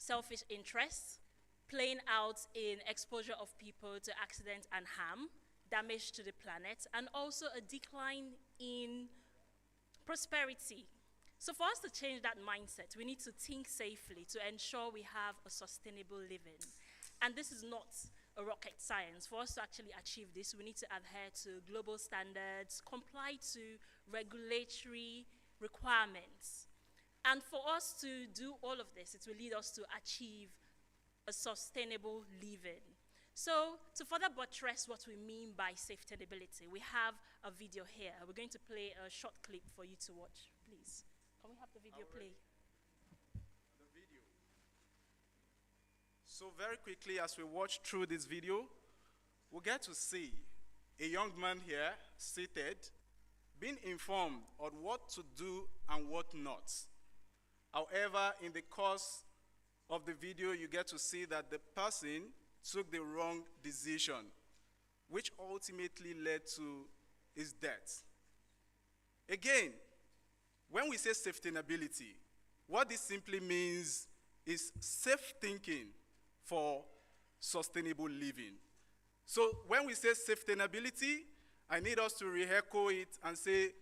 selfish interests, playing out in exposure of people to accident and harm, damage to the planet, and also a decline in prosperity. So for us to change that mindset, we need to think safely to ensure we have a sustainable living. And this is not a rocket science. For us to actually achieve this, we need to adhere to global standards, comply to regulatory requirements. And for us to do all of this, it will lead us to achieve a sustainable living. So to further buttress what we mean by sustainability, we have a video here. We're going to play a short clip for you to watch, please. Can we have the video play? The video. So very quickly, as we watch through this video, we get to see a young man here seated, being informed on what to do and what not. However, in the course of the video, you get to see that the person took the wrong decision, which ultimately led to his death. Again, when we say sustainability, what this simply means is safe thinking for sustainable living. So when we say sustainability, I need us to re-echo it and say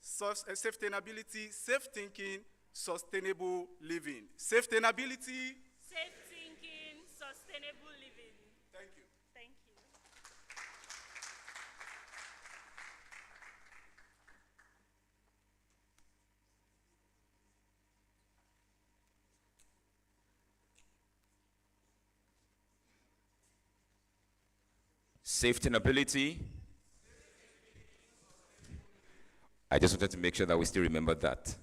sustainability, safe thinking, sustainable living. Sustainability. Safe thinking, sustainable living. Thank you. Thank you. Sustainability. I just wanted to make sure that we still remember that.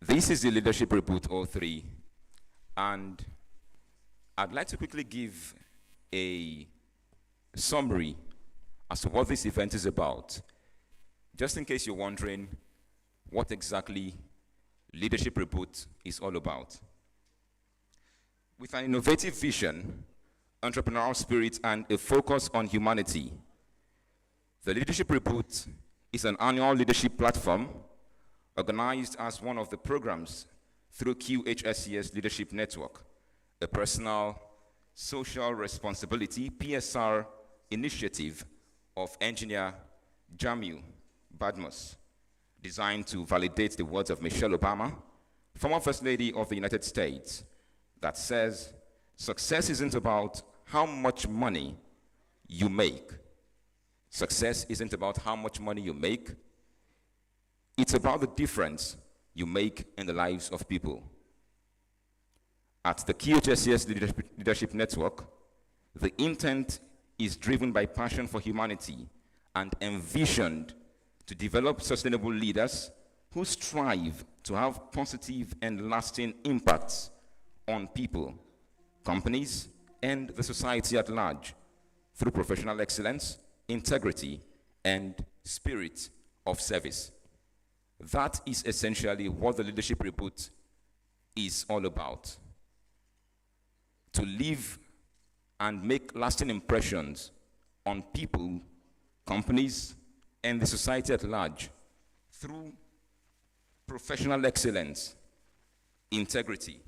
This is the Leadership Reboot 03, and I'd like to quickly give a summary as to what this event is about, just in case you're wondering what exactly Leadership Reboot is all about. With an innovative vision, entrepreneurial spirit, and a focus on humanity, the Leadership Reboot is an annual leadership platform organized as one of the programs through Qhses Leadership Network, a personal social responsibility PSR initiative of engineer Jamil Badmus, designed to validate the words of Michelle Obama, former First Lady of the United States, that says, "Success isn't about how much money you make. Success isn't about how much money you make. It's about the difference you make in the lives of people." At the Qhses Leadership Network, the intent is driven by passion for humanity and envisioned to develop sustainable leaders who strive to have positive and lasting impacts on people, companies, and the society at large through professional excellence, integrity, and spirit of service. That is essentially what the Leadership Reboot is all about. To leave and make lasting impressions on people, companies, and the society at large through professional excellence, integrity,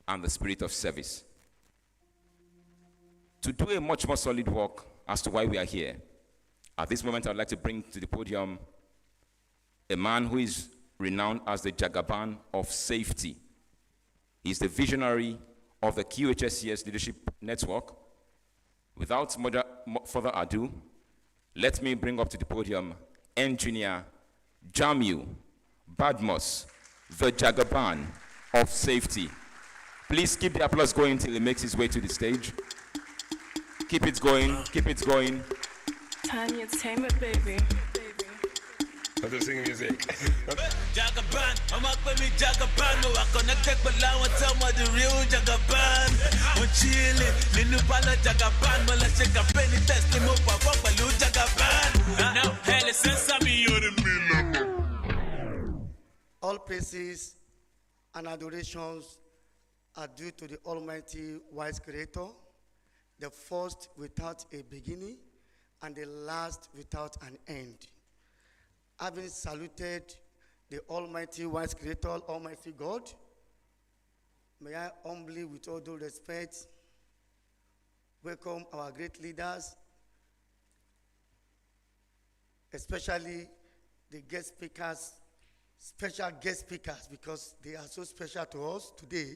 and the spirit of service. To do a much more solid work as to why we are here, at this moment I'd like to bring to the podium a man who is renowned as the Jagaban of safety. He's the visionary of the Qhses Leadership Network. Without further ado, let me bring up to the podium engineer Jamil Badmus, the Jagaban of safety. Please keep the applause going till he makes his way to the stage. Keep it going, keep it going. Tiny entertainment, baby. I'm just singing music. Jagaban, I'm up with me Jagaban. No, I connected but now I tell me the real Jagaban. I'm chilling, Ninu Pala Jagaban. But let's check a penny test him up. I fuck my little Jagaban. Now, hell, since I'm All praises and adorations are due to the Almighty wise Creator, the first without a beginning and the last without an end. Having saluted the Almighty wise Creator, Almighty God, May I humbly, with all due respect, welcome our great leaders, especially the guest speakers, special guest speakers, because they are so special to us today.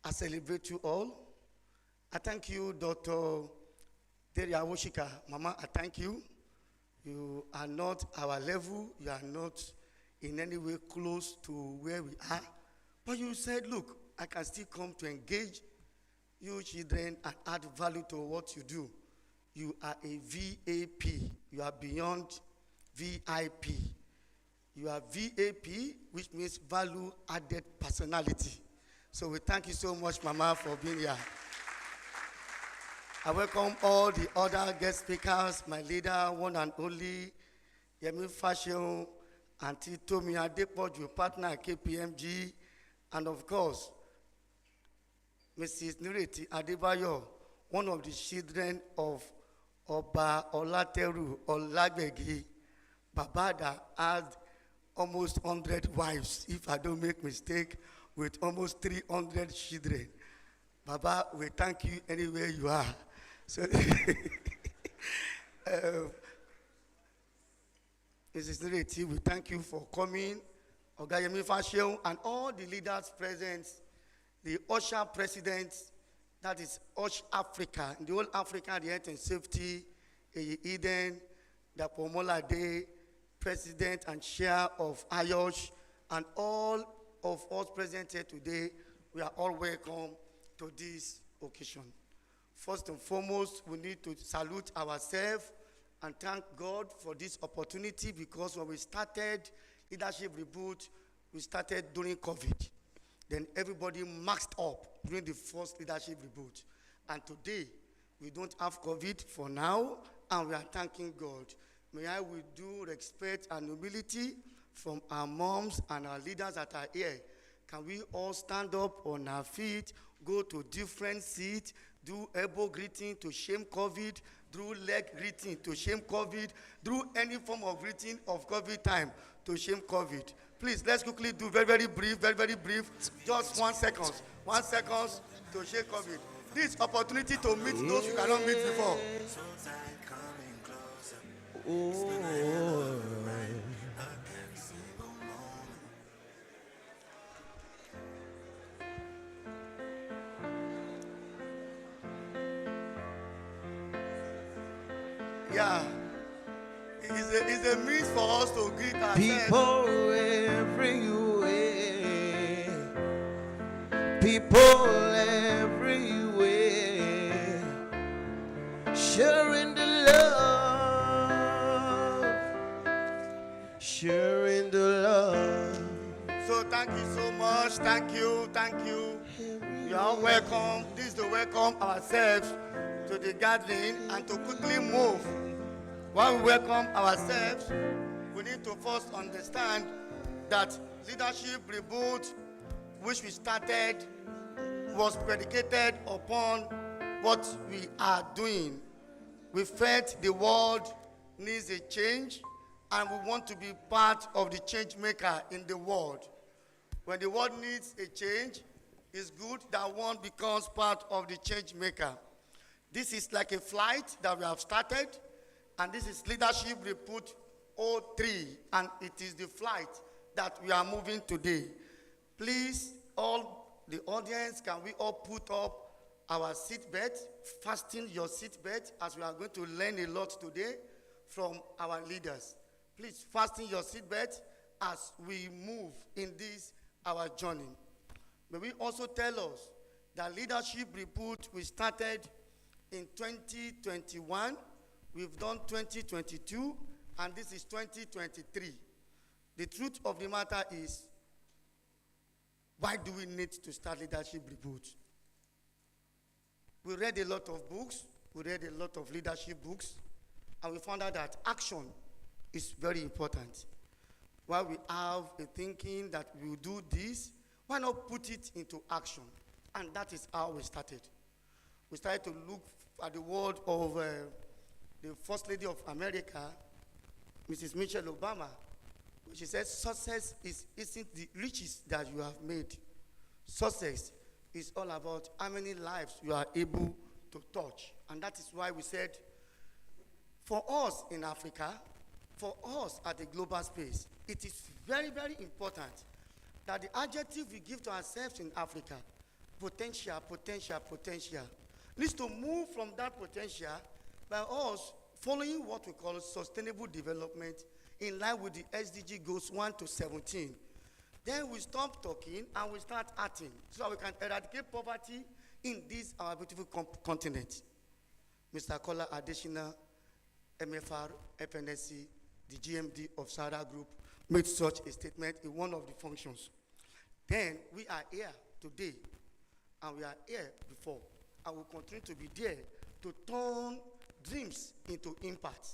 I celebrate you all. I thank you, Dr. Deria Woshika. Mama, I thank you. You are not our level. You are not in any way close to where we are. But you said, look, I can still come to engage you children and add value to what you do. You are a VAP. You are beyond VIP. You are VAP, which means value added personality. So we thank you so much, Mama, for being here. I welcome all the other guest speakers, my leader, one and only, Yemi Fashion, Auntie Tomi Adepoju, partner at KPMG, and of course, Mrs. Nureti Adebayo, one of the children of Oba Olateru Olagbegi, Baba that had almost 100 wives, if I don't make mistake, with almost 300 children. Baba, we thank you anywhere you are. So, Mrs. Nureti, we thank you for coming. Ogayemi Fashion and all the leaders present, the OSHA president, that is OSH Africa, the whole Africa, the health and safety, Eden, the Pomola Day, president and chair of IOSH, and all of us present here today, we are all welcome to this occasion. First and foremost, we need to salute ourselves and thank God for this opportunity, because when we started Leadership Reboot, we started during COVID. Then everybody maxed up during the first Leadership Reboot. And today, we don't have COVID for now, and we are thanking God. May I, with due respect and humility from our moms and our leaders that are here, can we all stand up on our feet, go to different seats, do elbow greeting to shame COVID, do leg greeting to shame COVID, do any form of greeting of COVID time to shame COVID. Please, let's quickly do very brief, just 1 second to shame COVID. This opportunity to meet those you cannot meet before. Yeah, it's a means for us to greet ourselves. People everywhere, sharing the love. So thank you so much. Thank you. You are welcome. This is to welcome ourselves to the gathering and to quickly move. While we welcome ourselves, we need to first understand that Leadership Reboot, which we started, was predicated upon what we are doing. We felt the world needs a change, and we want to be part of the change maker in the world. When the world needs a change, it's good that one becomes part of the change maker. This is like a flight that we have started, and this is Leadership Reboot 03, and it is the flight that we are moving today. Please, all the audience, can we all put up our seatbelt, fasten your seatbelt, as we are going to learn a lot today from our leaders. Please fasten your seatbelt as we move in this, our journey. May we also tell us that Leadership Reboot, we started in 2021, we've done 2022, and this is 2023. The truth of the matter is, why do we need to start Leadership Reboot? We read a lot of books, we read a lot of leadership books, and we found out that action is very important. While we have a thinking that we will do this, why not put it into action? And that is how we started. We started to look at the word of the First Lady of America, Mrs. Michelle Obama. She said, success isn't the riches that you have made. Success is all about how many lives you are able to touch. And that is why we said, for us in Africa, for us at the global space, it is very, very important that the adjective we give to ourselves in Africa, potential, potential, potential, needs to move from that potential by us following what we call sustainable development in line with the SDG goals 1 to 17. Then we stop talking and we start acting so that we can eradicate poverty in this our beautiful continent. Mr. Kola Adeshina, MFR, FNSC, the GMD of Sahara Group, made such a statement in one of the functions. Then we are here today, and we are here before, and will continue to be there to turn dreams into impact.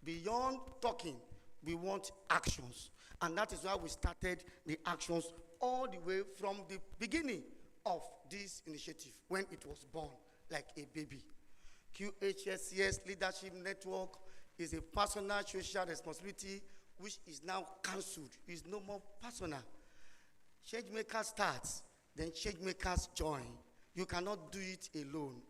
Beyond talking, we want actions. And that is why we started the actions all the way from the beginning of this initiative, when it was born like a baby. Qhses Leadership Network is a personal social responsibility which is now cancelled. It's no more personal. Changemakers starts, then changemakers join. You cannot do it alone.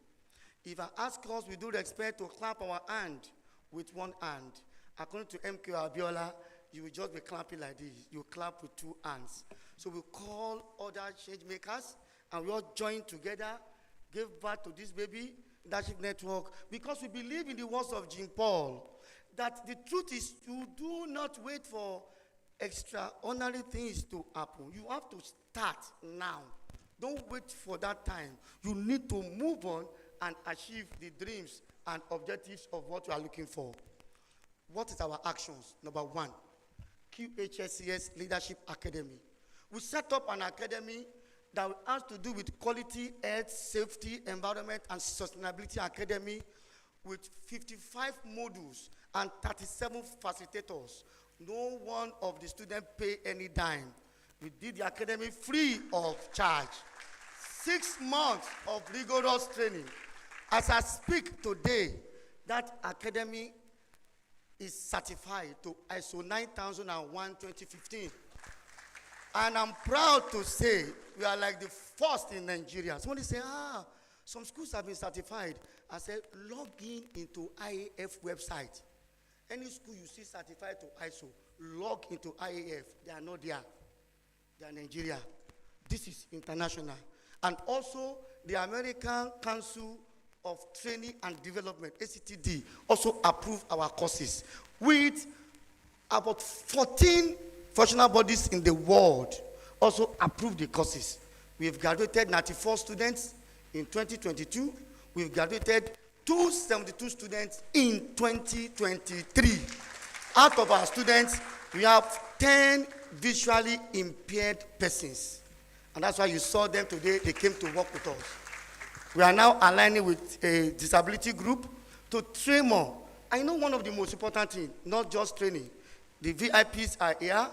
If I ask us, we do expect to clap our hand with one hand. According to MK Abiola, you will just be clapping like this. You clap with two hands. So we call other change makers, and we all join together, give birth to this baby, Leadership Network, because we believe in the words of Jean Paul, that the truth is you do not wait for extraordinary things to happen. You have to start now. Don't wait for that time. You need to move on and achieve the dreams and objectives of what you are looking for. What is our actions? Number one, Qhses Leadership Academy. We set up an academy that has to do with quality, health, safety, environment, and sustainability academy with 55 modules and 37 facilitators. No one of the students pay any dime. We did the academy free of charge. 6 months of rigorous training. As I speak today, that academy is certified to ISO 9001:2015. And I'm proud to say we are like the first in Nigeria. Somebody say, some schools have been certified. I said, log in into IAF website. Any school you see certified to ISO, log into IAF. They are not there. They are Nigeria. This is international. And also, the American Council of Training and Development, ACTD, also approved our courses with about 14 functional bodies in the world also approved the courses. We've graduated 94 students in 2022. We've graduated 272 students in 2023. Out of our students, we have 10 visually impaired persons. And that's why you saw them today. They came to work with us. We are now aligning with a disability group to train more. I know one of the most important things, not just training. The VIPs are here.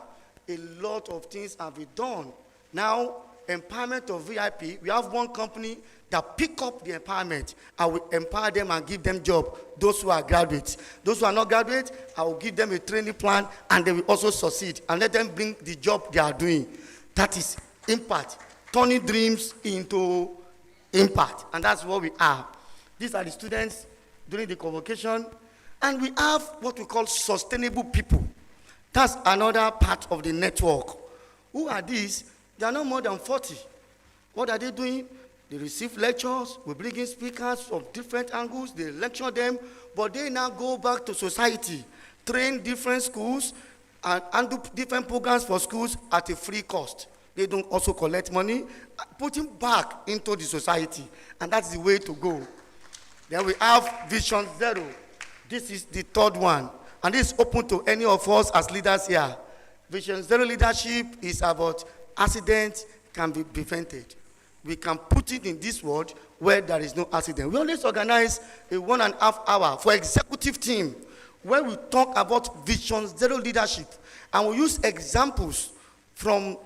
A lot of things have been done. Now, empowerment of VIP, we have one company that pick up the empowerment. I will empower them and give them job, those who are graduates. Those who are not graduates, I will give them a training plan and they will also succeed and let them bring the job they are doing. That is impact, turning dreams into impact, and that's what we are. These are the students during the convocation, and we have what we call sustainable people. That's another part of the network. Who are these? They are not more than 40. What are they doing? They receive lectures, we bring in speakers from different angles, they lecture them, but they now go back to society, train different schools, and do different programs for schools at a free cost. They don't also collect money, putting back into the society, and that's the way to go. Then we have Vision Zero. This is the third one, and this is open to any of us as leaders here. Vision Zero leadership is about accidents can be prevented. We can put it in this world where there is no accident. We always organize a 1.5 hour for executive team where we talk about Vision Zero leadership, and we use examples from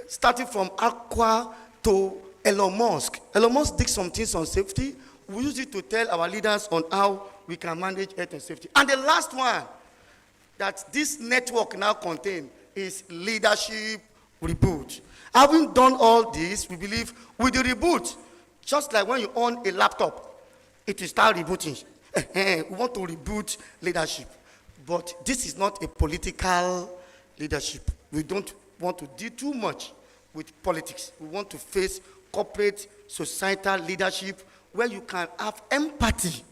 starting from Aqua to Elon Musk. Elon Musk did some things on safety. We use it to tell our leaders on how we can manage health and safety. And the last one that this network now contains is leadership reboot. Having done all this, we believe with the reboot, just like when you on a laptop, it will start rebooting. We want to reboot leadership. But this is not a political leadership. We don't want to deal too much with politics. We want to face corporate, societal leadership where you can have empathy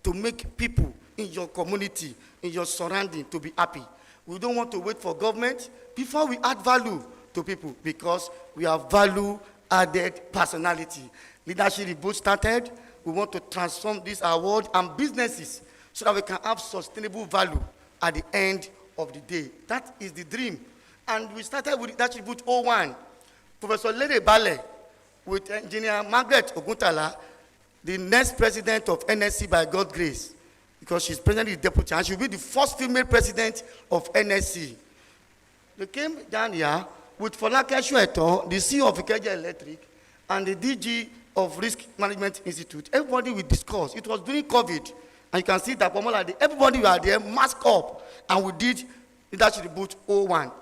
to make people in your community, in your surrounding, to be happy. We don't want to wait for government before we add value to people, because we have value-added personality. Leadership Reboot started. We want to transform this award and businesses so that we can have sustainable value at the end of the day. That is the dream. And we started with Leadership Reboot 01. Professor Lede Bale, with Engineer Margaret Oguntala, the next president of NSC by God's grace, because she's presently deputy, and she'll be the first female president of NSC. They came down here with Folake Shueton, the CEO of Ikeja Electric, and the DG of Risk Management Institute. Everybody will discuss. It was during COVID, and you can see that everybody were there, mask up, and we did Leadership Reboot 01.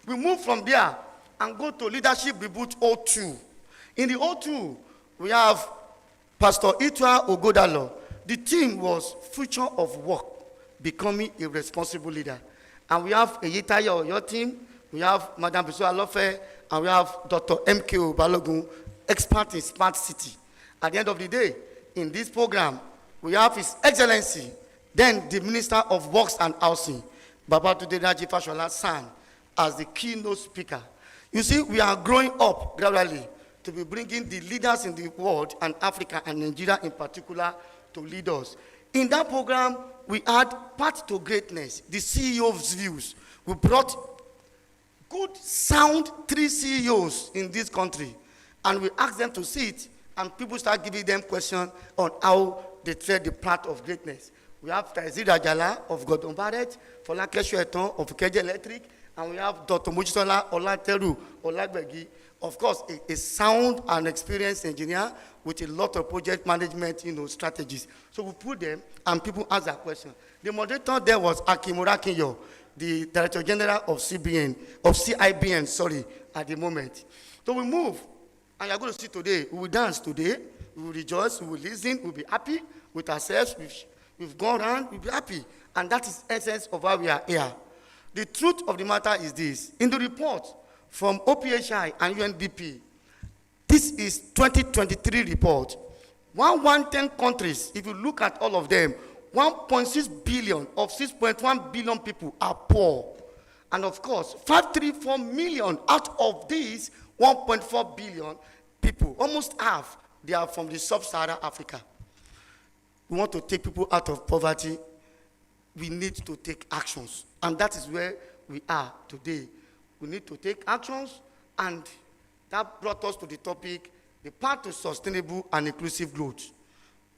We moved from there and go to Leadership Reboot 02. In the 02, we have Pastor Itwa Ogodalo. The theme was Future of Work, Becoming a Responsible Leader. And we have Eyitayo Oyo team, we have Madam Bisu Alofe, and we have Dr. MKO Balogun, expert in smart city. At the end of the day, in this program, we have His Excellency, then the Minister of Works and Housing, Babatunde Raji Fashola San, as the keynote speaker. You see, we are growing up gradually to be bringing the leaders in the world, and Africa and Nigeria in particular, to lead us. In that program, we had Path to Greatness, the CEO's views. We brought good, sound 3 CEOs in this country, and we asked them to sit, and people start giving them questions on how they tread the path of greatness. We have Taizid Ajala of Gordon Barrett, Folake Shueton of Ikeja Electric, and we have Dr. Mojisola Olateru Olagbegi, of course, a sound and experienced engineer with a lot of project management, strategies. So we put them, and people ask that question. The moderator there was Akimura Kinyo, the Director General of CIBN, at the moment. So we move, and you're going to see today, we will dance today, we will rejoice, we will listen, we'll be happy with ourselves, we've gone around, we'll be happy. And that is the essence of why we are here. The truth of the matter is this. In the report from OPHI and UNDP, this is 2023 report. 110 countries, if you look at all of them, 1.6 billion of 6.1 billion people are poor. And of course, 534 million out of these 1.4 billion people, almost half, they are from the sub-Saharan Africa. We want to take people out of poverty. We need to take actions. And that is where we are today. We need to take actions, and that brought us to the topic, the path to sustainable and inclusive growth.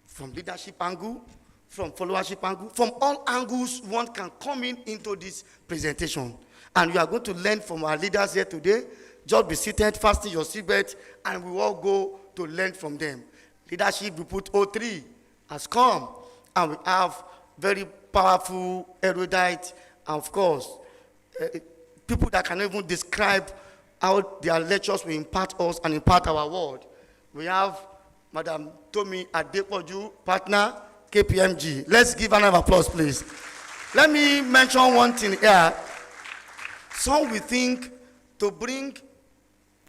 From leadership angle, from followership angle, from all angles one can come into this presentation. And we are going to learn from our leaders here today. Just be seated, fasten your seatbelt, and we all go to learn from them. Leadership Reboot 03 has come, and we have very powerful, erudite, and of course, people that can even describe how their lectures will impact us and impact our world. We have Madam Tomi Adepoju, partner, KPMG. Let's give an applause, please. Let me mention one thing here. Some will think to bring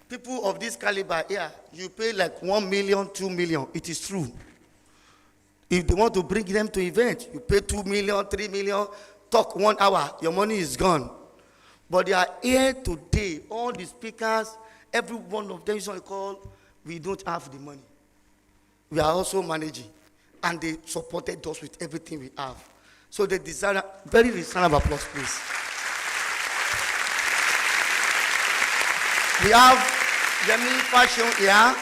people of this caliber here, you pay like 1 million, 2 million. It is true. If they want to bring them to event, you pay 2 million, 3 million, talk 1 hour, your money is gone. But they are here today, all the speakers, every one of them is what I call, we don't have the money. We are also managing, and they supported us with everything we have. So they deserve very reasonable applause, please. We have Yemi Fashion here.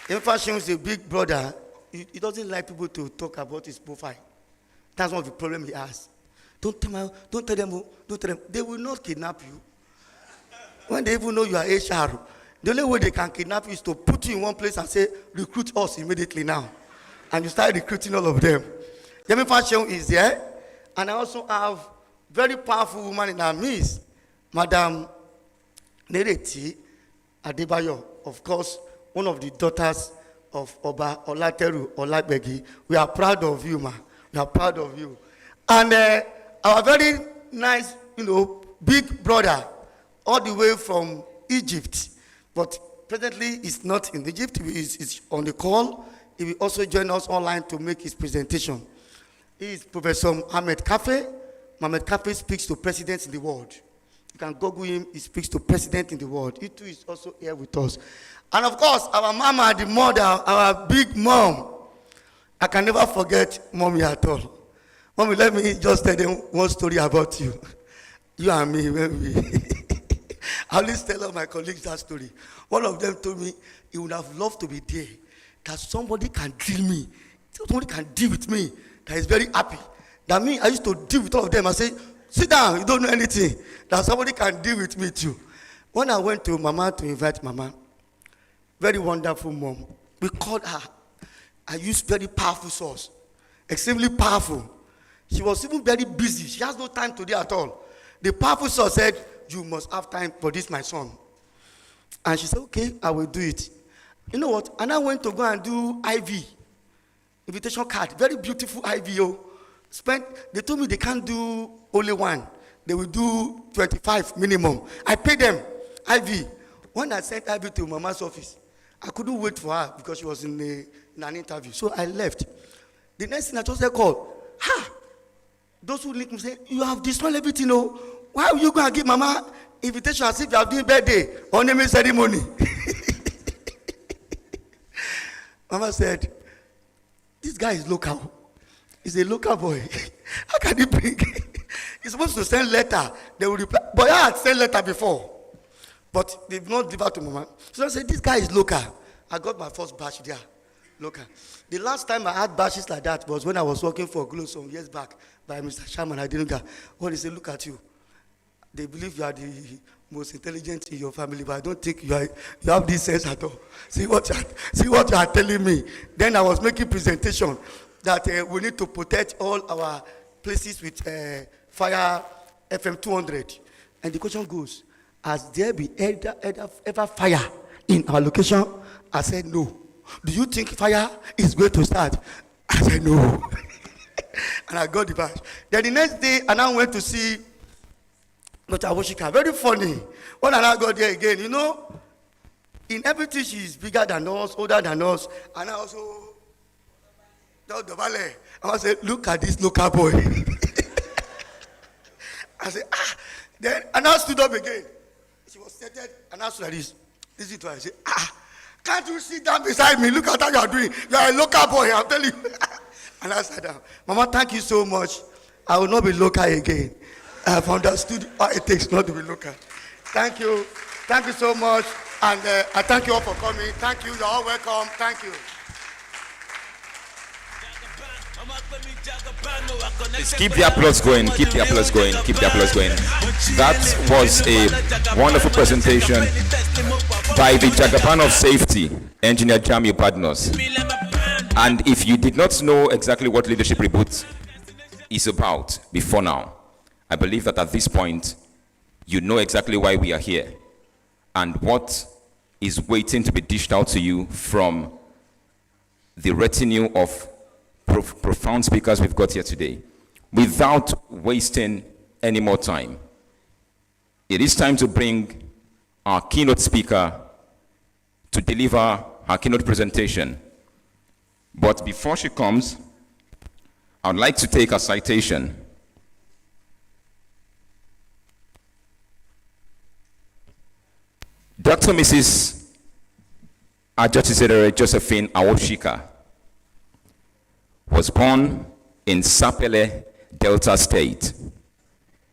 Yemi Fashion is a big brother. He doesn't like people to talk about his profile. That's one of the problems he has. Don't tell them. They will not kidnap you. When they even know you are HR, the only way they can kidnap you is to put you in one place and say, recruit us immediately now. And you start recruiting all of them. Yemi Fashion is there. And I also have very powerful woman in our midst, Madam Nereti Adebayo, of course, one of the daughters of Oba Olateru Olagbegi. We are proud of you, ma. We are proud of you. And our very nice, big brother, all the way from Egypt, but presently is not in Egypt. He's on the call. He will also join us online to make his presentation. He is Professor Mohamed Kafe. Mohamed Kafe speaks to presidents in the world. You can Google him. He speaks to presidents in the world. He too is also here with us. And of course, our mama, the mother, our big mom. I can never forget mommy at all. Mommy, let me just tell them one story about you. You and me, when we... I always tell all my colleagues that story. One of them told me he would have loved to be there, that somebody can drill me, somebody can deal with me, that is very happy. That means I used to deal with all of them. I say, sit down, you don't know anything. That somebody can deal with me too. When I went to Mama to invite Mama, very wonderful mom, we called her. I used very powerful sauce, extremely powerful. She was even very busy. She has no time today at all. The powerful sauce said, you must have time for this, my son. And she said, okay, I will do it. You know what? And I went to go and do IV, invitation card, very beautiful IVO. They told me they can't do only one. They will do 25 minimum. I paid them IV. When I sent IV to Mama's office, I couldn't wait for her because she was in an interview. So I left. The next thing I just said, call. Those who link me say, you have destroyed everything, Why are you going to give Mama invitation as if you are doing birthday or naming ceremony? Mama said, this guy is local. He's a local boy. How can he bring? He's supposed to send letter. They will reply. But I had sent letter before. But they've not delivered to Mama. So I said, this guy is local. I got my first batch there. Local. The last time I had batches like that was when I was working for Glo some years back by Mr. Sherman. I didn't get. When he said, look at you. They believe you are the most intelligent in your family, but I don't think you have this sense at all. See what you are telling me. Then I was making presentation that we need to protect all our places with fire FM 200. And the question goes, has there been ever fire in our location? I said no. Do you think fire is going to start? I said no. And I got the badge. Then the next day, I now went to see Dr. Awoshika. Very funny. When I now got there again, in everything she is bigger than us, older than us, and I also the valley. I said, look at this local boy. I said, Then I now stood up again. She was seated, and I stood like this. Listen to her. I said, can't you sit down beside me? Look at how you are doing. You are a local boy, I'm telling you. And I sat down. Mama, thank you so much. I will not be local again. I have understood what it takes not to be local. Thank you. Thank you so much. And I thank you all for coming. Thank you. You're all welcome. Thank you. Please keep the applause going. Keep the applause going. Keep the applause going. That was a wonderful presentation by the Jagaban of Safety, Engineer Jami Badnos. And if you did not know exactly what Leadership Reboot is about before now, I believe that at this point, you know exactly why we are here and what is waiting to be dished out to you from the retinue of profound speakers we've got here today. Without wasting any more time, it is time to bring our keynote speaker to deliver her keynote presentation. But before she comes, I'd like to take a citation. Dr. Mrs. Qhses Josephine Awoshika was born in Sapele, Delta State.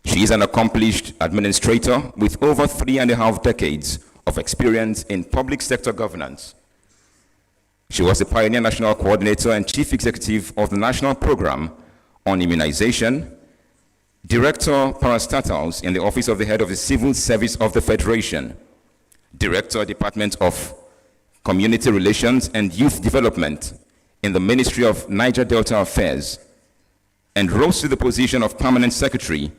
She is an accomplished administrator with over 3.5 decades of experience in public sector governance. She was the pioneer national coordinator and chief executive of the National Program on Immunization, director parastatals in the office of the head of the Civil Service of the Federation, director, Department of Community Relations and Youth Development in the Ministry of Niger Delta Affairs, and rose to the position of permanent secretary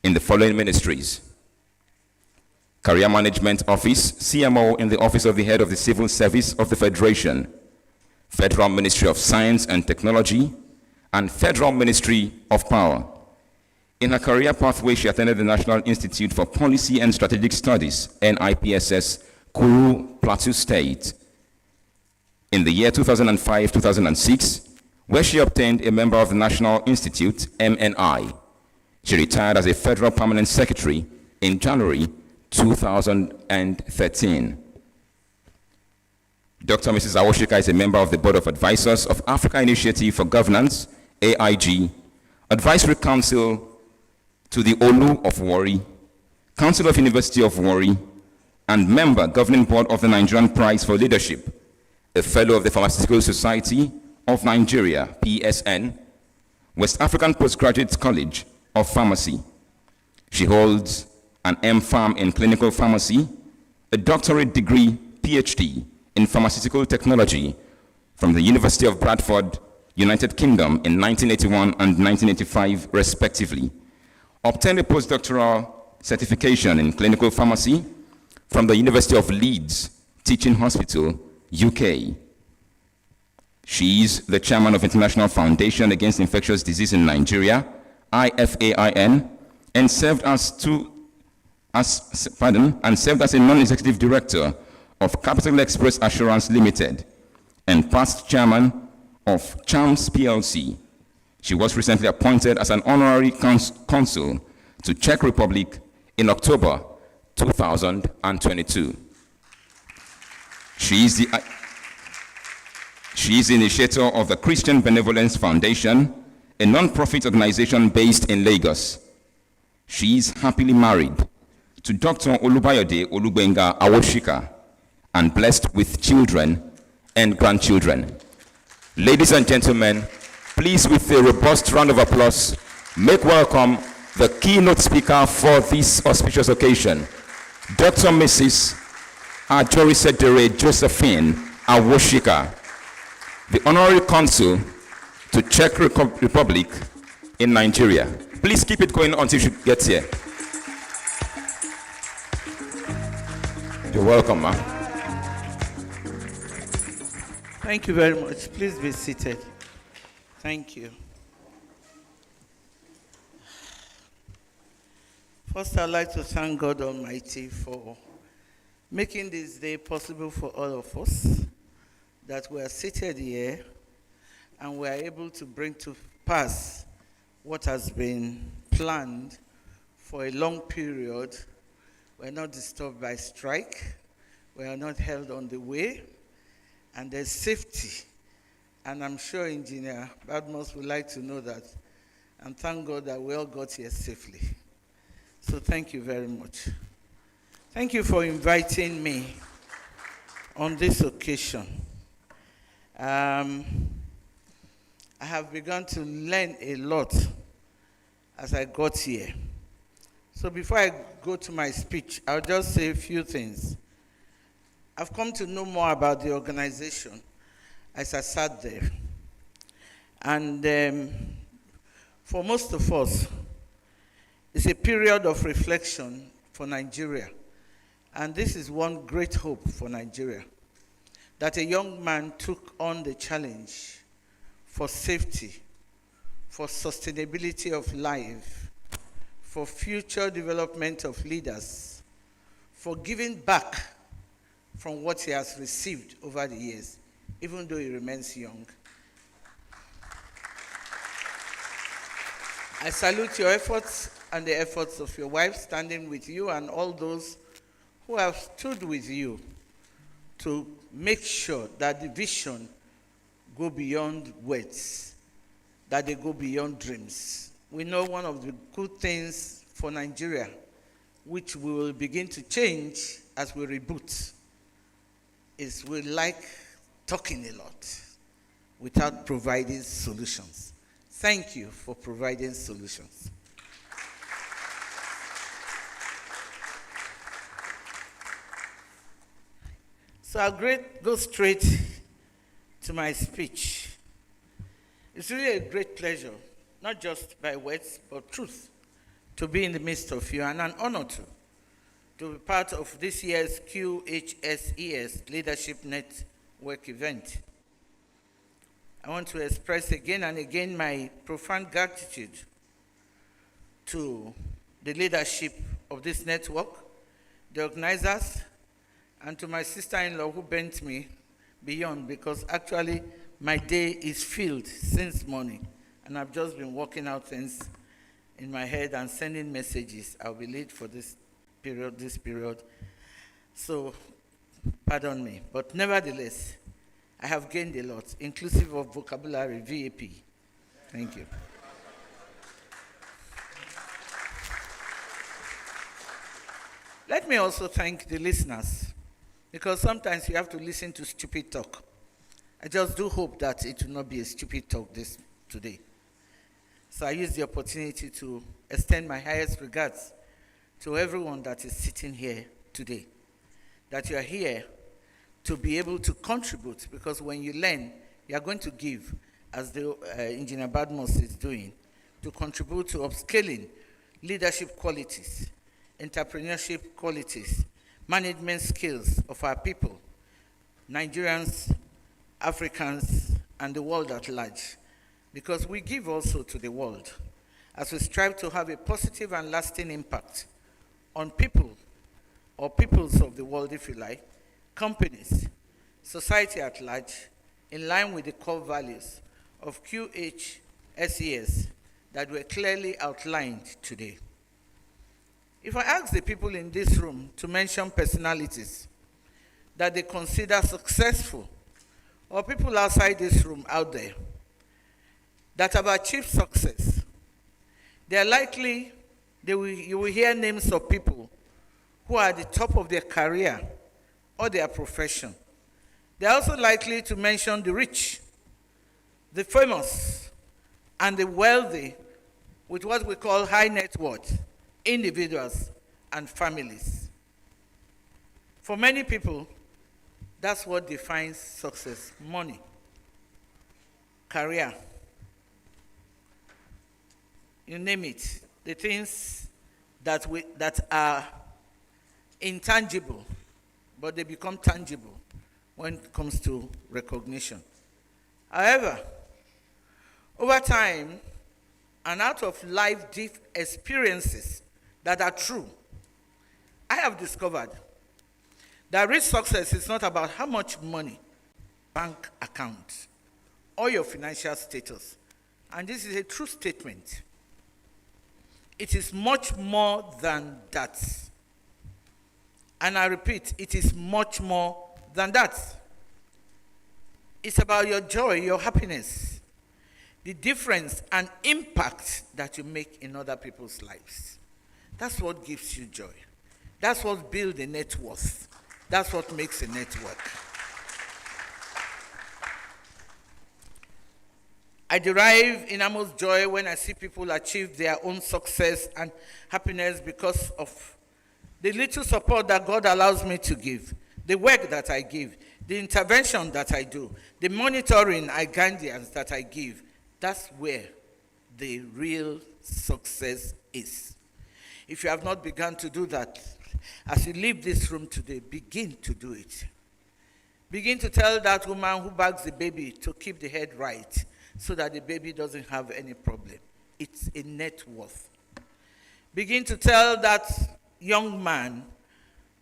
in the following ministries: Career Management Office, CMO in the Office of the Head of the Civil Service of the Federation, Federal Ministry of Science and Technology, and Federal Ministry of Power. In her career pathway, she attended the National Institute for Policy and Strategic Studies, NIPSS, Kuru, Plateau State. In the year 2005-2006, where she obtained a member of the National Institute, MNI. She retired as a Federal Permanent Secretary in January 2013. Dr. Mrs. Awoshika is a member of the Board of Advisors of Africa Initiative for Governance, AIG, Advisory Council to the Olu of Warri, Council of University of Warri, and member Governing Board of the Nigerian Prize for Leadership, a Fellow of the Pharmaceutical Society of Nigeria, PSN, West African Postgraduate College of Pharmacy. She holds an M.Pharm in Clinical Pharmacy, a doctorate degree, PhD, in Pharmaceutical Technology from the University of Bradford, United Kingdom in 1981 and 1985, respectively. Obtained a postdoctoral certification in Clinical Pharmacy from the University of Leeds Teaching Hospital, UK. She is the chairman of International Foundation Against Infectious Disease in Nigeria, IFAIN, and served as a non-executive director of Capital Express Assurance Limited and past chairman of CHAMS PLC. She was recently appointed as an honorary consul to Czech Republic in October 2022. She is the initiator of the Christian Benevolence Foundation, a non-profit organization based in Lagos. She is happily married to Dr. Olubayode Olugbenga Awoshika and blessed with children and grandchildren. Ladies and gentlemen, please, with a robust round of applause, make welcome the keynote speaker for this auspicious occasion, Dr. Mrs. Ajorisedere Josephine Awoshika, the Honorary Consul to Czech Republic in Nigeria. Please keep it going until she gets here. You're welcome, ma'am. Thank you very much. Please be seated. Thank you. First, I'd like to thank God Almighty for making this day possible for all of us, that we are seated here and we are able to bring to pass what has been planned for a long period. We are not disturbed by strike. We are not held on the way. And there's safety. And I'm sure Engineer Badmus would like to know that. And thank God that we all got here safely. So thank you very much. Thank you for inviting me on this occasion. I have begun to learn a lot as I got here. So before I go to my speech, I'll just say a few things. I've come to know more about the organization as I sat there. And for most of us, it's a period of reflection for Nigeria. And this is one great hope for Nigeria, that a young man took on the challenge for safety, for sustainability of life, for future development of leaders, for giving back from what he has received over the years, even though he remains young. I salute your efforts and the efforts of your wife standing with you and all those who have stood with you to make sure that the vision go beyond words, that they go beyond dreams. We know one of the good things for Nigeria, which we will begin to change as we reboot, is we like talking a lot without providing solutions. Thank you for providing solutions. So I'll go straight to my speech. It's really a great pleasure, not just by words, but truth, to be in the midst of you, and an honor to be part of this year's Qhses Leadership Network event. I want to express again and again my profound gratitude to the leadership of this network, the organizers, and to my sister-in-law who bent me beyond, because actually my day is filled since morning, and I've just been working out things in my head and sending messages. I'll be late for this period. So, pardon me. But nevertheless, I have gained a lot, inclusive of vocabulary, VAP. Thank you. Let me also thank the listeners, because sometimes you have to listen to stupid talk. I just do hope that it will not be a stupid talk today. So I use the opportunity to extend my highest regards to everyone that is sitting here today, that you are here to be able to contribute, because when you learn, you are going to give, as the Engineer Badmus is doing, to contribute to upscaling leadership qualities, entrepreneurship qualities, management skills of our people, Nigerians, Africans, and the world at large. Because we give also to the world as we strive to have a positive and lasting impact on people, or peoples of the world, if you like, companies, society at large, in line with the core values of Qhses that were clearly outlined today. If I ask the people in this room to mention personalities that they consider successful, or people outside this room out there that have achieved success, they are likely, you will hear names of people who are at the top of their career or their profession. They are also likely to mention the rich, the famous, and the wealthy, with what we call high net worth individuals and families. For many people, that's what defines success: money, career, you name it, the things that are intangible, but they become tangible when it comes to recognition. However, over time, and out of life deep experiences that are true, I have discovered that rich success is not about how much money, bank account, or your financial status. And this is a true statement. It is much more than that. And I repeat, it is much more than that. It's about your joy, your happiness, the difference and impact that you make in other people's lives. That's what gives you joy. That's what builds a net worth. That's what makes a network. I derive enormous joy when I see people achieve their own success and happiness because of the little support that God allows me to give, the work that I give, the intervention that I do, the monitoring and guidance that I give. That's where the real success is. If you have not begun to do that, as you leave this room today, begin to do it. Begin to tell that woman who bags the baby to keep the head right so that the baby doesn't have any problem. It's a net worth. Begin to tell that young man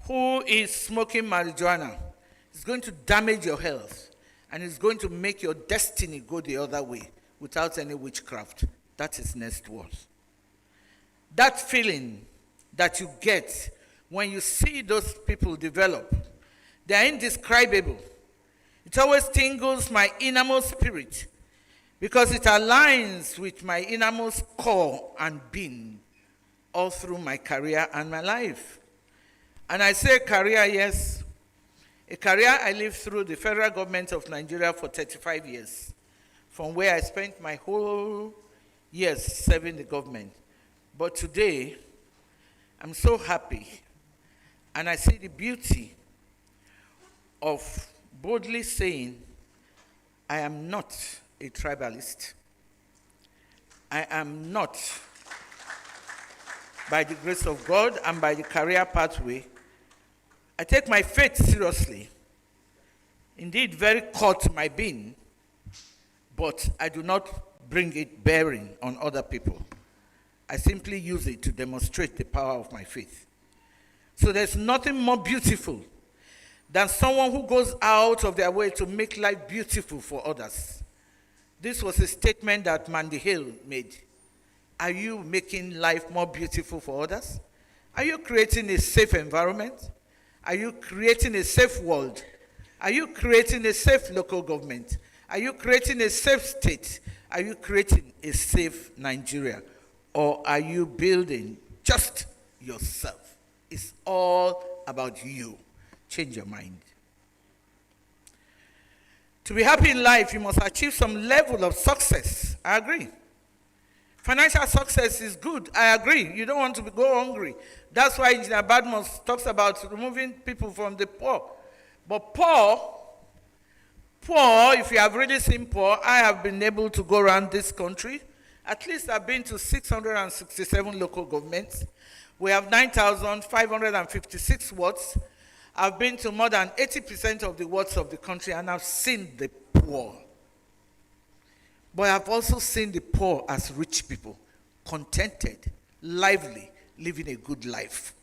who is smoking marijuana, it's going to damage your health and it's going to make your destiny go the other way without any witchcraft. That is net worth. That feeling that you get when you see those people develop, they are indescribable. It always tingles my innermost spirit because it aligns with my innermost core and being all through my career and my life. And I say career, yes. A career I lived through the federal government of Nigeria for 35 years, from where I spent my whole years serving the government. But today, I'm so happy, and I see the beauty of boldly saying, I am not a tribalist. I am not by the grace of God and by the career pathway. I take my faith seriously. Indeed, very caught my being, but I do not bring it bearing on other people. I simply use it to demonstrate the power of my faith. So there's nothing more beautiful than someone who goes out of their way to make life beautiful for others. This was a statement that Mandy Hill made. Are you making life more beautiful for others? Are you creating a safe environment? Are you creating a safe world? Are you creating a safe local government? Are you creating a safe state? Are you creating a safe Nigeria? Or are you building just yourself? It's all about you. Change your mind. To be happy in life, you must achieve some level of success. I agree. Financial success is good. I agree. You don't want to go hungry. That's why Engineer Badmus talks about removing people from the poor. But poor, if you have really seen poor, I have been able to go around this country. At least I've been to 667 local governments. We have 9,556 wards. I've been to more than 80% of the wards of the country, and I've seen the poor. But I've also seen the poor as rich people, contented, lively, living a good life.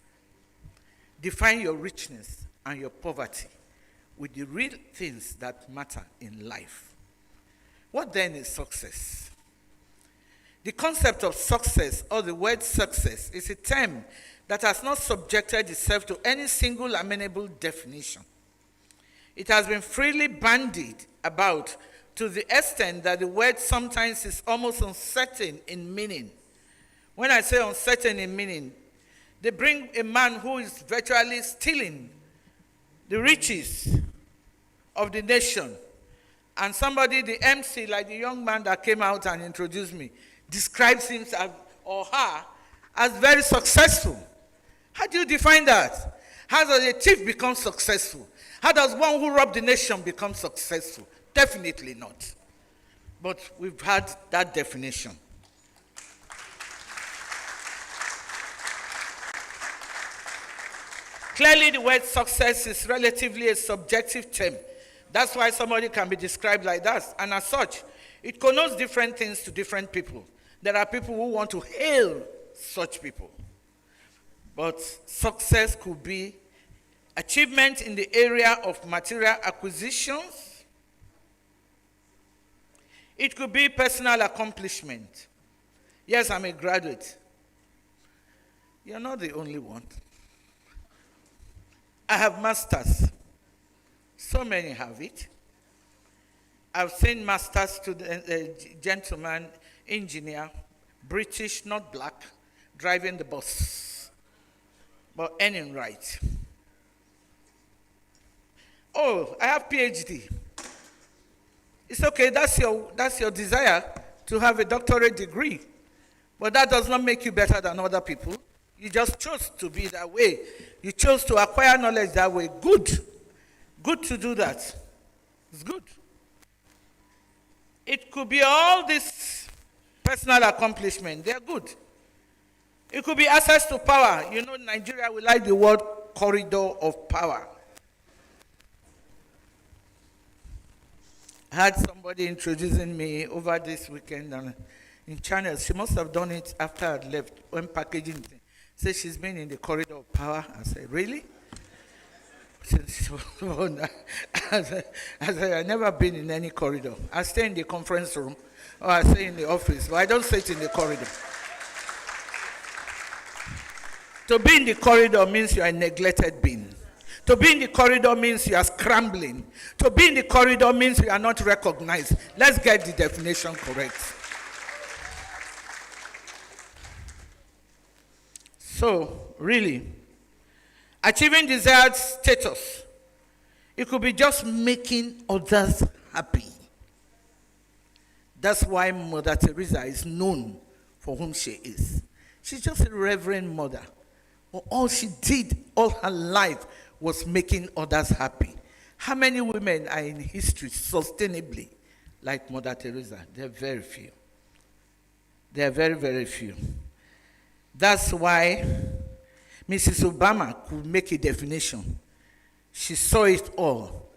Define your richness and your poverty with the real things that matter in life. What then is success? The concept of success, or the word success, is a term that has not subjected itself to any single amenable definition. It has been freely bandied about to the extent that the word sometimes is almost uncertain in meaning. When I say uncertain in meaning, they bring a man who is virtually stealing the riches of the nation, and somebody, the MC, like the young man that came out and introduced me, describes him or her as very successful. How do you define that? How does a thief become successful? How does one who robbed the nation become successful? Definitely not. But we've had that definition. Clearly, the word success is relatively a subjective term. That's why somebody can be described like that. And as such, it connotes different things to different people. There are people who want to hail such people. But success could be achievement in the area of material acquisitions. It could be personal accomplishment. Yes, I'm a graduate. You're not the only one. I have masters. So many have it. I've seen masters student, gentleman, engineer, British, not black, driving the bus, but earning right. Oh, I have PhD. It's okay, that's your desire to have a doctorate degree. But that does not make you better than other people. You just chose to be that way. You chose to acquire knowledge that way. Good. Good to do that. It's good. It could be all this personal accomplishment. They're good. It could be access to power. You know, Nigeria, we like the word corridor of power. I had somebody introducing me over this weekend in channels. She must have done it after I'd left when packaging. Said she's been in the corridor of power. I said, really? I said, I've never been in any corridor. I stay in the conference room or I stay in the office, but I don't sit in the corridor. To be in the corridor means you are a neglected being. To be in the corridor means you are scrambling. To be in the corridor means you are not recognized. Let's get the definition correct. So, really, achieving desired status, it could be just making others happy. That's why Mother Teresa is known for whom she is. She's just a reverend mother. All she did all her life was making others happy. How many women are in history sustainably like Mother Teresa? There are very few. There are very, very few. That's why Mrs. Obama could make a definition. She saw it all.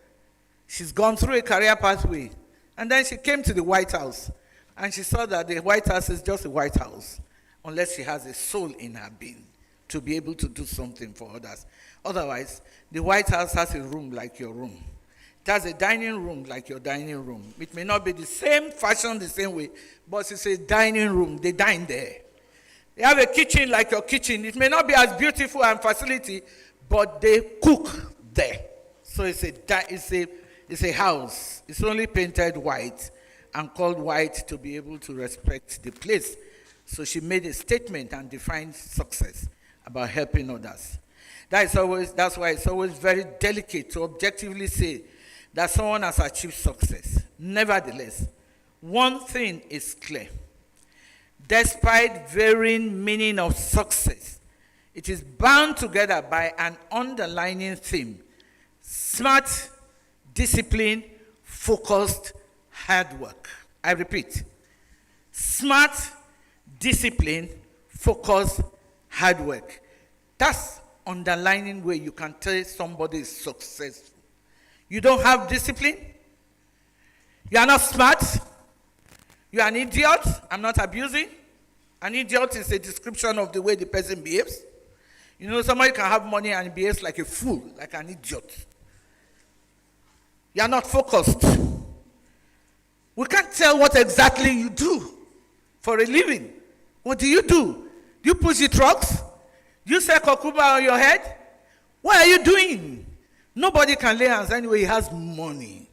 She's gone through a career pathway. And then she came to the White House. And she saw that the White House is just a White House, unless she has a soul in her being to be able to do something for others. Otherwise, the White House has a room like your room. It has a dining room like your dining room. It may not be the same fashion, the same way, but it's a dining room. They dine there. They have a kitchen like your kitchen. It may not be as beautiful and facility, but they cook there. So it's a house. It's only painted white and called white to be able to respect the place. So she made a statement and defined success about helping others. That's why it's always very delicate to objectively say that someone has achieved success. Nevertheless, one thing is clear. Despite varying meaning of success, it is bound together by an underlying theme: smart, disciplined, focused, hard work. I repeat, smart, disciplined, focused, hard work. That's underlining where you can tell somebody is successful. You don't have discipline, you are not smart, you are an idiot. I'm not abusing. An idiot is a description of the way the person behaves. You know, somebody can have money and behaves like a fool, like an idiot. You are not focused. We can't tell what exactly you do for a living. What do? Do you push the trucks? Do you sell kokuba on your head? What are you doing? Nobody can lay hands anyway. He has money.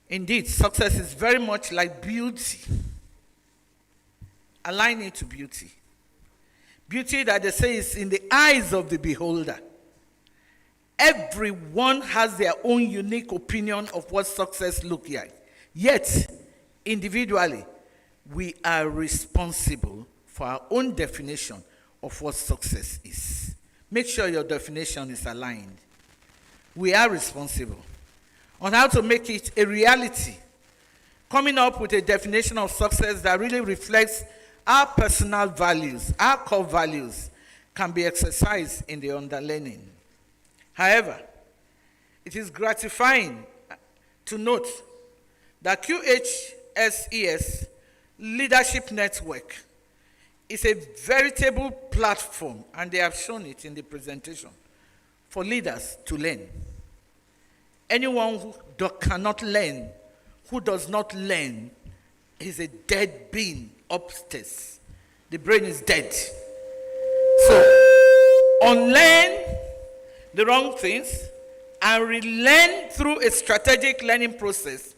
Indeed, success is very much like beauty. Align it to beauty. Beauty that they say is in the eyes of the beholder. Everyone has their own unique opinion of what success looks like. Yet, individually, we are responsible for our own definition of what success is. Make sure your definition is aligned. We are responsible on how to make it a reality. Coming up with a definition of success that really reflects our personal values, our core values, can be exercised in the underlearning. However, it is gratifying to note that Qhses Leadership Network is a veritable platform, and they have shown it in the presentation, for leaders to learn. Anyone who cannot learn, who does not learn, is a dead being upstairs. The brain is dead. So, unlearn the wrong things and relearn through a strategic learning process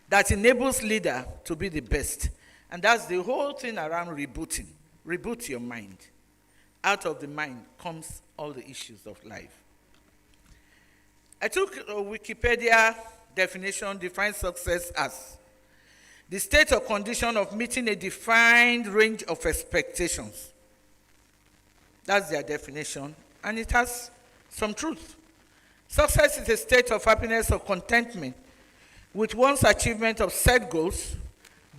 that enables leader to be the best. And that's the whole thing around rebooting. Reboot your mind. Out of the mind comes all the issues of life. I took a Wikipedia definition, defines success as the state or condition of meeting a defined range of expectations. That's their definition, and it has some truth. Success is a state of happiness or contentment with one's achievement of set goals,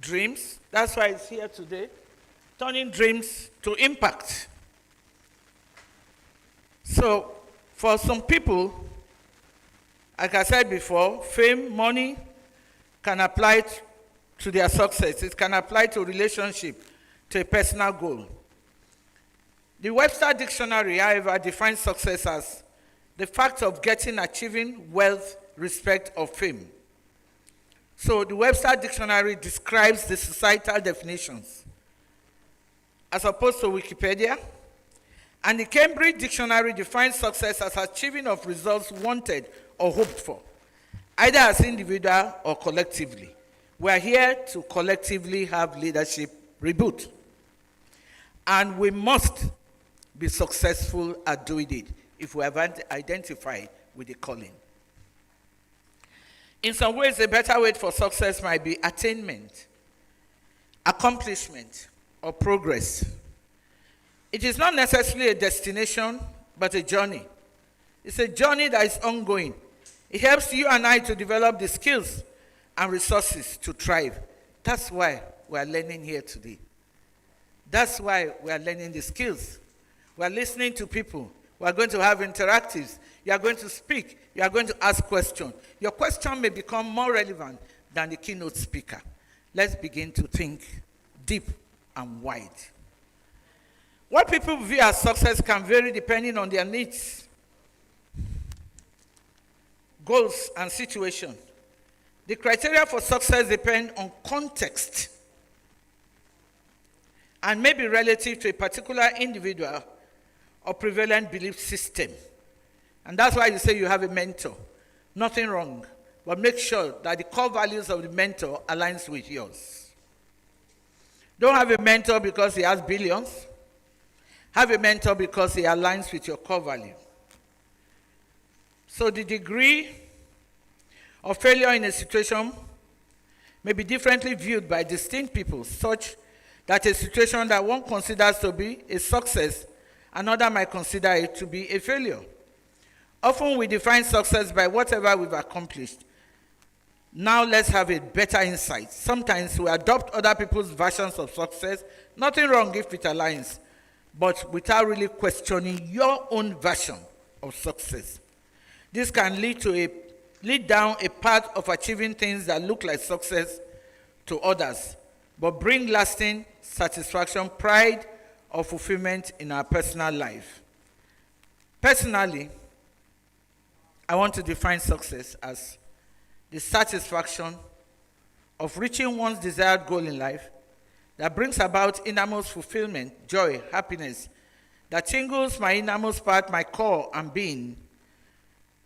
dreams. That's why it's here today. Turning dreams to impact. So, for some people, like I said before, fame, money can apply to their success. It can apply to relationship, to a personal goal. The Webster Dictionary, however, defines success as the fact of achieving wealth, respect, or fame. So the Webster Dictionary describes the societal definitions as opposed to Wikipedia. And the Cambridge Dictionary defines success as achieving of results wanted or hoped for, either as individual or collectively. We are here to collectively have leadership reboot. And we must be successful at doing it if we have identified with the calling. In some ways, a better word for success might be attainment, accomplishment, or progress. It is not necessarily a destination, but a journey. It's a journey that is ongoing. It helps you and I to develop the skills and resources to thrive. That's why we are learning here today. That's why we are learning the skills. We are listening to people. We are going to have interactives. You are going to speak. You are going to ask questions. Your question may become more relevant than the keynote speaker. Let's begin to think deep and wide. What people view as success can vary depending on their needs, goals, and situation. The criteria for success depend on context and may be relative to a particular individual or prevalent belief system. And that's why you say you have a mentor. Nothing wrong, but make sure that the core values of the mentor aligns with yours. Don't have a mentor because he has billions. Have a mentor because he aligns with your core value. So the degree of failure in a situation may be differently viewed by distinct people, such that a situation that one considers to be a success, another might consider it to be a failure. Often we define success by whatever we've accomplished. Now let's have a better insight. Sometimes we adopt other people's versions of success. Nothing wrong if it aligns, but without really questioning your own version of success. This can lead down a path of achieving things that look like success to others, but bring lasting satisfaction, pride, or fulfillment in our personal life. Personally, I want to define success as the satisfaction of reaching one's desired goal in life that brings about innermost fulfillment, joy, happiness, that tingles my innermost part, my core and being.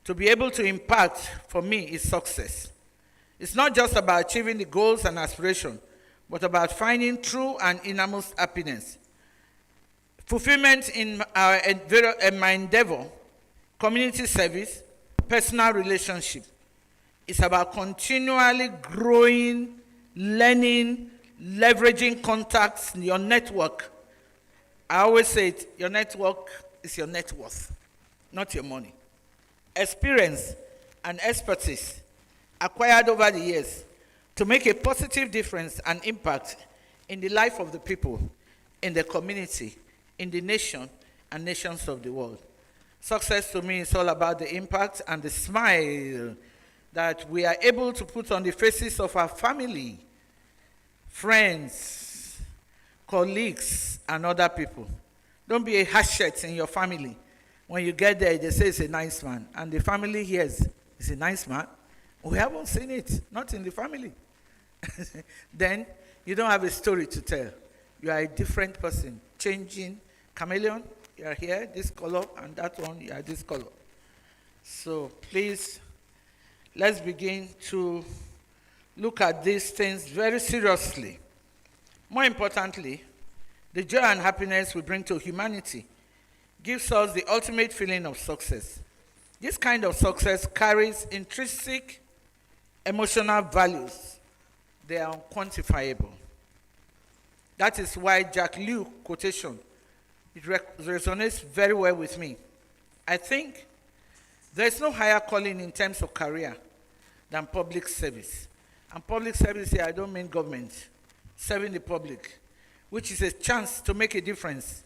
To be able to impact, for me, is success. It's not just about achieving the goals and aspirations, but about finding true and innermost happiness. Fulfillment in my endeavor, community service, personal relationship. It's about continually growing, learning, leveraging contacts, your network. I always say it, your network is your net worth, not your money. Experience and expertise acquired over the years to make a positive difference and impact in the life of the people, in the community, in the nation, and nations of the world. Success to me is all about the impact and the smile that we are able to put on the faces of our family, friends, colleagues, and other people. Don't be a hatchet in your family. When you get there, they say it's a nice man, and the family hears, it's a nice man. We haven't seen it, not in the family. Then you don't have a story to tell. You are a different person, changing, chameleon. You are here, this color, and that one, you are this color. So please, let's begin to look at these things very seriously. More importantly, the joy and happiness we bring to humanity gives us the ultimate feeling of success. This kind of success carries intrinsic emotional values. They are unquantifiable. That is why Jack Liu quotation, it resonates very well with me. I think there is no higher calling in terms of career than public service. And public service here, I don't mean government, serving the public, which is a chance to make a difference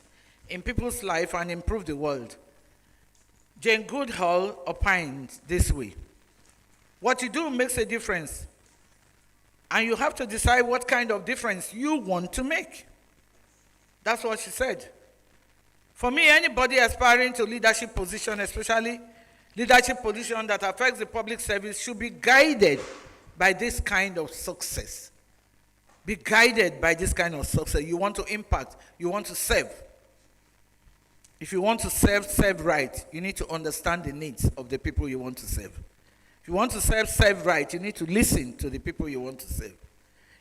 in people's life and improve the world. Jane Goodall opined this way: what you do makes a difference, and you have to decide what kind of difference you want to make. That's what she said. For me, anybody aspiring to leadership position, especially leadership position that affects the public service, should be guided by this kind of success. Be guided by this kind of success. You want to impact, you want to serve. If you want to serve right, you need to understand the needs of the people you want to serve. If you want to serve right, you need to listen to the people you want to serve.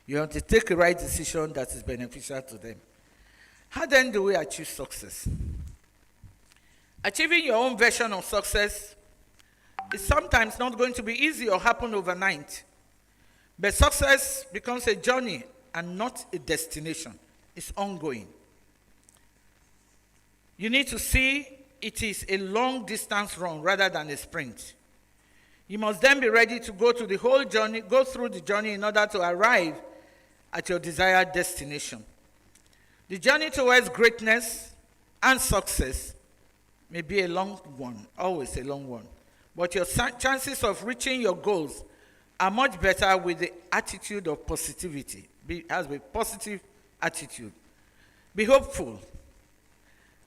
You have to take a right decision that is beneficial to them. How then do we achieve success? Achieving your own version of success is sometimes not going to be easy or happen overnight. But success becomes a journey and not a destination. It's ongoing. You need to see it is a long distance run rather than a sprint. You must then be ready to go through the journey in order to arrive at your desired destination. The journey towards greatness and success may be a long one, always a long one, but your chances of reaching your goals are much better with the attitude of positivity. Have a positive attitude. Be hopeful.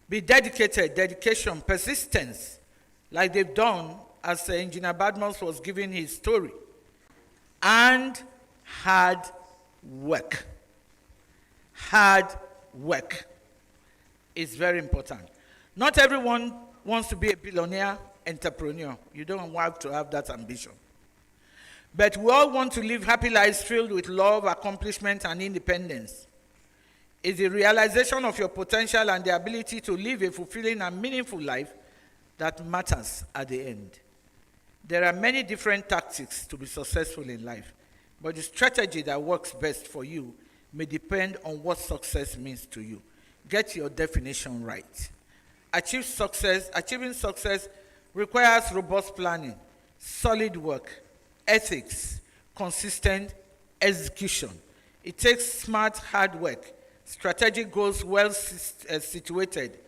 Be dedicated, dedication, persistence, like they've done as Engineer Badmus was giving his story. And hard work. Hard work is very important. Not everyone wants to be a billionaire entrepreneur. You don't have to have that ambition. But we all want to live happy lives filled with love, accomplishment, and independence. It's the realization of your potential and the ability to live a fulfilling and meaningful life that matters at the end. There are many different tactics to be successful in life, but the strategy that works best for you may depend on what success means to you. Get your definition right. Achieving success requires robust planning, solid work, ethics, consistent execution. It takes smart, hard work, strategic goals well situated.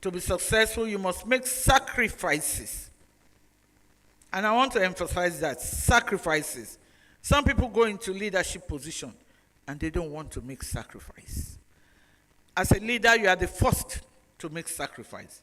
To be successful, you must make sacrifices. And I want to emphasize that, sacrifices. Some people go into leadership position and they don't want to make sacrifice. As a leader, you are the first to make sacrifice.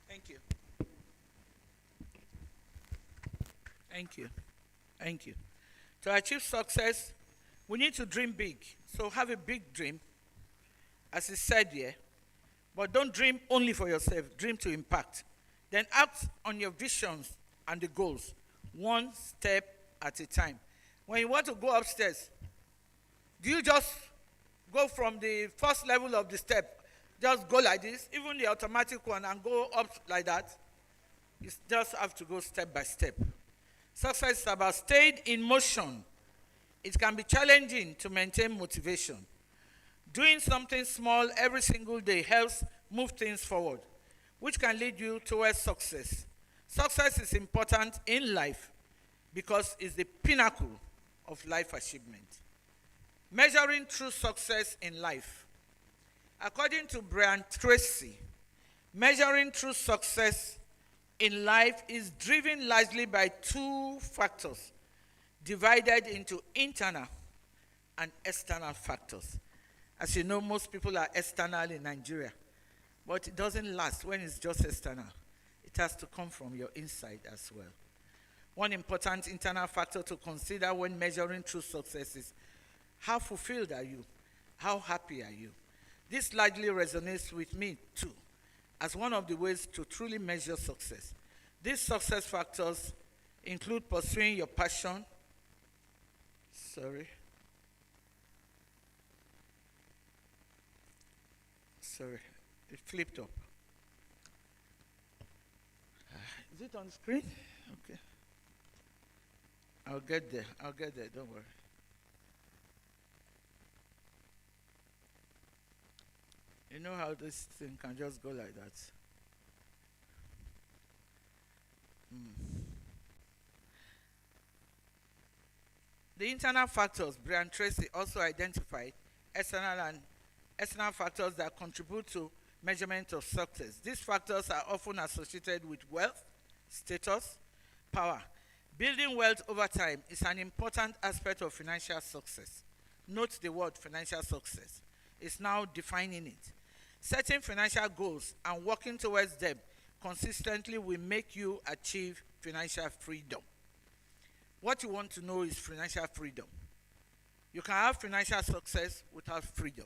Thank you. Thank you. Thank you. To achieve success, we need to dream big. So have a big dream, as is said here. But don't dream only for yourself. Dream to impact. Then act on your visions and the goals, one step at a time. When you want to go upstairs, do you just go from the first level of the step, just go like this, even the automatic one, and go up like that? You just have to go step by step. Success is about staying in motion. It can be challenging to maintain motivation. Doing something small every single day helps move things forward, which can lead you towards success. Success is important in life because it's the pinnacle of life achievement. Measuring true success in life. According to Brian Tracy, measuring true success in life is driven largely by two factors, divided into internal and external factors. As you know, most people are external in Nigeria, but it doesn't last when it's just external. It has to come from your inside as well. One important internal factor to consider when measuring true success is how fulfilled are you? How happy are you? This largely resonates with me too, as one of the ways to truly measure success. These success factors include pursuing your passion. Sorry, it flipped up. Is it on the screen? Okay. I'll get there, don't worry. You know how this thing can just go like that? The internal factors Brian Tracy also identified external factors that contribute to measurement of success. These factors are often associated with wealth, status, power. Building wealth over time is an important aspect of financial success. Note the word financial success. It's now defining it. Setting financial goals and working towards them consistently will make you achieve financial freedom. What you want to know is financial freedom. You can have financial success without freedom.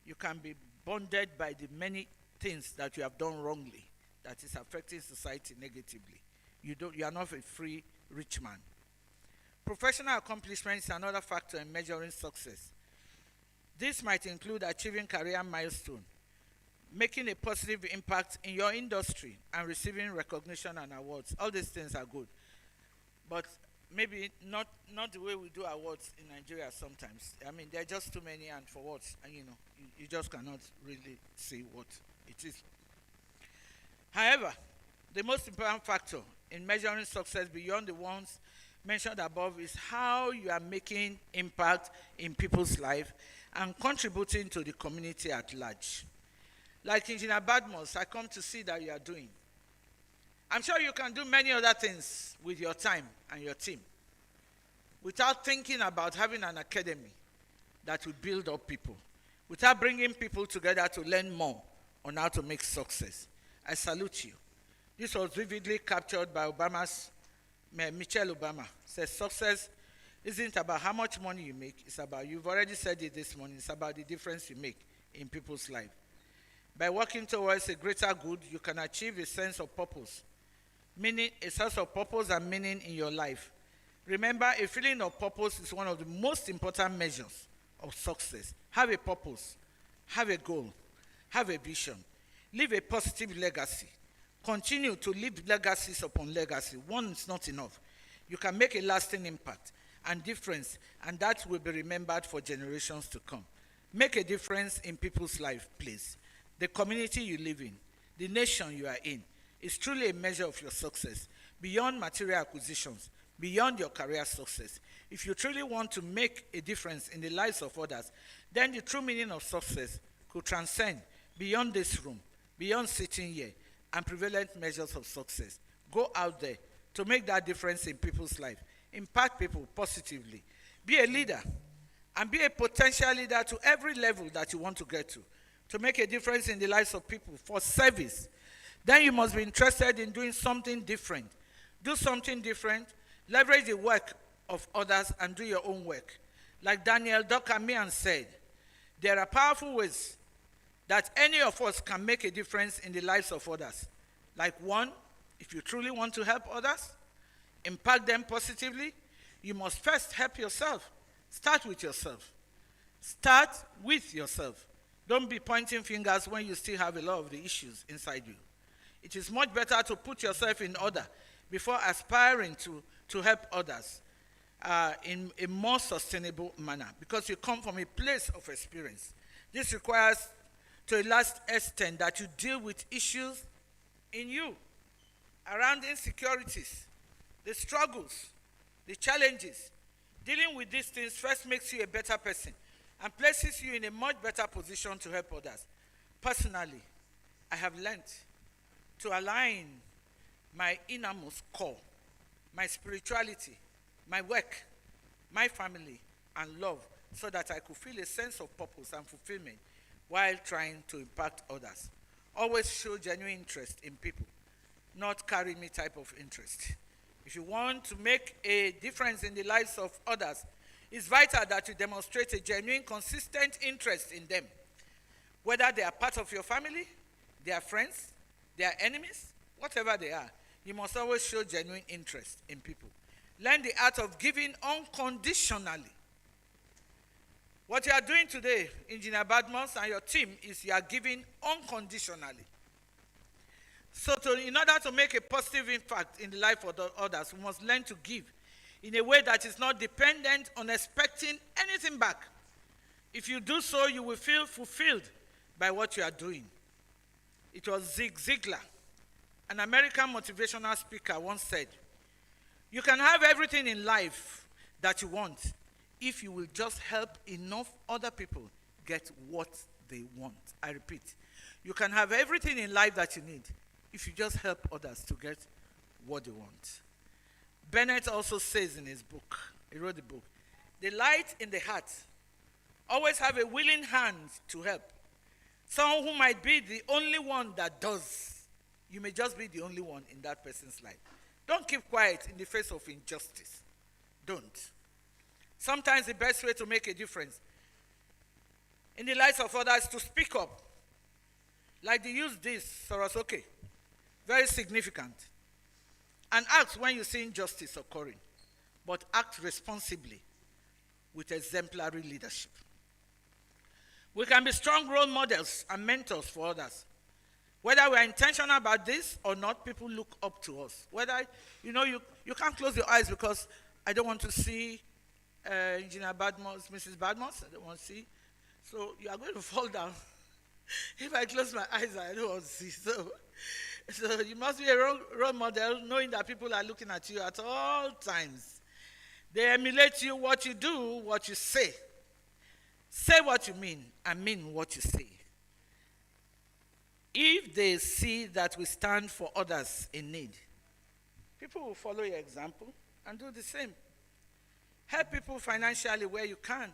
You can be bonded by the many things that you have done wrongly that is affecting society negatively. You are not a free rich man. Professional accomplishment is another factor in measuring success. This might include achieving career milestones, making a positive impact in your industry, and receiving recognition and awards. All these things are good. But maybe not the way we do awards in Nigeria sometimes. I mean, there are just too many, and for what? And you just cannot really see what it is. However, the most important factor in measuring success beyond the ones mentioned above is how you are making impact in people's life and contributing to the community at large. Like Engineer Badmus, I come to see that you are doing. I'm sure you can do many other things with your time and your team without thinking about having an academy that will build up people, without bringing people together to learn more on how to make success. I salute you. This was vividly captured by Michelle Obama. Says success isn't about how much money you make, it's about, you've already said it this morning, it's about the difference you make in people's life. By working towards a greater good, you can achieve a sense of purpose, meaning a sense of purpose and meaning in your life. Remember, a feeling of purpose is one of the most important measures of success. Have a purpose, have a goal, have a vision, leave a positive legacy. Continue to leave legacies upon legacy. One is not enough. You can make a lasting impact and difference, and that will be remembered for generations to come. Make a difference in people's life, please. The community you live in, the nation you are in, is truly a measure of your success, beyond material acquisitions, beyond your career success. If you truly want to make a difference in the lives of others, then the true meaning of success could transcend beyond this room, beyond sitting here, and prevalent measures of success. Go out there to make that difference in people's life. Impact people positively. Be a leader, and be a potential leader to every level that you want to get to make a difference in the lives of people for service. Then you must be interested in doing something different. Do something different, leverage the work of others, and do your own work. Like Daniel Dokamian said, there are powerful ways that any of us can make a difference in the lives of others. Like one, if you truly want to help others, impact them positively, you must first help yourself. Start with yourself. Start with yourself. Don't be pointing fingers when you still have a lot of the issues inside you. It is much better to put yourself in order before aspiring to help others in a more sustainable manner, because you come from a place of experience. This requires, to a large extent, that you deal with issues in you around insecurities, the struggles, the challenges. Dealing with these things first makes you a better person and places you in a much better position to help others. Personally, I have learned to align my innermost core, my spirituality, my work, my family, and love, so that I could feel a sense of purpose and fulfillment while trying to impact others. Always show genuine interest in people, not carry me type of interest. If you want to make a difference in the lives of others, it's vital that you demonstrate a genuine, consistent interest in them. Whether they are part of your family, they are friends, they are enemies, whatever they are, you must always show genuine interest in people. Learn the art of giving unconditionally. What you are doing today, Engineer Badmus and your team, is you are giving unconditionally. So in order to make a positive impact in the life of others, we must learn to give in a way that is not dependent on expecting anything back. If you do so, you will feel fulfilled by what you are doing. It was Zig Ziglar, an American motivational speaker, once said, "You can have everything in life that you want if you will just help enough other people get what they want." I repeat, you can have everything in life that you need if you just help others to get what they want. Bennett also says in his book, he wrote the book, "The light in the heart, always have a willing hand to help. Someone who might be the only one that does. You may just be the only one in that person's life. Don't keep quiet in the face of injustice. Don't. Sometimes the best way to make a difference in the lives of others is to speak up. Like they use this, Sorosoke, very significant. And act when you see injustice occurring, but act responsibly with exemplary leadership. We can be strong role models and mentors for others. Whether we are intentional about this or not, people look up to us. Whether, you can't close your eyes because I don't want to see Engineer Badmos, Mrs. Badmos. I don't want to see. So you are going to fall down. If I close my eyes, I don't want to see. So you must be a role model, knowing that people are looking at you at all times. They emulate you, what you do, what you say. Say what you mean, and mean what you say. If they see that we stand for others in need, people will follow your example and do the same. Help people financially where you can.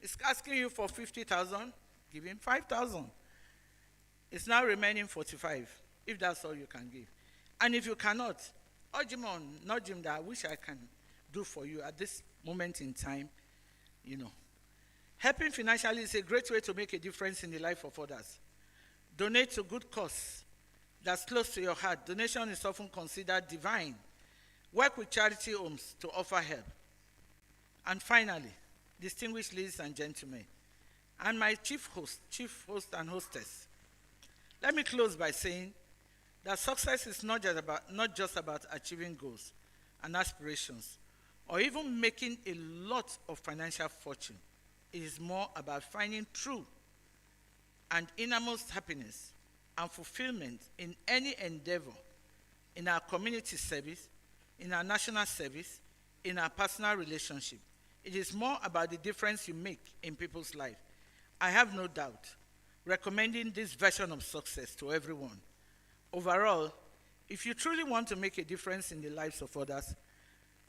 It's asking you for 50,000, give him 5,000. It's now remaining 45, if that's all you can give. And if you cannot, urge him on, nudge him that I wish I can do for you at this moment in time, you know. Helping financially is a great way to make a difference in the life of others. Donate to good cause that's close to your heart. Donation is often considered divine. Work with charity homes to offer help. And finally, distinguished ladies and gentlemen, and my chief host and hostess, let me close by saying that success is not just about achieving goals and aspirations, or even making a lot of financial fortune. It is more about finding true and innermost happiness and fulfillment in any endeavor, in our community service, in our national service, in our personal relationship. It is more about the difference you make in people's life. I have no doubt recommending this version of success to everyone. Overall, if you truly want to make a difference in the lives of others,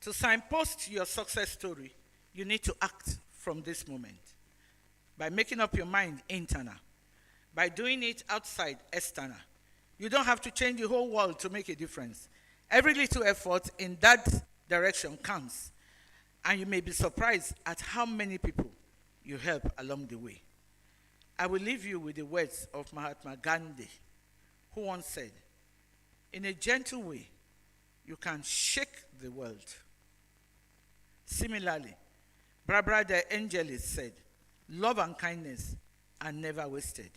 to signpost your success story, you need to act from this moment. By making up your mind internal, by doing it outside external. You don't have to change the whole world to make a difference. Every little effort in that direction counts. And you may be surprised at how many people you help along the way. I will leave you with the words of Mahatma Gandhi, who once said, in a gentle way, you can shake the world. Similarly, Barbara the Angelist said, love and kindness are never wasted.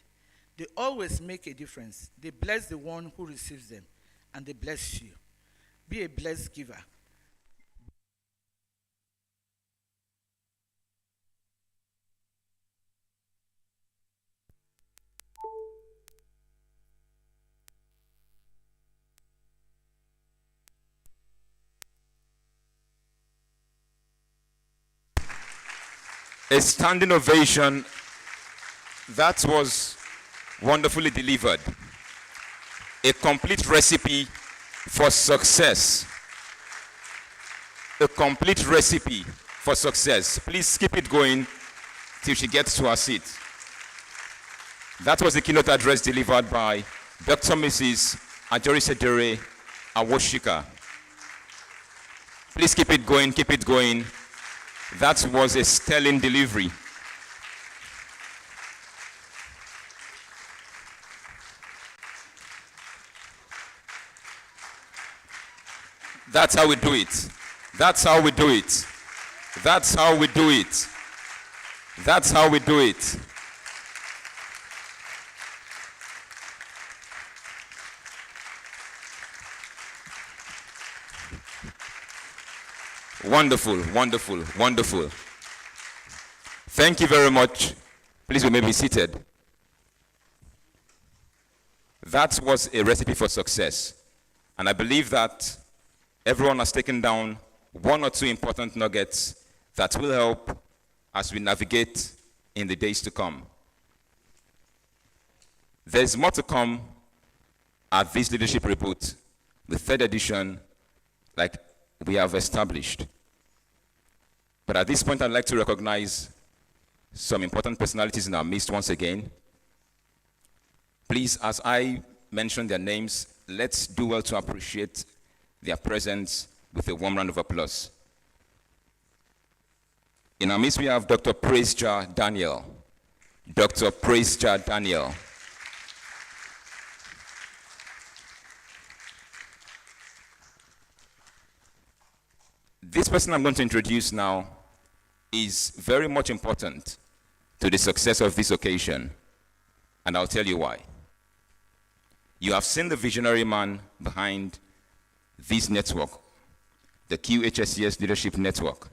They always make a difference. They bless the one who receives them, and they bless you. Be a blessed giver. A standing ovation. That was wonderfully delivered. A complete recipe for success. A complete recipe for success. Please keep it going till she gets to her seat. That was the keynote address delivered by Dr. Mrs. Ajori Sedere Awoshika. Please keep it going, keep it going. That was a sterling delivery. That's how we do it. That's how we do it. That's how we do it. That's how we do it. Wonderful, wonderful, wonderful. Thank you very much. Please, we may be seated. That was a recipe for success. And I believe that everyone has taken down one or two important nuggets that will help as we navigate in the days to come. There's more to come at this Leadership Reboot, the third edition, like we have established. But at this point, I'd like to recognize some important personalities in our midst once again. Please, as I mention their names, let's do well to appreciate their presence with a warm round of applause. In our midst, we have Dr. Praisejar Daniel. Dr. Praisejar Daniel. This person I'm going to introduce now is very much important to the success of this occasion, and I'll tell you why. You have seen the visionary man behind this network, the Qhses Leadership Network.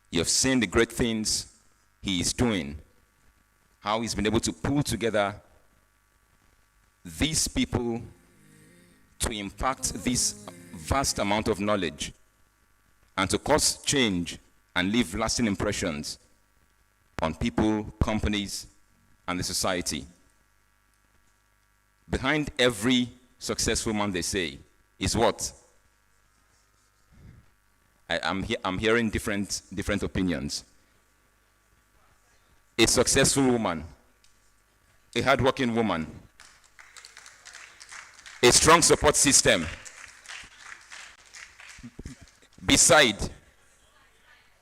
You have seen the great things he is doing, how he's been able to pull together these people to impact this vast amount of knowledge and to cause change and leave lasting impressions on people, companies, and the society. Behind every successful man, they say, is what? I'm hearing different opinions. A successful woman, a hardworking woman, a strong support system, beside,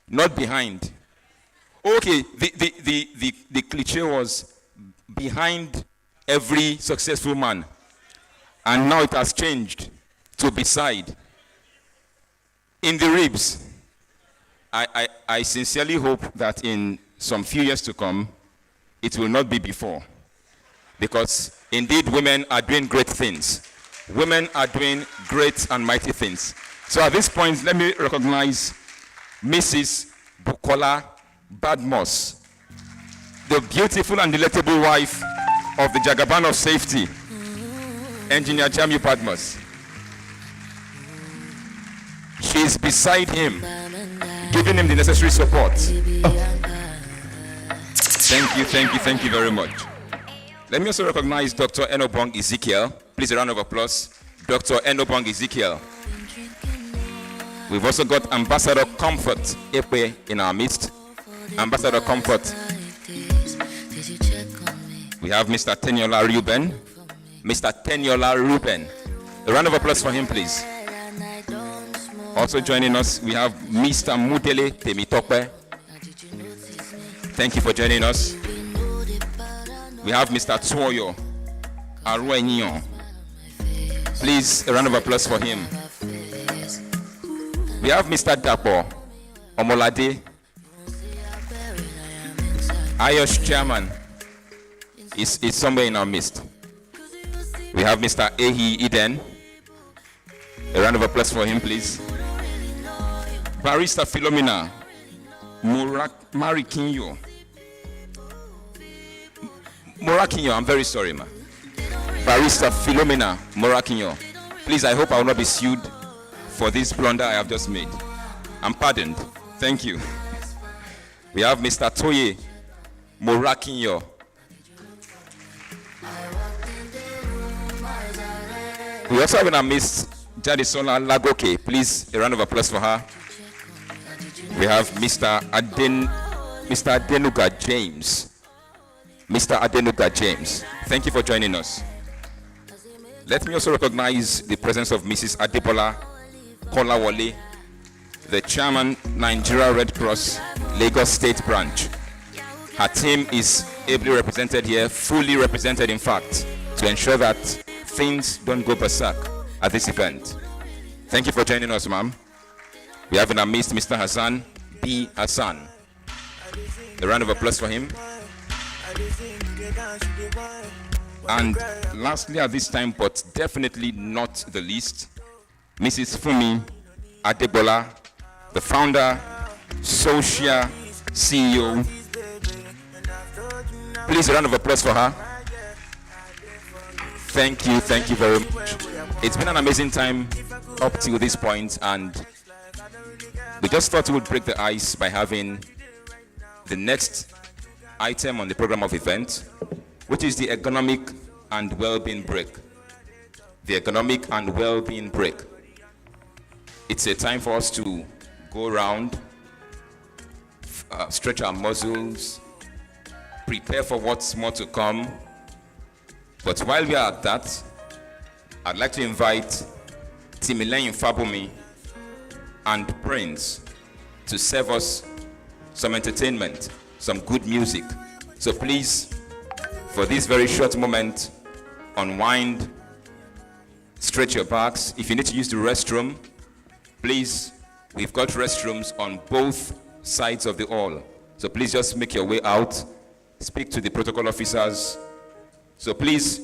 not behind. Okay, the cliche was behind every successful man, and now it has changed to beside. In the ribs. I sincerely hope that in some few years to come, it will not be before. Because indeed, women are doing great things. Women are doing great and mighty things. So at this point, let me recognize Mrs. Bukola Badmos, the beautiful and delectable wife of the Jagaban of Safety, Engineer Jamiu Badmos. She is beside him, giving him the necessary support. Thank you very much. Let me also recognize Dr. Enobong Ezekiel. Please, a round of applause. Dr. Enobong Ezekiel. We've also got Ambassador Comfort Epe in our midst. Ambassador Comfort. We have Mr. Teniola Ruben. Mr. Teniola Ruben. A round of applause for him, please. Also joining us, we have Mr. Mudele Temitope. Thank you for joining us. We have Mr. Twoyo Aruenyon. Please, a round of applause for him. We have Mr. Dapo Omolade, Ayosh Chairman, is somewhere in our midst. We have Mr. Ehi Eden. A round of applause for him, please. Barrister Philomena Morakinyo. I'm very sorry, ma. Barrister Philomena Morakinyo. Please, I hope I will not be sued for this blunder I have just made. I'm pardoned. Thank you. We have Mr. Toye Morakinyo. We also have in our midst Jadisola Lagoke. Please, a round of applause for her. We have Mr. Adenuga James. Mr. Adenuga James. Thank you for joining us. Let me also recognize the presence of Mrs. Adebola Kolawole, the chairman, Nigeria Red Cross, Lagos State Branch. Her team is ably represented here, fully represented in fact, to ensure that things don't go berserk at this event. Thank you for joining us, ma'am. We have in our midst Mr. Hassan B. Hassan. A round of applause for him. And lastly at this time, but definitely not the least, Mrs. Fumi Adebola, the founder, social CEO. Please, a round of applause for her. Thank you very much. It's been an amazing time up to this point, and we just thought we would break the ice by having the next item on the program of event, which is the economic and well-being break. The economic and well-being break. It's a time for us to go around, stretch our muscles, prepare for what's more to come. But while we are at that, I'd like to invite Timileyin Fabumi and Prince to serve us some entertainment, some good music. So please, for this very short moment, unwind, stretch your backs. If you need to use the restroom, please, we've got restrooms on both sides of the hall. So please just make your way out, speak to the protocol officers. So please,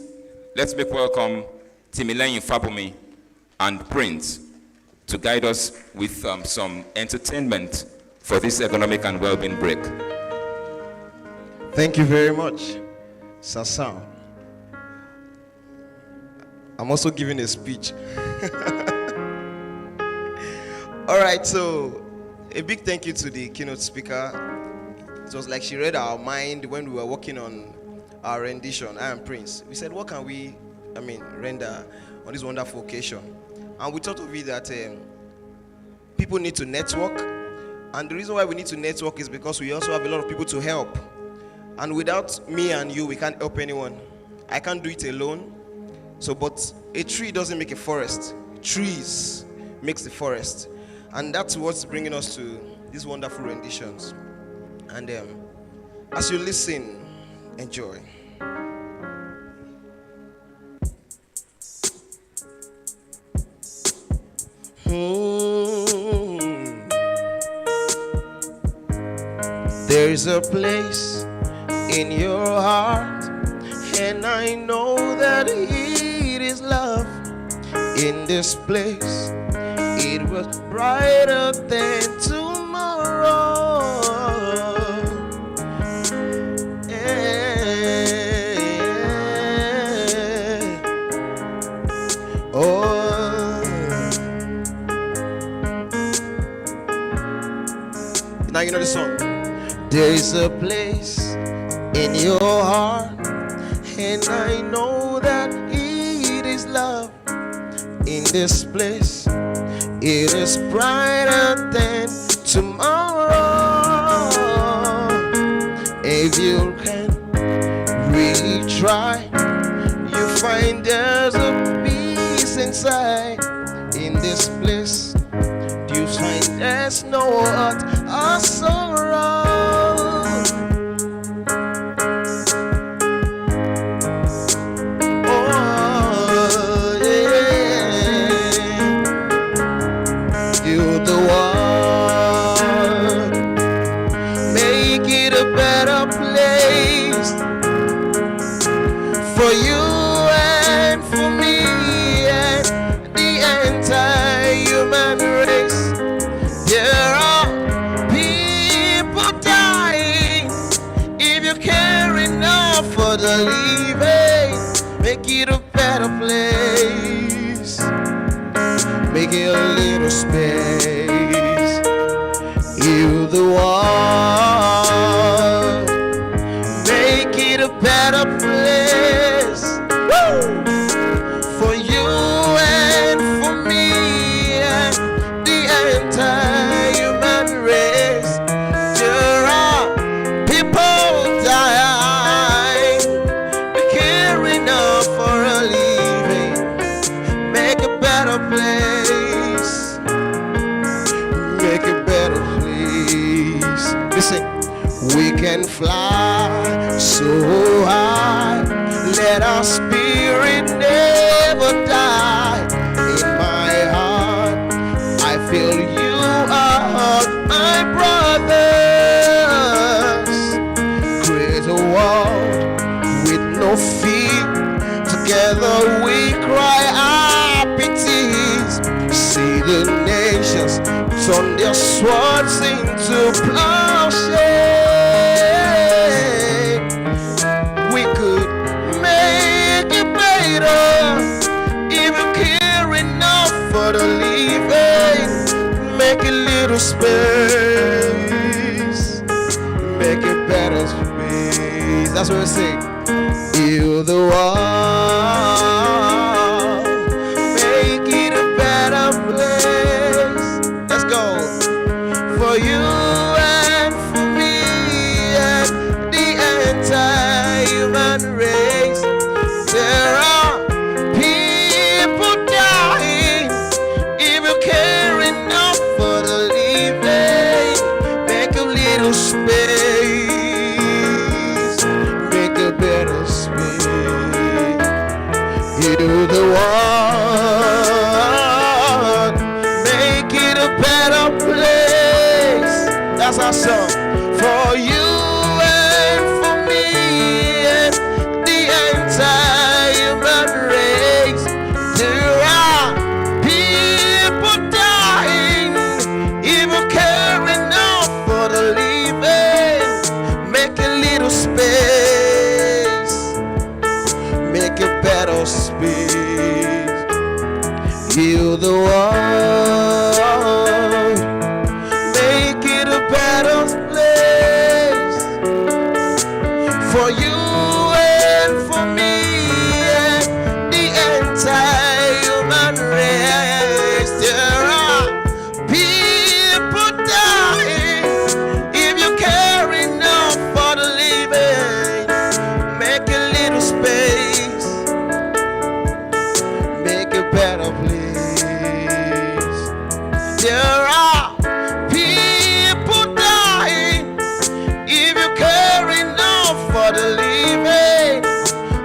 let's make welcome Timileyin Fabumi and Prince to guide us with some entertainment for this economic and well-being break. Thank you very much, Sasa. I'm also giving a speech. All right, so a big thank you to the keynote speaker. It was like she read our mind when we were working on our rendition, I Am Prince. We said, what can we, render on this wonderful occasion? And we thought of it that people need to network. And the reason why we need to network is because we also have a lot of people to help. And without me and you, we can't help anyone. I can't do it alone. So, but a tree doesn't make a forest. Trees makes the forest. And that's what's bringing us to these wonderful renditions. And as you listen, enjoy. There's a place in your heart, and I know that it is love. In this place, it was brighter than tomorrow. Now you know the song. There is a place in your heart, and I know that it is love. In this place, it is brighter than tomorrow. If you can really try, you find there's a peace inside. In this place, you find there's no hurt or sorrow. Oh, yeah. You're the one. Make it a better place for you and for me and the entire human race. There are people dying. If you care enough for the living, make it a better place. Make it a little space. You the one. Make it a better place. Woo! For you and for me and the entire human race. There are people dying. We care enough for a living. Make a better place. Make a better place. Listen, we can fly so high. Let our spirit never die. In my heart, I feel you are my brothers. Create a world with no fear. Together we cry our pities. See the nations turn their swords into plowshares. We could make it better if you care enough for the living. Make a little space. Make a better space. That's what we say. You're the one. Make it a better place. Let's go. For you and for me and the entire human race. There are people dying. If you care enough for the living, make a little space. Make a better space. You're the one. Heal the world, make it a better place for you and for me and the entire human race. There are people dying. If you care enough for the living, make a little space, make a better place. There are people dying. If you care enough for the living,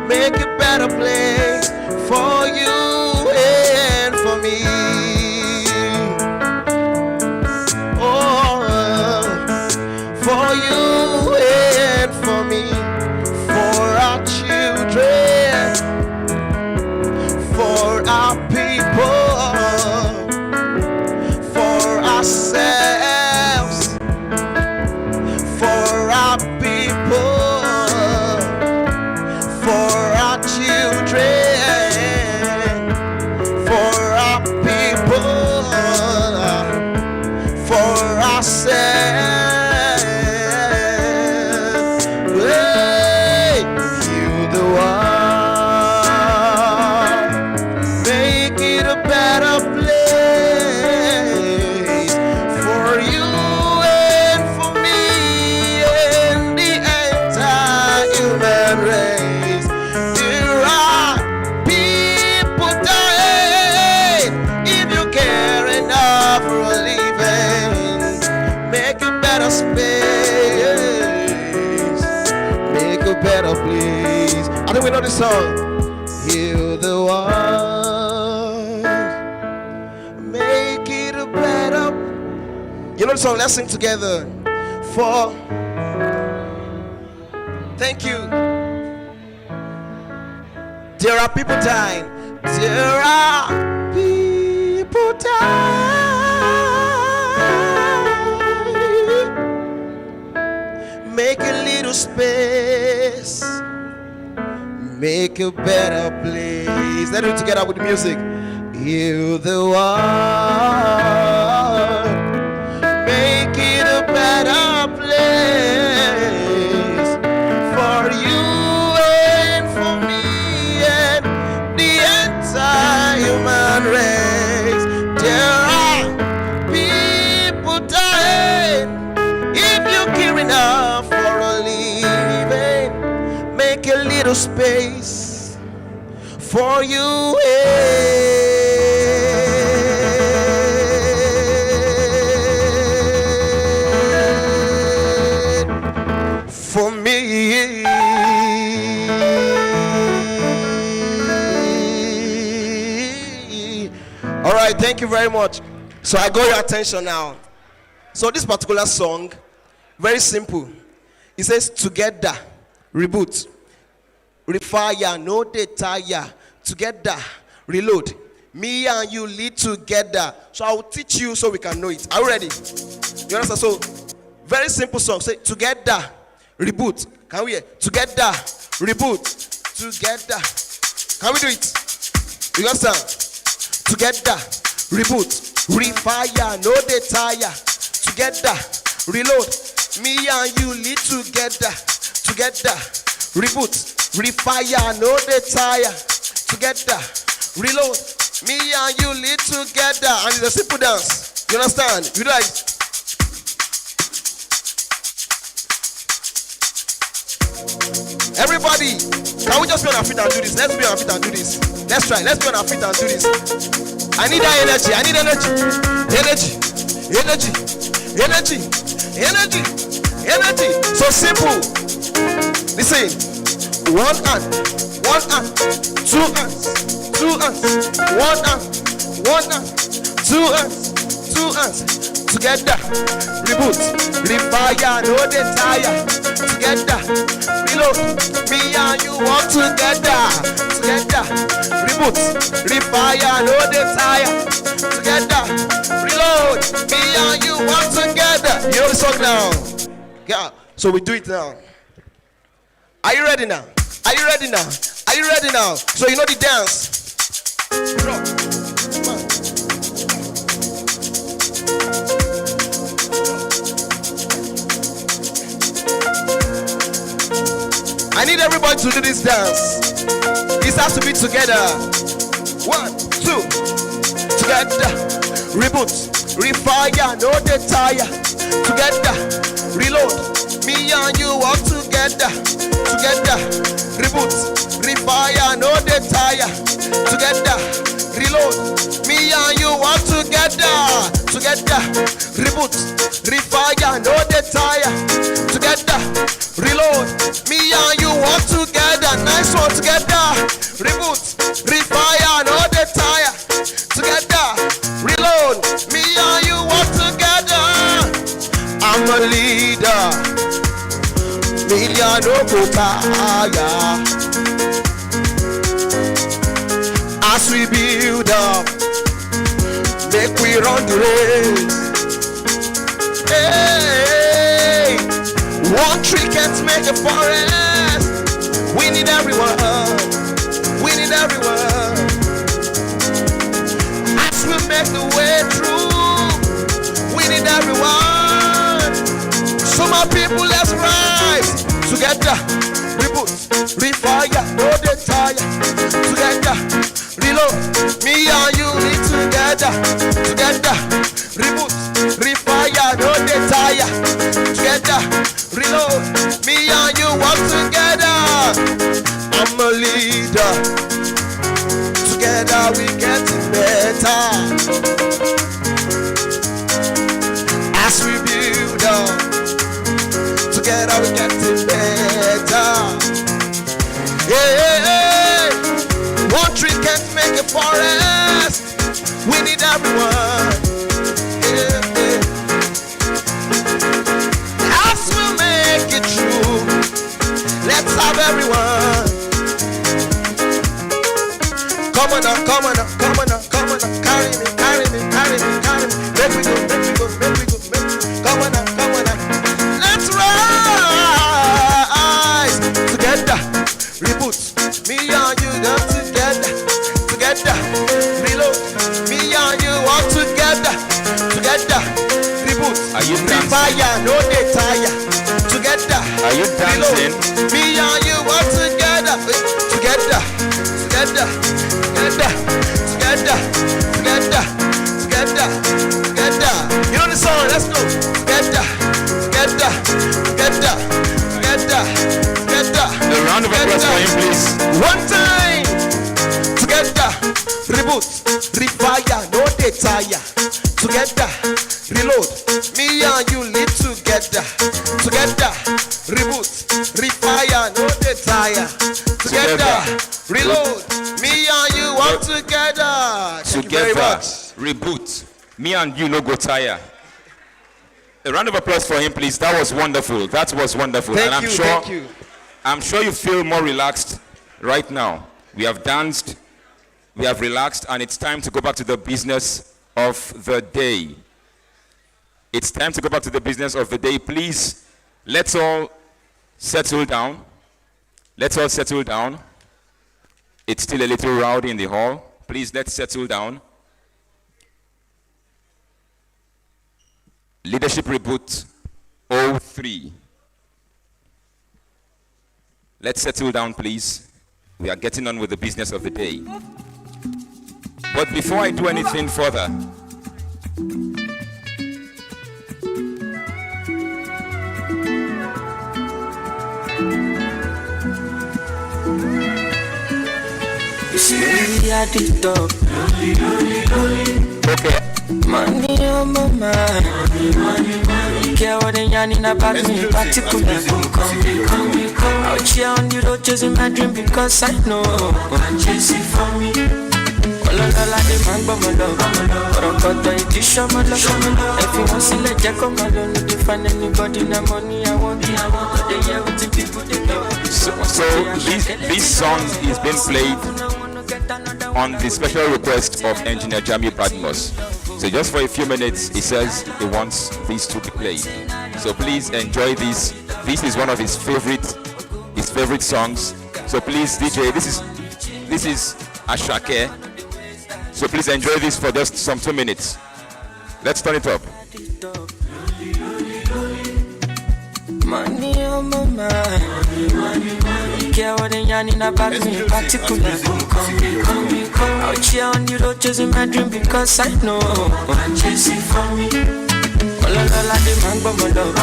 make a better place for you and for me. Oh, for you and for me, for our children, for our people, for ourselves, for our people, for our children, for our people, for ourselves. Hey, heal the world, make it a better place for you and for me and the entire human race. There are people dying. If you care enough for a living, make a better space, make a better place. I think we know this song. Heal the world, make it a better. You know the song? Let's sing together. For thank you. There are people dying. There are people dying. Make a little space, make a better place. Let's do it together with the music. Heal the world, make it a better place for you and for me and the entire human race. There are people dying. If you care enough for a living, make a little space for you and for me. All right, thank you very much. So I got your attention now. So this particular song, very simple. It says together, reboot, refire, no detire, together, reload. Me and you lead together. So I will teach you so we can know it. Are you ready? You understand? So very simple song. Say together, reboot. Can we hear? Together, reboot, together. Can we do it? You understand? Together, reboot, refire, no detire, together, reload. Me and you lead together, together, reboot, refire, no detire, together, reload. Me and you lead together, and it's a simple dance. You understand? You like? Everybody, can we just be on our feet and do this? Let's be on our feet and do this. Let's try. Let's be on our feet and do this. I need that energy. I need energy. Energy. Energy. Energy. Energy. Energy. So simple. Listen. One hand. One hand. Two hands. Two hands. One hand. One hand. Two hands. Two hands. Together. Reboot. Refire. No detire. Together. Reload. Me and you walk together. Together. Reboot. Refire. No desire. Together. Reload. Me and you walk together. You know the song now? Yeah. So we do it now. Are you ready now? Are you ready now? Are you ready now? So you know the dance. Rock. One. want to do this dance, it has to be together. 1, 2, together. Reboot, refire, no they tire. Together, reload. Me and you all together. Together, reboot, refire, no they tire. Together, reload. Me and you all together. Together, reboot, refire, no they tire. Together, reload. Me and you all together. Nice one together. Reboot, refire, no they tire. Together, reload. Me and you all together. I'm a leader. Million no go tire. As we build up, make we run the race. Hey, one tree can't make a forest. We need everyone. We need everyone. As we make the way through, we need everyone. So my people, let's rise together. Reboot, refire, no they tire. Together, reload. Me and you need together. Together, reboot, refire, no they tire. Together, reload. Me and you work together. I'm a leader. Together we get it better. As we build up, together we get it better. Hey, hey, hey. One tree can't make a forest. We need everyone. Yeah, yeah. As we make it through, let's have everyone. Come on now, come on now, come on now, come on now. Carry me, carry me, carry me, carry me. Make we go, make we go, make we go, make we go. Come on now, come on now. Let's rise together. Reboot. Me and you go together. Together. Reload. Me and you all together. Together. Reboot. Are you dancing? Fire, no they tire. Together. Are you dancing? Reload. Me and you all together. Together. Together. Together. Together. Together. Together. Together. You know the song, let's go. Together. Together. Together. Together. Together. A round of applause for him, please. One time. Together. Reboot. Refire. No they tire. Together. Reload. Me and you live together. Together. Reboot. Refire. No they tire. Together. Reload. Me and you all together. Thank you very Together, much. reboot. Me and you no go tire. A round of applause for him, please. That was wonderful. That was wonderful. Thank and I'm you, sure, thank you. I'm sure you feel more relaxed right now. We have danced, we have relaxed, and it's time to go back to the business of the day. It's time to go back to the business of the day. Please, let's all settle down. Let's all settle down. It's still a little rowdy in the hall. Please, let's settle down. Leadership Reboot 03. Let's settle down, please. We are getting on with the business of the day. But before I do anything further, you see, we are the top. okay, Money on my mind. Money. Care what they yarn in about me in particular. Out here on the road chasing my dream because I know I'm chasing for me. All of the man, but my love. But I'm got the edition, my love. If you want to see let Jack come alone, if you find anybody, the money I want. But they hear with the people they know. so this song is being played on the special request of Engineer Jamie Badmus. So just for a few minutes, he says he wants this to be played. So please enjoy this. This is one of his favorite songs. So please, DJ, this is Ashake. So please enjoy this for just some 2 minutes. Let's turn it up. Money on my mind. care what they yarning about me in particular. Out here on the road chasing my dream because I know I'm chasing for me. Ololola de mango molo,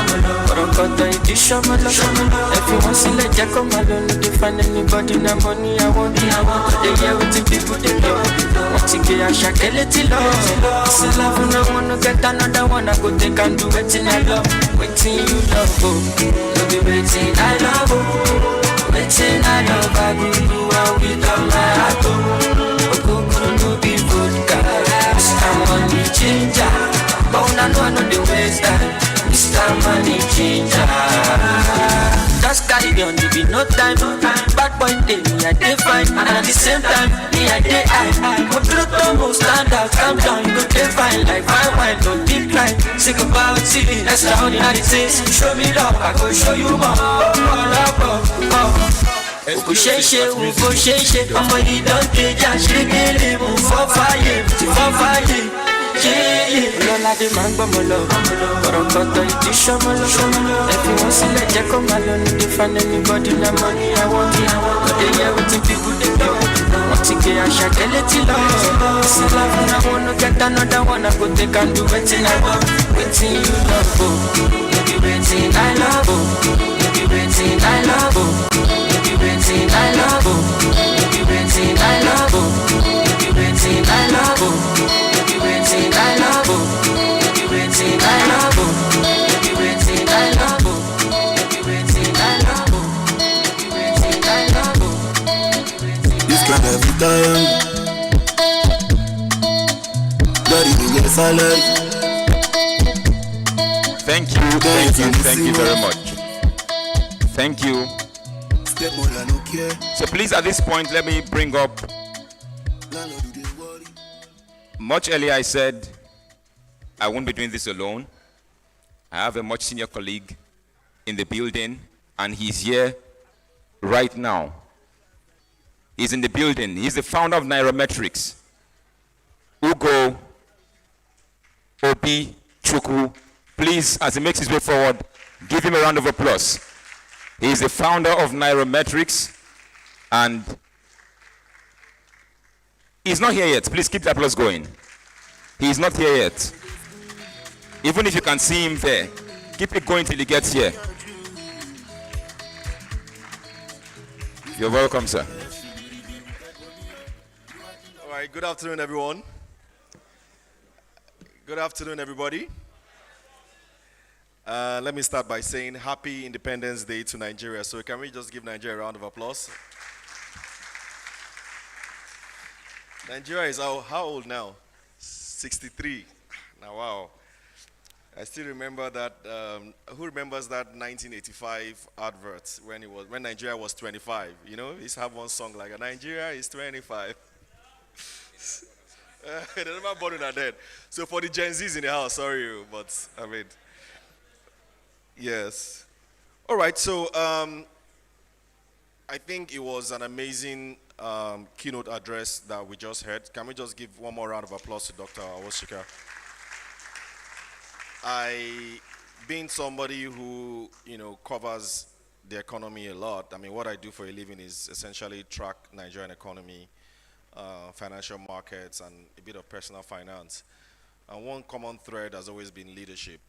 orokoto idisho molo. If you want to let you come alone, you can find anybody na money I want. They hear what the people they do. Want to get a shakeleti love. So love when I wanna get another one, I go take and do waiting I love, waiting you love. No be waiting I love, waiting I love. I go do what we love my heart. Okokoro no be vodka, Mr. Money Changer. But I know the ways that Mr. Money Changer. Just carry on, there be no time. Bad point day, me I dey fine, and at the same time, me I dey high. Go through the most stand out, calm down, you go dey fine like fine wine, no decline. Sick about TV, extraordinary things. Show me love, I go show you more. Usheshe, I'ma you don't take a shake, move for fire. Lola de mango molo, orokoto idisho molo. If you want to let you come alone, you find anybody na money I want. But they hear what the people they do. Want to get a shakeleti love. So love when I wanna get another one, I go take and do waiting I love, waiting you love. You be waiting I love, you be waiting I love, you be waiting I love, you be waiting I love, you be waiting I love. I love you, you waiting, I love you, you waiting, I love you, you waiting, I love you, you waiting, I love you. This kind of time, daddy do get salary. Thank you very much. Thank you. So please, at this point, let me bring up. Much earlier I said I won't be doing this alone. I have a much senior colleague in the building, and he's here right now. He's in the building. He's the founder of Nairametrics. Ugo Obi Chukwu. Please, as he makes his way forward, give him a round of applause. He's the founder of Nairametrics, and he's not here yet. Please keep the applause going. He's not here yet. Even if you can see him there, keep it going till he gets here. You're welcome, sir. All right, good afternoon, everyone. Good afternoon, everybody. Let me start by saying Happy Independence Day to Nigeria. So can we just give Nigeria a round of applause? Nigeria is how old now? 63. Now, wow. I still remember that. Who remembers that 1985 advert when Nigeria was 25? You know, we used to have one song like Nigeria is 25. They never born that dead. So for the Gen Zs in the house, sorry, but I mean, yes. All right. So I think it was an amazing keynote address that we just heard. Can we just give one more round of applause to Dr. Awosika? Being somebody who, covers the economy a lot, I mean, what I do for a living is essentially track Nigerian economy, financial markets, and a bit of personal finance. And one common thread has always been leadership,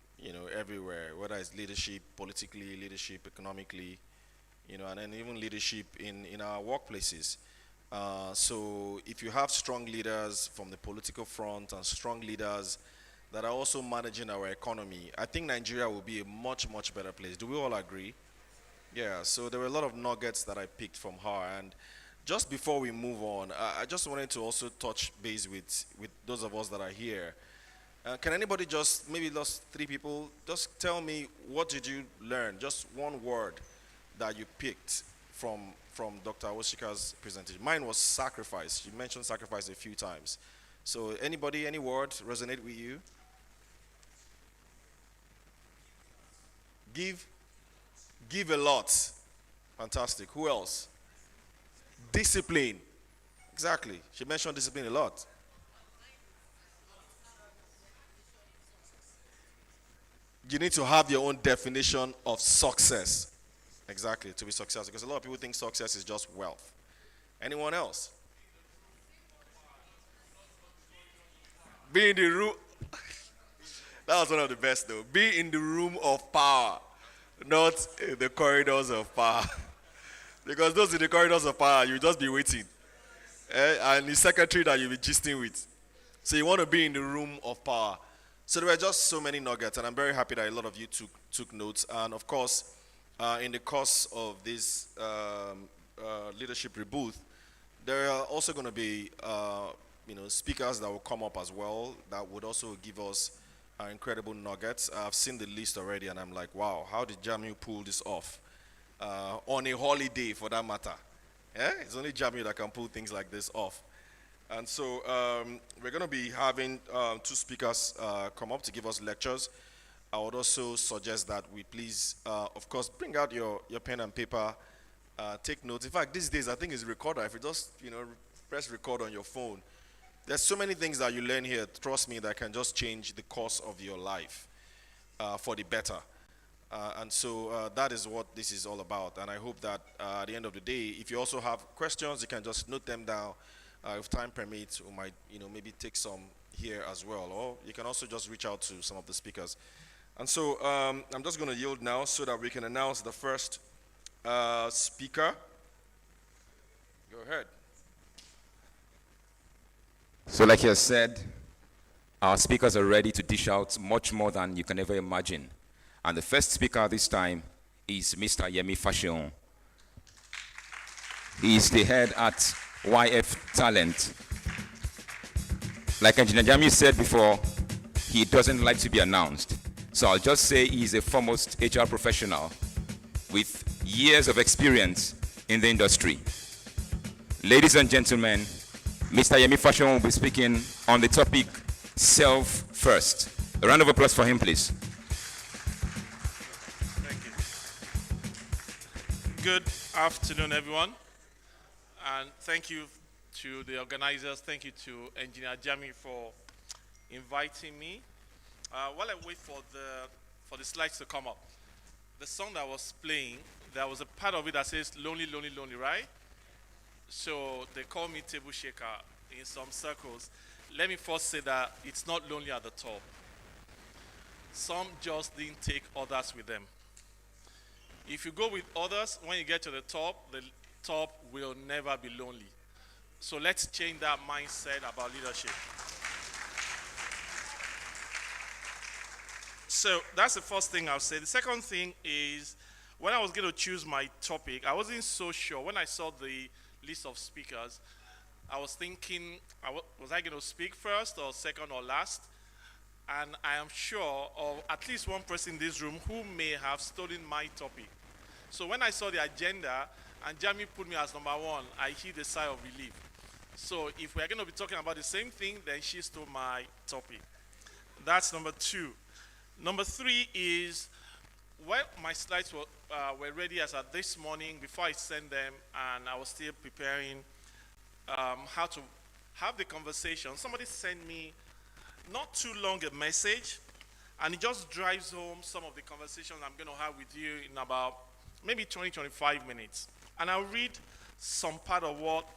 everywhere, whether it's leadership politically, leadership economically, and then even leadership in our workplaces. So if you have strong leaders from the political front and strong leaders that are also managing our economy, I think Nigeria will be a much, much better place. Do we all agree? Yeah, so there were a lot of nuggets that I picked from her. And just before we move on, I just wanted to also touch base with those of us that are here. Can anybody maybe those 3 people, just tell me, what did you learn? Just one word that you picked from Dr. Awosika's presentation. Mine was sacrifice. She mentioned sacrifice a few times. So anybody, any word resonate with you? Give a lot. Fantastic. Who else? Discipline. Exactly. She mentioned discipline a lot. You need to have your own definition of success. Exactly, to be successful. Because a lot of people think success is just wealth. Anyone else? Be in the room. That was one of the best though. Be in the room of power, not in the corridors of power. Because those in the corridors of power, you just be waiting. And the secretary that you'll be gisting with. So you want to be in the room of power. So there were just so many nuggets, and I'm very happy that a lot of you took notes. And of course, in the course of this leadership reboot, there are also going to be speakers that will come up as well that would also give us incredible nuggets. I've seen the list already, and I'm like, wow, how did Jamiu pull this off? On a holiday, for that matter. Yeah? It's only Jamiu that can pull things like this off. And so we're going to be having two speakers come up to give us lectures. I would also suggest that we please, of course, bring out your pen and paper, take notes. In fact, these days, I think it's recorder. If you just, press record on your phone, there's so many things that you learn here, trust me, that can just change the course of your life for the better. And so that is what this is all about. And I hope that at the end of the day, if you also have questions, you can just note them down. If time permits, we might, maybe take some here as well. Or you can also just reach out to some of the speakers. And so I'm just going to yield now so that we can announce the first speaker. Go ahead. So like you said, our speakers are ready to dish out much more than you can ever imagine. And the first speaker this time is Mr. Yemi Fashion. He is the head at YF Talent. Like Engineer Jami said before, he doesn't like to be announced. So I'll just say he's a foremost HR professional with years of experience in the industry. Ladies and gentlemen, Mr. Yemi Fashion will be speaking on the topic Self First. A round of applause for him, please. Thank you. Good afternoon, everyone. And thank you to the organizers. Thank you to Engineer Jami for inviting me. While I wait for the slides to come up, the song that was playing, there was a part of it that says lonely, lonely, lonely, right? So they call me table shaker in some circles. Let me first say that it's not lonely at the top. Some just didn't take others with them. If you go with others, when you get to the top will never be lonely. So let's change that mindset about leadership. So that's the first thing I'll say. The second thing is, when I was going to choose my topic, I wasn't so sure. When I saw the list of speakers, I was thinking, was I going to speak first or second or last? And I am sure of at least one person in this room who may have stolen my topic. So when I saw the agenda and Jami put me as number one, I heaved a sigh of relief. So if we're going to be talking about the same thing, then she stole my topic. That's number two. Number three is, when my slides were ready as of this morning, before I sent them, and I was still preparing how to have the conversation, somebody sent me not too long a message, and it just drives home some of the conversations I'm going to have with you in about maybe 20-25 minutes. And I'll read some part of what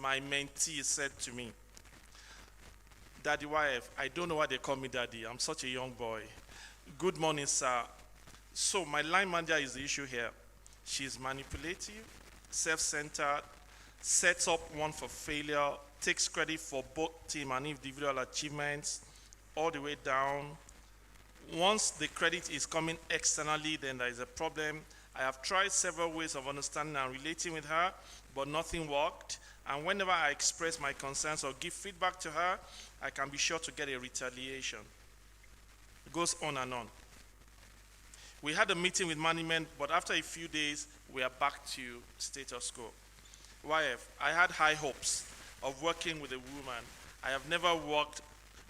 my mentee said to me. Daddy YF, I don't know why they call me daddy. I'm such a young boy. Good morning, sir. So my line manager is the issue here. She's manipulative, self-centered, sets up one for failure, takes credit for both team and individual achievements, all the way down. Once the credit is coming externally, then there is a problem. I have tried several ways of understanding and relating with her, but nothing worked. And whenever I express my concerns or give feedback to her, I can be sure to get a retaliation. It goes on and on. We had a meeting with management, but after a few days, we are back to status quo. YF, I had high hopes of working with a woman. I have never worked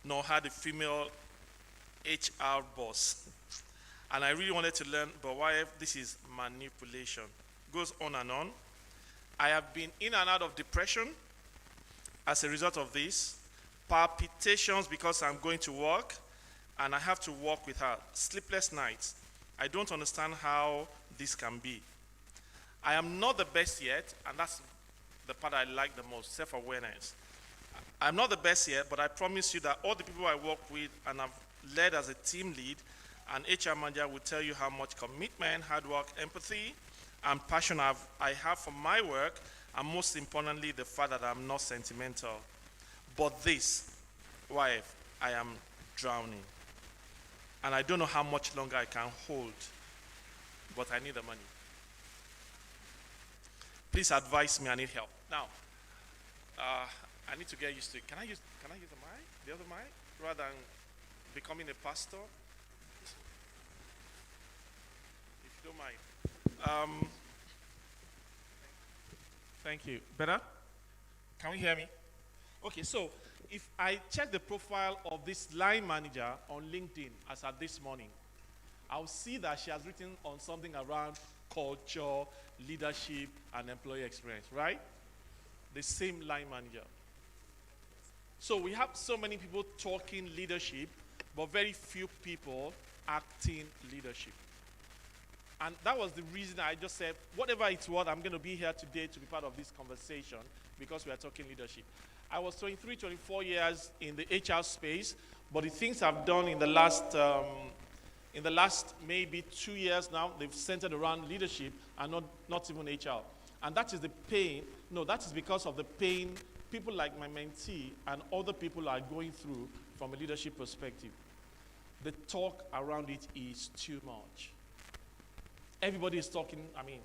nor had a female HR boss. And I really wanted to learn, but YF, this is manipulation. Goes on and on. I have been in and out of depression as a result of this. Palpitations because I'm going to work, and I have to work with her. Sleepless nights. I don't understand how this can be. I am not the best yet, and that's the part I like the most, self-awareness. I'm not the best yet, but I promise you that all the people I work with and I've led as a team lead, an HR manager will tell you how much commitment, hard work, empathy, and passion I have for my work, and most importantly, the fact that I'm not sentimental. But this, wife, I am drowning. And I don't know how much longer I can hold, but I need the money. Please advise me, I need help. Now, I need to get used to it. Can I use the mic, the other mic, rather than becoming a pastor? If you don't mind. Thank you. Better? Can we hear me? Okay, so if I check the profile of this line manager on LinkedIn as at this morning, I'll see that she has written on something around culture, leadership, and employee experience, right? The same line manager. So we have so many people talking leadership, but very few people acting leadership. And that was the reason I just said, whatever it's worth, I'm going to be here today to be part of this conversation because we are talking leadership. I was 23, 24 years in the HR space, but the things I've done in the last maybe 2 years now, they've centered around leadership and not even HR. And that is the pain, no, that is because of the pain people like my mentee and other people are going through from a leadership perspective. The talk around it is too much. Everybody is talking. I mean,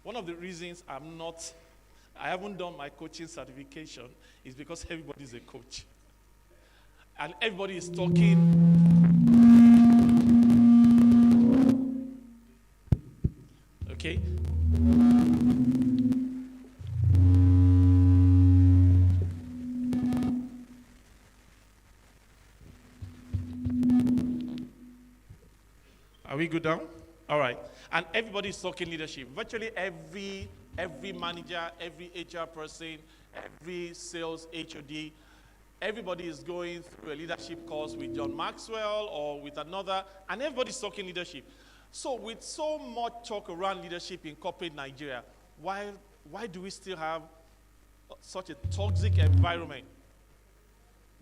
one of the reasons I haven't done my coaching certification is because everybody is a coach. And everybody is talking. Okay? Are we good now? All right. And everybody is talking leadership. Virtually every manager, every HR person, every sales HOD, everybody is going through a leadership course with John Maxwell or with another, and everybody's talking leadership. So with so much talk around leadership in corporate Nigeria, why do we still have such a toxic environment?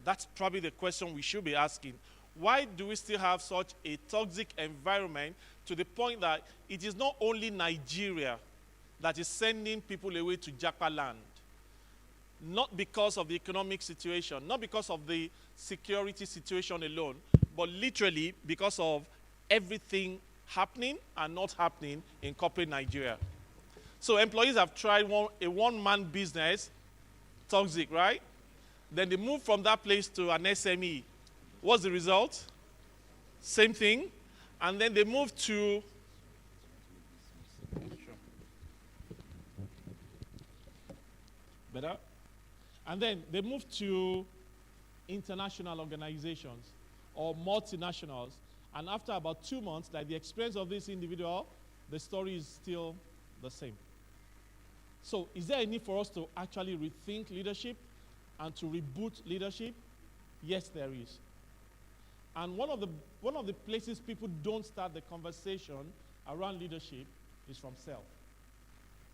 That's probably the question we should be asking. Why do we still have such a toxic environment to the point that it is not only Nigeria that is sending people away to Japa land? Not because of the economic situation, not because of the security situation alone, but literally because of everything happening and not happening in corporate Nigeria. So employees have tried a one-man business, toxic, right? Then they move from that place to an SME. What's the result? Same thing. And then they move to better. And then they move to international organizations or multinationals. And after about 2 months, like the experience of this individual, the story is still the same. So is there a need for us to actually rethink leadership and to reboot leadership? Yes, there is. And one of the places people don't start the conversation around leadership is from self.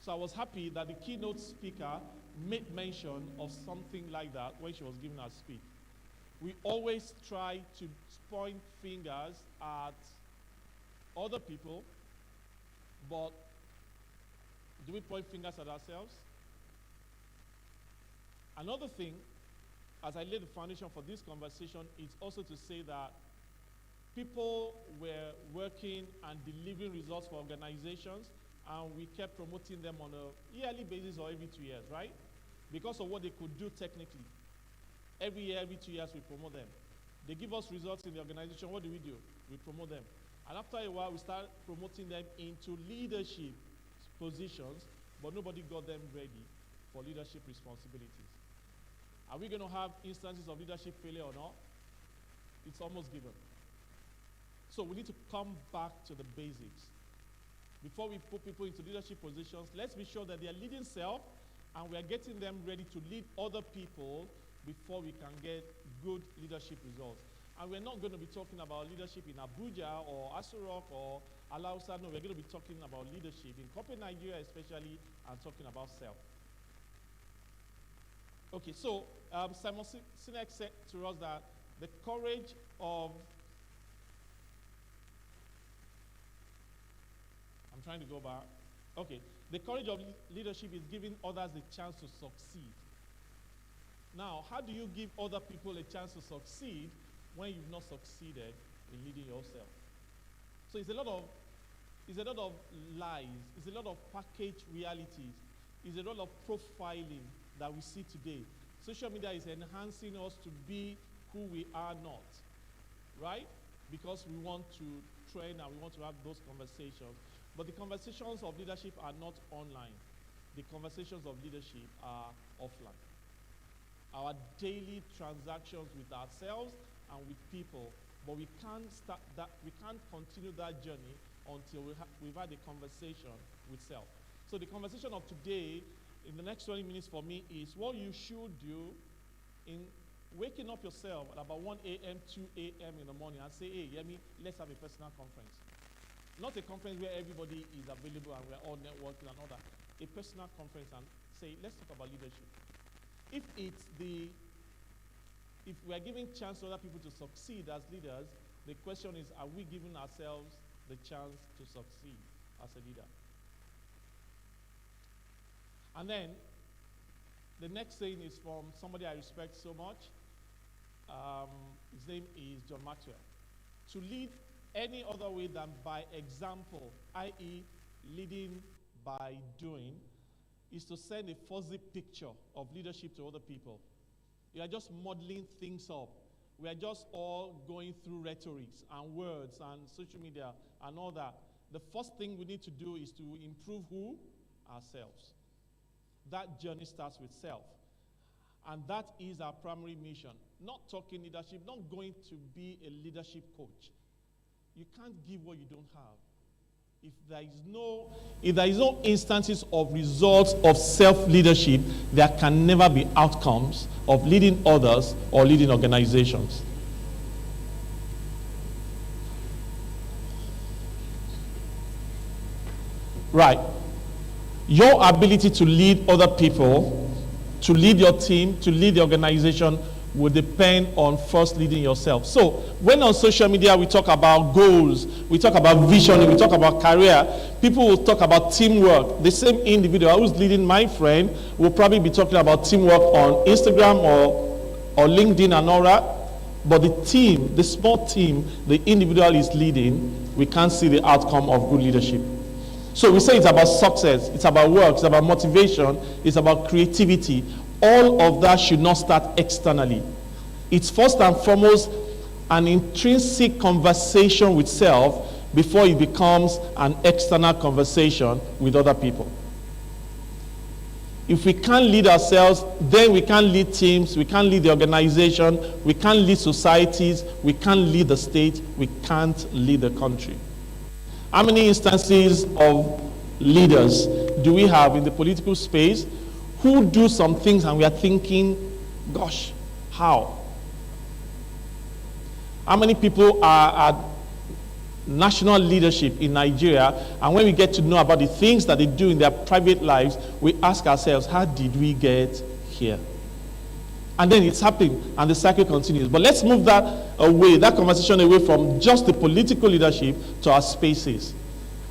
So I was happy that the keynote speaker made mention of something like that when she was giving her speech. We always try to point fingers at other people, but do we point fingers at ourselves? Another thing, as I laid the foundation for this conversation, is also to say that people were working and delivering results for organizations, and we kept promoting them on a yearly basis or every 2 years, right? Because of what they could do technically. Every year, every 2 years, we promote them. They give us results in the organization. What do? We promote them. And after a while, we start promoting them into leadership positions, but nobody got them ready for leadership responsibilities. Are we going to have instances of leadership failure or not? It's almost given. So we need to come back to the basics. Before we put people into leadership positions, let's be sure that they are leading self and we are getting them ready to lead other people before we can get good leadership results. And we're not going to be talking about leadership in Abuja or Asurok or Alausa. No, we're going to be talking about leadership in corporate Nigeria especially, and talking about self. Okay, so Simon Sinek said to us that the courage of, I'm trying to go back. Okay, the courage of leadership is giving others a chance to succeed. Now, how do you give other people a chance to succeed when you've not succeeded in leading yourself? So it's a lot of lies, it's a lot of packaged realities, it's a lot of profiling that we see today. Social media is enhancing us to be who we are not, right? Because we want to train and we want to have those conversations. But the conversations of leadership are not online. The conversations of leadership are offline. Our daily transactions with ourselves and with people, but we can't start that. We can't continue that journey until we've had a conversation with self. So the conversation of today, in the next 20 minutes for me, is what you should do in waking up yourself at about 1 a.m., 2 a.m. in the morning and say, hey, Yemi, let's have a personal conference. Not a conference where everybody is available and we're all networking and all that. A personal conference and say, let's talk about leadership. If we're giving chance to other people to succeed as leaders, the question is, are we giving ourselves the chance to succeed as a leader? And then, the next saying is from somebody I respect so much. His name is John Maxwell. To lead any other way than by example, i.e. leading by doing, is to send a fuzzy picture of leadership to other people. You are just modeling things up. We are just all going through rhetorics and words and social media and all that. The first thing we need to do is to improve who? Ourselves. That journey starts with self. And that is our primary mission. Not talking leadership, not going to be a leadership coach. You can't give what you don't have. If there is no instances of results of self-leadership, there can never be outcomes of leading others or leading organizations. Right. Your ability to lead other people, to lead your team, to lead the organization will depend on first leading yourself. So when on social media we talk about goals, we talk about vision, we talk about career, people will talk about teamwork. The same individual who's leading my friend will probably be talking about teamwork on Instagram or LinkedIn and all that. But the team, the small team, the individual is leading, we can't see the outcome of good leadership. So we say it's about success, it's about work, it's about motivation, it's about creativity. All of that should not start externally. It's first and foremost an intrinsic conversation with self before it becomes an external conversation with other people. If we can't lead ourselves, then we can't lead teams, we can't lead the organization, we can't lead societies, we can't lead the state, we can't lead the country. How many instances of leaders do we have in the political space who do some things and we are thinking, gosh, how? How many people are at national leadership in Nigeria, and when we get to know about the things that they do in their private lives, we ask ourselves, how did we get here? And then it's happening, and the cycle continues. But let's move that away, that conversation away from just the political leadership to our spaces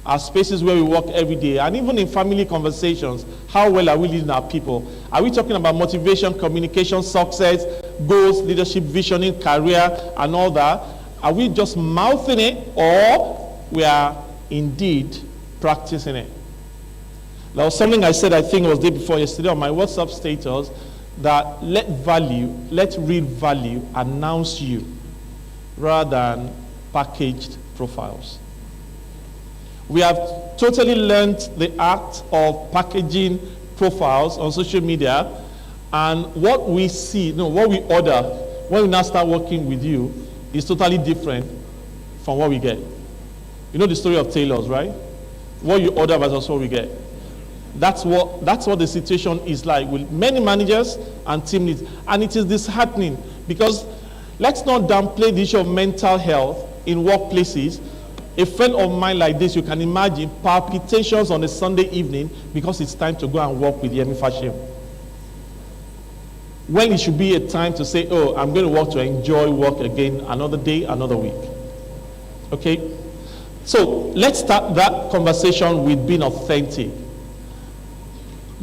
where we work every day, and even in family conversations. How well are we leading our people? Are we talking about motivation, communication, success, goals, leadership, visioning, career, and all that? Are we just mouthing it, or we are indeed practicing it? There was something I said, I think it was the day before yesterday on my WhatsApp status, that let real value announce you rather than packaged profiles. We have totally learned the art of packaging profiles on social media, and what we see, what we order when we now start working with you is totally different from what we get. You know the story of tailors, right? What you order versus what we get. That's what the situation is like with many managers and team leads. And it is disheartening because Let's not downplay the issue of mental health in workplaces. A friend of mine like this, you can imagine palpitations on a Sunday evening because it's time to go and work with Yemi Fashim. When it should be a time to say, oh, I'm going to work to enjoy work again another day, another week. Okay? So let's start that conversation with being authentic.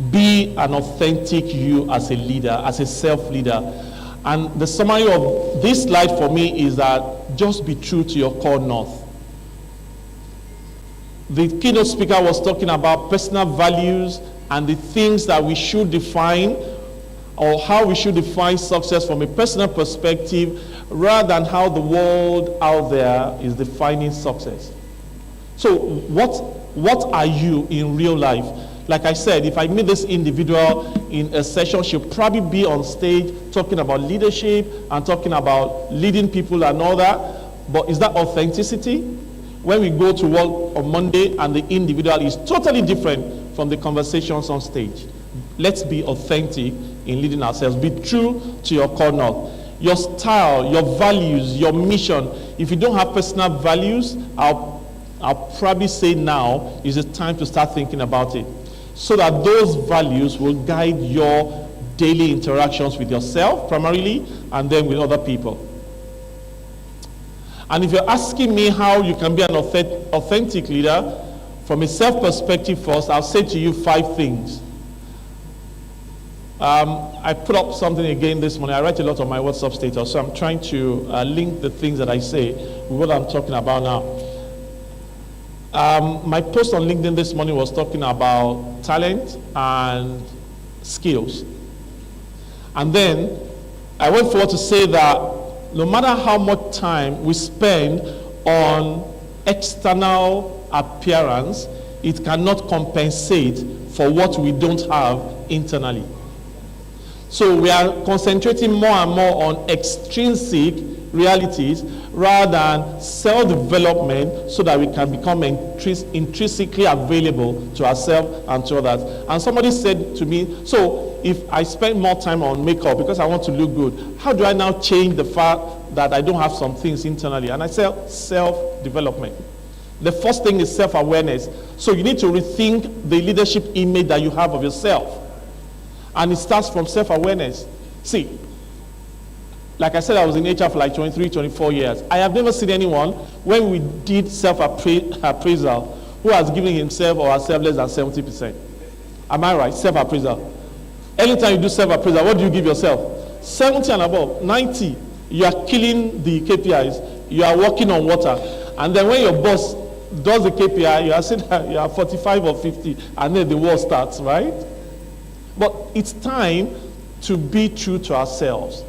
Be an authentic you as a leader, as a self-leader. And the summary of this slide for me is that just be true to your core north. The keynote speaker was talking about personal values and the things that we should define, or how we should define success from a personal perspective rather than how the world out there is defining success. So what are you in real life? Like I said, if I meet this individual in a session, she'll probably be on stage talking about leadership and talking about leading people and all that. But is that authenticity? When we go to work on Monday and the individual is totally different from the conversations on stage. Let's be authentic in leading ourselves. Be true to your core north. Your style, your values, your mission. If you don't have personal values, I'll probably say now is the time to start thinking about it, so that those values will guide your daily interactions with yourself primarily and then with other people. And if you're asking me how you can be an authentic leader, from a self perspective first, I'll say to you 5 things. I put up something again this morning. I write a lot on my WhatsApp status, so I'm trying to link the things that I say with what I'm talking about now. My post on LinkedIn this morning was talking about talent and skills. And then I went forward to say that no matter how much time we spend on external appearance, it cannot compensate for what we don't have internally. So we are concentrating more and more on extrinsic realities rather than self-development so that we can become intrinsically available to ourselves and to others. And somebody said to me, so if I spend more time on makeup because I want to look good, how do I now change the fact that I don't have some things internally? And I said self-development. The first thing is self-awareness. So you need to rethink the leadership image that you have of yourself. And it starts from self-awareness. See, like I said, I was in HR for like 23, 24 years. I have never seen anyone, when we did self-appraisal, who has given himself or herself less than 70%. Am I right? Self-appraisal. Anytime you do self-appraisal, what do you give yourself? 70 and above, 90. You are killing the KPIs. You are working on water. And then when your boss does the KPI, you are saying that you are 45 or 50, and then the war starts, right? But it's time to be true to ourselves.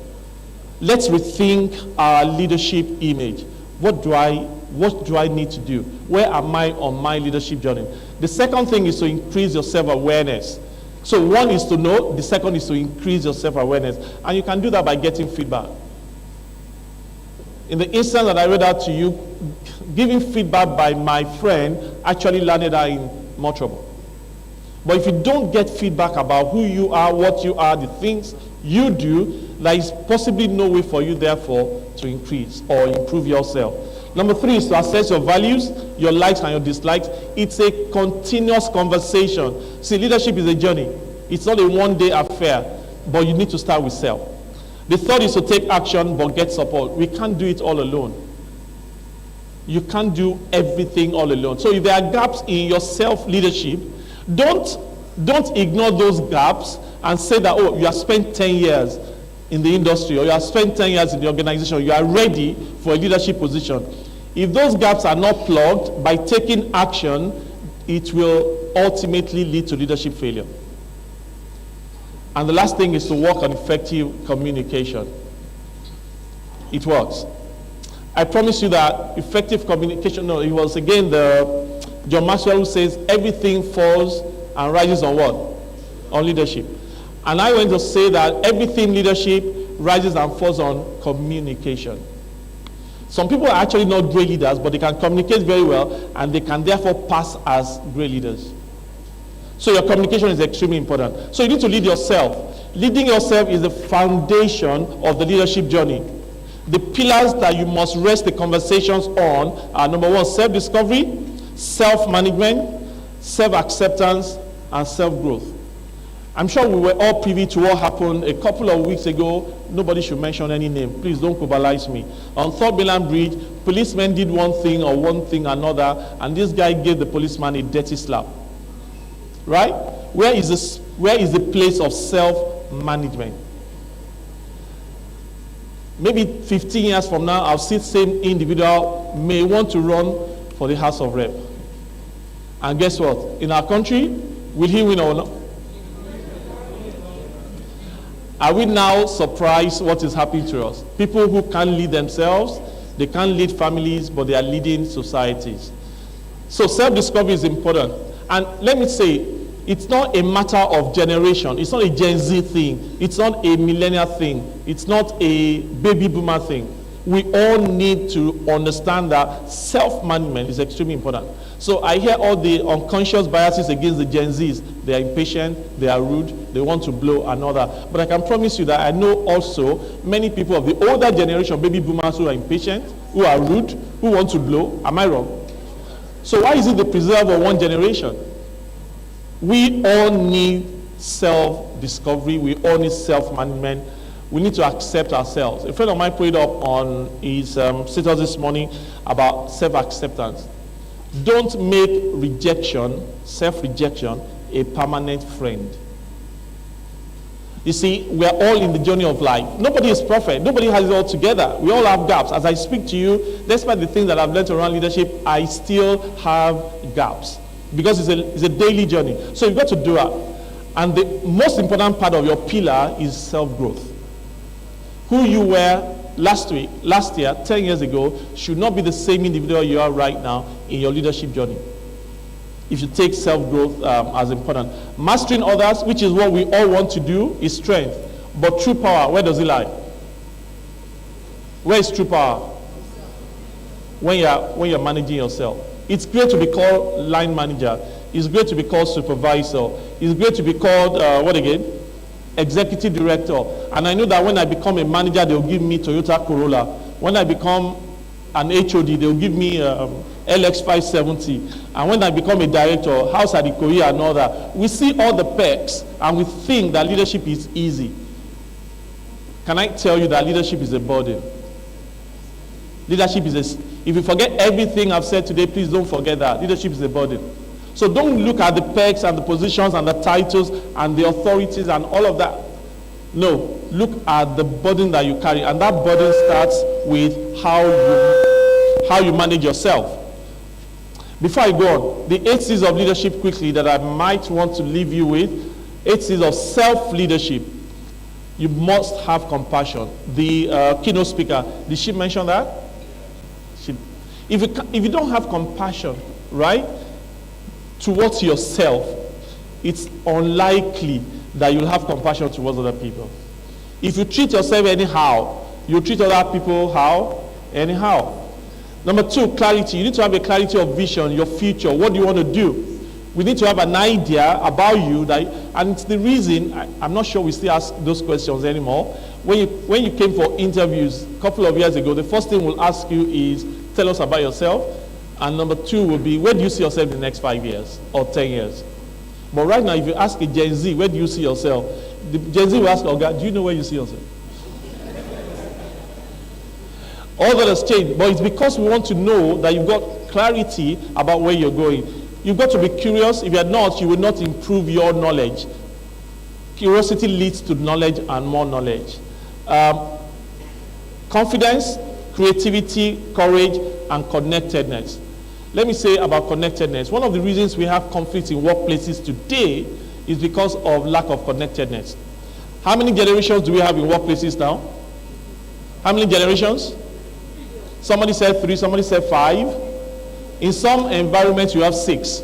Let's rethink our leadership image. What do I need to do? Where am I on my leadership journey? The second thing is to increase your self-awareness. So one is to know, the second is to increase your self-awareness. And you can do that by getting feedback. In the instance that I read out to you, giving feedback by my friend actually landed her in more trouble. But if you don't get feedback about who you are, what you are, the things you do, there is possibly no way for you, therefore, to increase or improve yourself. Number 3 is to assess your values, your likes and your dislikes. It's a continuous conversation. See, leadership is a journey. It's not a one-day affair, but you need to start with self. The third is to take action, but get support. We can't do it all alone. You can't do everything all alone. So if there are gaps in your self-leadership, don't ignore those gaps and say that, oh, you have spent 10 years in the industry, or you have spent 10 years in the organization, you are ready for a leadership position. If those gaps are not plugged, by taking action, it will ultimately lead to leadership failure. And the last thing is to work on effective communication. It works. I promise you that effective communication, no, it was again John Maxwell who says everything falls and rises on what? On leadership. And I want to say that everything leadership rises and falls on communication. Some people are actually not great leaders, but they can communicate very well, and they can therefore pass as great leaders. So your communication is extremely important. So you need to lead yourself. Leading yourself is the foundation of the leadership journey. The pillars that you must rest the conversations on are number one, self-discovery, self-management, self-acceptance, and self-growth. I'm sure we were all privy to what happened a couple of weeks ago. Nobody should mention any name. Please don't globalize me. On Third Mainland Bridge, policemen did one thing another, and this guy gave the policeman a dirty slap. Right? Where is the place of self-management? Maybe 15 years from now, I'll see the same individual may want to run for the House of Rep. And guess what? In our country, will he win or not? Are we now surprised what is happening to us? People who can't lead themselves, they can't lead families, but they are leading societies. So self-discovery is important. And let me say, it's not a matter of generation. It's not a Gen Z thing. It's not a millennial thing. It's not a baby boomer thing. We all need to understand that self-management is extremely important. So I hear all the unconscious biases against the Gen Zs. They are impatient, they are rude, they want to blow and all that. But I can promise you that I know also many people of the older generation, baby boomers, who are impatient, who are rude, who want to blow. Am I wrong? So why is it the preserve of one generation? We all need self-discovery. We all need self-management. We need to accept ourselves. A friend of mine put it up on his status this morning about self-acceptance. Don't make rejection, self-rejection, a permanent friend. You see, we are all in the journey of life. Nobody is perfect. Nobody has it all together. We all have gaps. As I speak to you, despite the things that I've learned around leadership, I still have gaps. Because it's a daily journey. So you've got to do it. And the most important part of your pillar is self-growth. Who you were last year, 10 years ago, should not be the same individual you are right now in your leadership journey. If you take self-growth as important. Mastering others, which is what we all want to do, is strength. But true power, where does it lie? Where is true power? When you're managing yourself. It's great to be called line manager. It's great to be called supervisor. It's great to be called, what again? Executive director. And I know that when I become a manager, they'll give me Toyota Corolla. When I become an HOD, they'll give me LX570. And when I become a director, House at the Korea and all that. We see all the perks, and we think that leadership is easy. Can I tell you that leadership is a burden? Leadership is if you forget everything I've said today, please don't forget that. Leadership is a burden. So don't look at the perks and the positions and the titles and the authorities and all of that. No, look at the burden that you carry. And that burden starts with how you manage yourself. Before I go on, the 8 C's of leadership quickly that I might want to leave you with. 8 C's of self-leadership. You must have compassion. The keynote speaker, did she mention that? If you don't have compassion, right, towards yourself, it's unlikely that you'll have compassion towards other people. If you treat yourself anyhow, you treat other people how? Anyhow. Number 2, clarity. You need to have a clarity of vision, your future. What do you want to do? We need to have an idea about you, and it's the reason, I'm not sure we still ask those questions anymore. When you came for interviews a couple of years ago, the first thing we'll ask you is, tell us about yourself. And number 2 will be, where do you see yourself in the next 5 years or 10 years? But right now, if you ask a Gen Z, where do you see yourself? The Gen Z will ask, oh God, do you know where you see yourself? All that has changed, but it's because we want to know that you've got clarity about where you're going. You've got to be curious. If you're not, you will not improve your knowledge. Curiosity leads to knowledge and more knowledge. Confidence, creativity, courage, and connectedness. Let me say about connectedness. One of the reasons we have conflicts in workplaces today is because of lack of connectedness. How many generations do we have in workplaces now? How many generations? Somebody said 3, somebody said 5. In some environments, you have 6.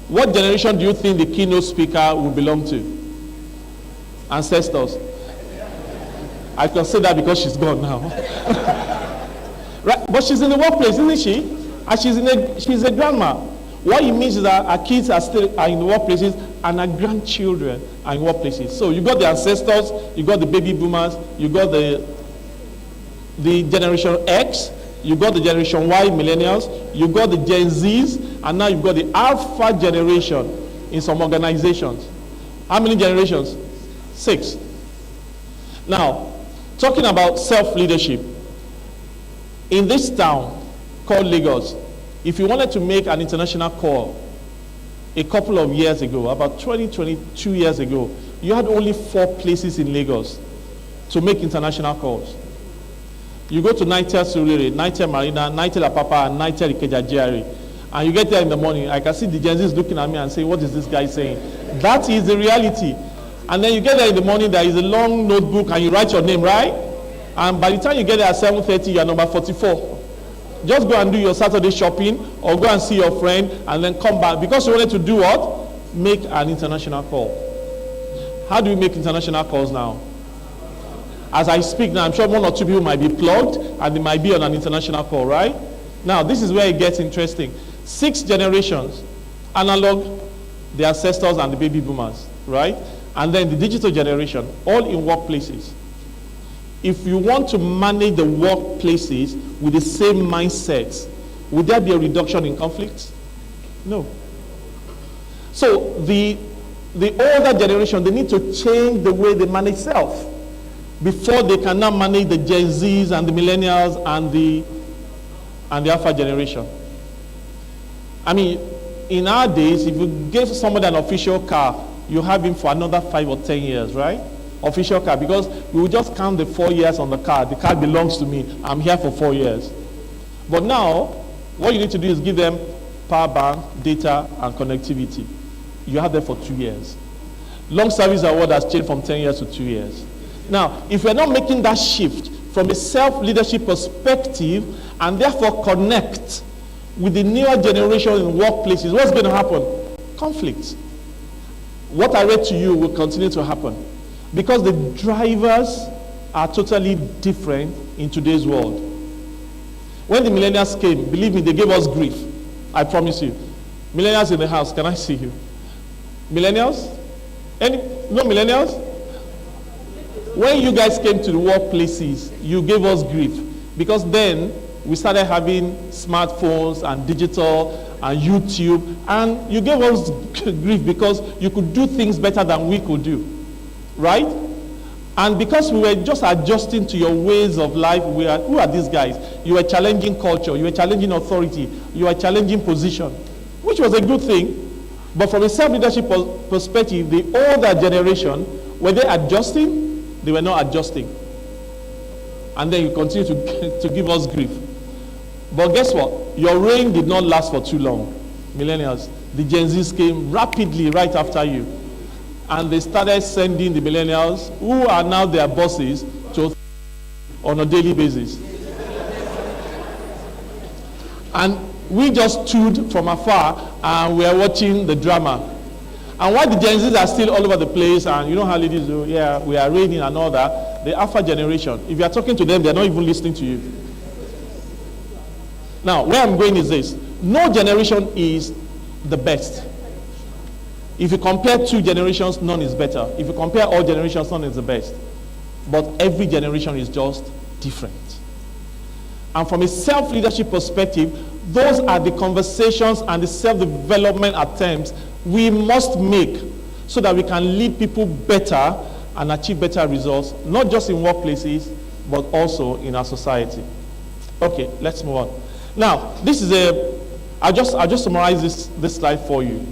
What generation do you think the keynote speaker will belong to? Ancestors. I can say that because she's gone now. Right? But she's in the workplace, isn't she? And she's a grandma. What it means is that our kids are in the workplaces and our grandchildren are in workplaces. So you got the ancestors, you got the baby boomers, you got the the Generation X, you got the Generation Y, millennials, you got the Gen Zs, and now you've got the Alpha generation in some organizations. How many generations? 6. Now, talking about self-leadership, in this town called Lagos, if you wanted to make an international call a couple of years ago, about 22 years ago, you had only 4 places in Lagos to make international calls. You go to Nitel Surere, Nitel Marina, Nitel Apapa, and Nitel Ikeja GRA. And you get there in the morning, I can see the Gen Zs looking at me and saying, what is this guy saying? That is the reality. And then you get there in the morning, there is a long notebook, and you write your name, right? And by the time you get there at 7:30, you are number 44. Just go and do your Saturday shopping, or go and see your friend, and then come back. Because you wanted to do what? Make an international call. How do we make international calls now? As I speak now, I'm sure 1 or 2 people might be plugged, and they might be on an international call, right? Now, this is where it gets interesting. 6 generations, analog, the ancestors and the baby boomers, right? And then the digital generation, all in workplaces. If you want to manage the workplaces with the same mindsets, would there be a reduction in conflicts? No. So the older generation, they need to change the way they manage self before they can now manage the Gen Zs and the millennials and the Alpha generation. I mean, in our days, if you give somebody an official car, you have him for another 5 or 10 years, right? Official car, because we will just count the 4 years on the car. The car belongs to me. I'm here for 4 years. But now, what you need to do is give them power bank, data, and connectivity. You have them for 2 years. Long service award has changed from 10 years to 2 years. Now, if we're not making that shift from a self-leadership perspective and therefore connect with the newer generation in workplaces, what's going to happen? Conflicts. What I read to you will continue to happen because the drivers are totally different in today's world. When the millennials came, believe me, they gave us grief. I promise you. Millennials in the house, can I see you? Millennials? No millennials? When you guys came to the workplaces, you gave us grief because then we started having smartphones and digital and YouTube, and you gave us grief because you could do things better than we could do, right? And because we were just adjusting to your ways of life, who are these guys? You were challenging culture, you were challenging authority, you were challenging position, which was a good thing. But from a self-leadership perspective, the older generation, were they adjusting? They were not adjusting. And then you continue to give us grief. But guess what? Your reign did not last for too long. Millennials, the Gen Zs came rapidly right after you. And they started sending the millennials, who are now their bosses, to on a daily basis. And we just stood from afar and we are watching the drama. And while the Gen Zs are still all over the place, and you know how ladies do, yeah, we are reigning and all that, the Alpha generation, if you are talking to them, they're not even listening to you. Now, where I'm going is this. No generation is the best. If you compare 2 generations, none is better. If you compare all generations, none is the best. But every generation is just different. And from a self-leadership perspective, those are the conversations and the self-development attempts we must make so that we can lead people better and achieve better results, not just in workplaces, but also in our society. Okay, let's move on. Now, this is I'll just summarize this slide for you.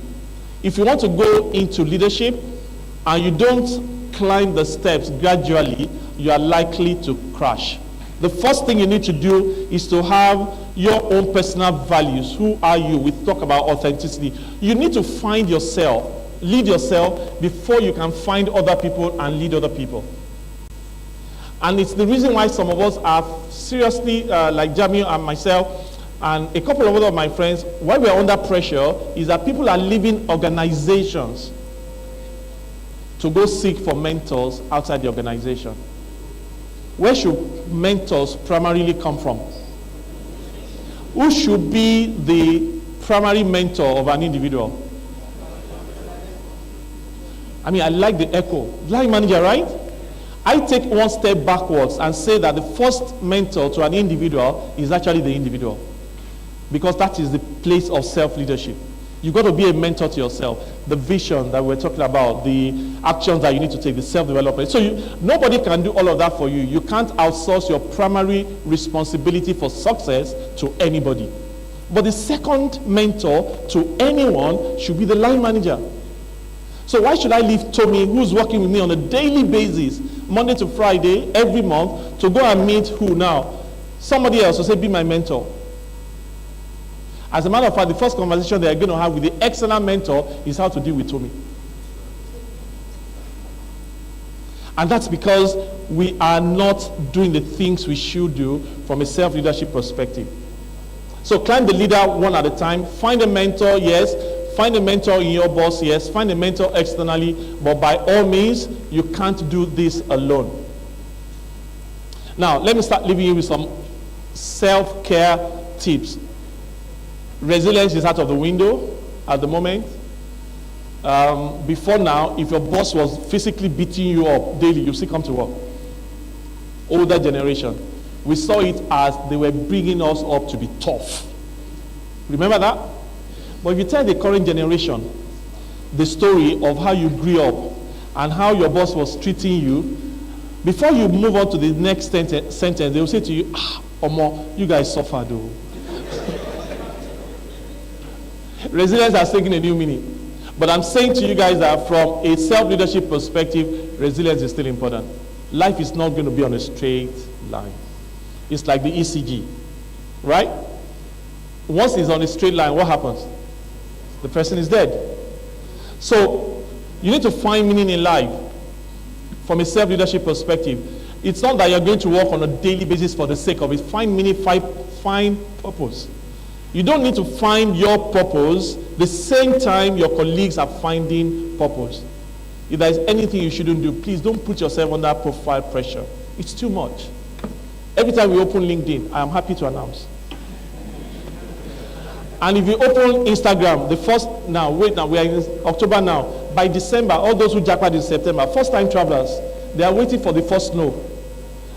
If you want to go into leadership and you don't climb the steps gradually, you are likely to crash. The first thing you need to do is to have your own personal values. Who are you? We talk about authenticity. You need to find yourself, lead yourself before you can find other people and lead other people. And it's the reason why some of us are seriously, like Jamil and myself, and a couple of other my friends, why we are under pressure is that people are leaving organizations to go seek for mentors outside the organization. Where should mentors primarily come from? Who should be the primary mentor of an individual? I mean, I like the echo. Line manager, right? I take one step backwards and say that the first mentor to an individual is actually the individual, because that is the place of self-leadership. You've got to be a mentor to yourself. The vision that we're talking about, the actions that you need to take, the self-development. So nobody can do all of that for you. You can't outsource your primary responsibility for success to anybody. But the second mentor to anyone should be the line manager. So why should I leave Tommy, who's working with me on a daily basis, Monday to Friday, every month, to go and meet who now? Somebody else to say, be my mentor. As a matter of fact, the first conversation they are going to have with the external mentor is how to deal with Tommy. And that's because we are not doing the things we should do from a self-leadership perspective. So climb the leader one at a time. Find a mentor, yes. Find a mentor in your boss, yes. Find a mentor externally. But by all means, you can't do this alone. Now, let me start leaving you with some self-care tips. Resilience is out of the window at the moment. Before now, if your boss was physically beating you up daily, you still come to work. Older generation. We saw it as they were bringing us up to be tough. Remember that? But if you tell the current generation the story of how you grew up and how your boss was treating you, before you move on to the next sentence, they will say to you, Omo, you guys suffered though. Resilience has taken a new meaning. But I'm saying to you guys that from a self-leadership perspective, resilience is still important. Life is not going to be on a straight line. It's like the ECG, right? Once it's on a straight line, what happens? The person is dead. So you need to find meaning in life from a self-leadership perspective. It's not that you're going to work on a daily basis for the sake of it. Find meaning, find purpose. You don't need to find your purpose the same time your colleagues are finding purpose. If there's anything you shouldn't do, please don't put yourself under profile pressure. It's too much. Every time we open LinkedIn, I am happy to announce. And if you open Instagram, we are in October now. By December, all those who jackpot in September, first-time travelers, they are waiting for the first snow.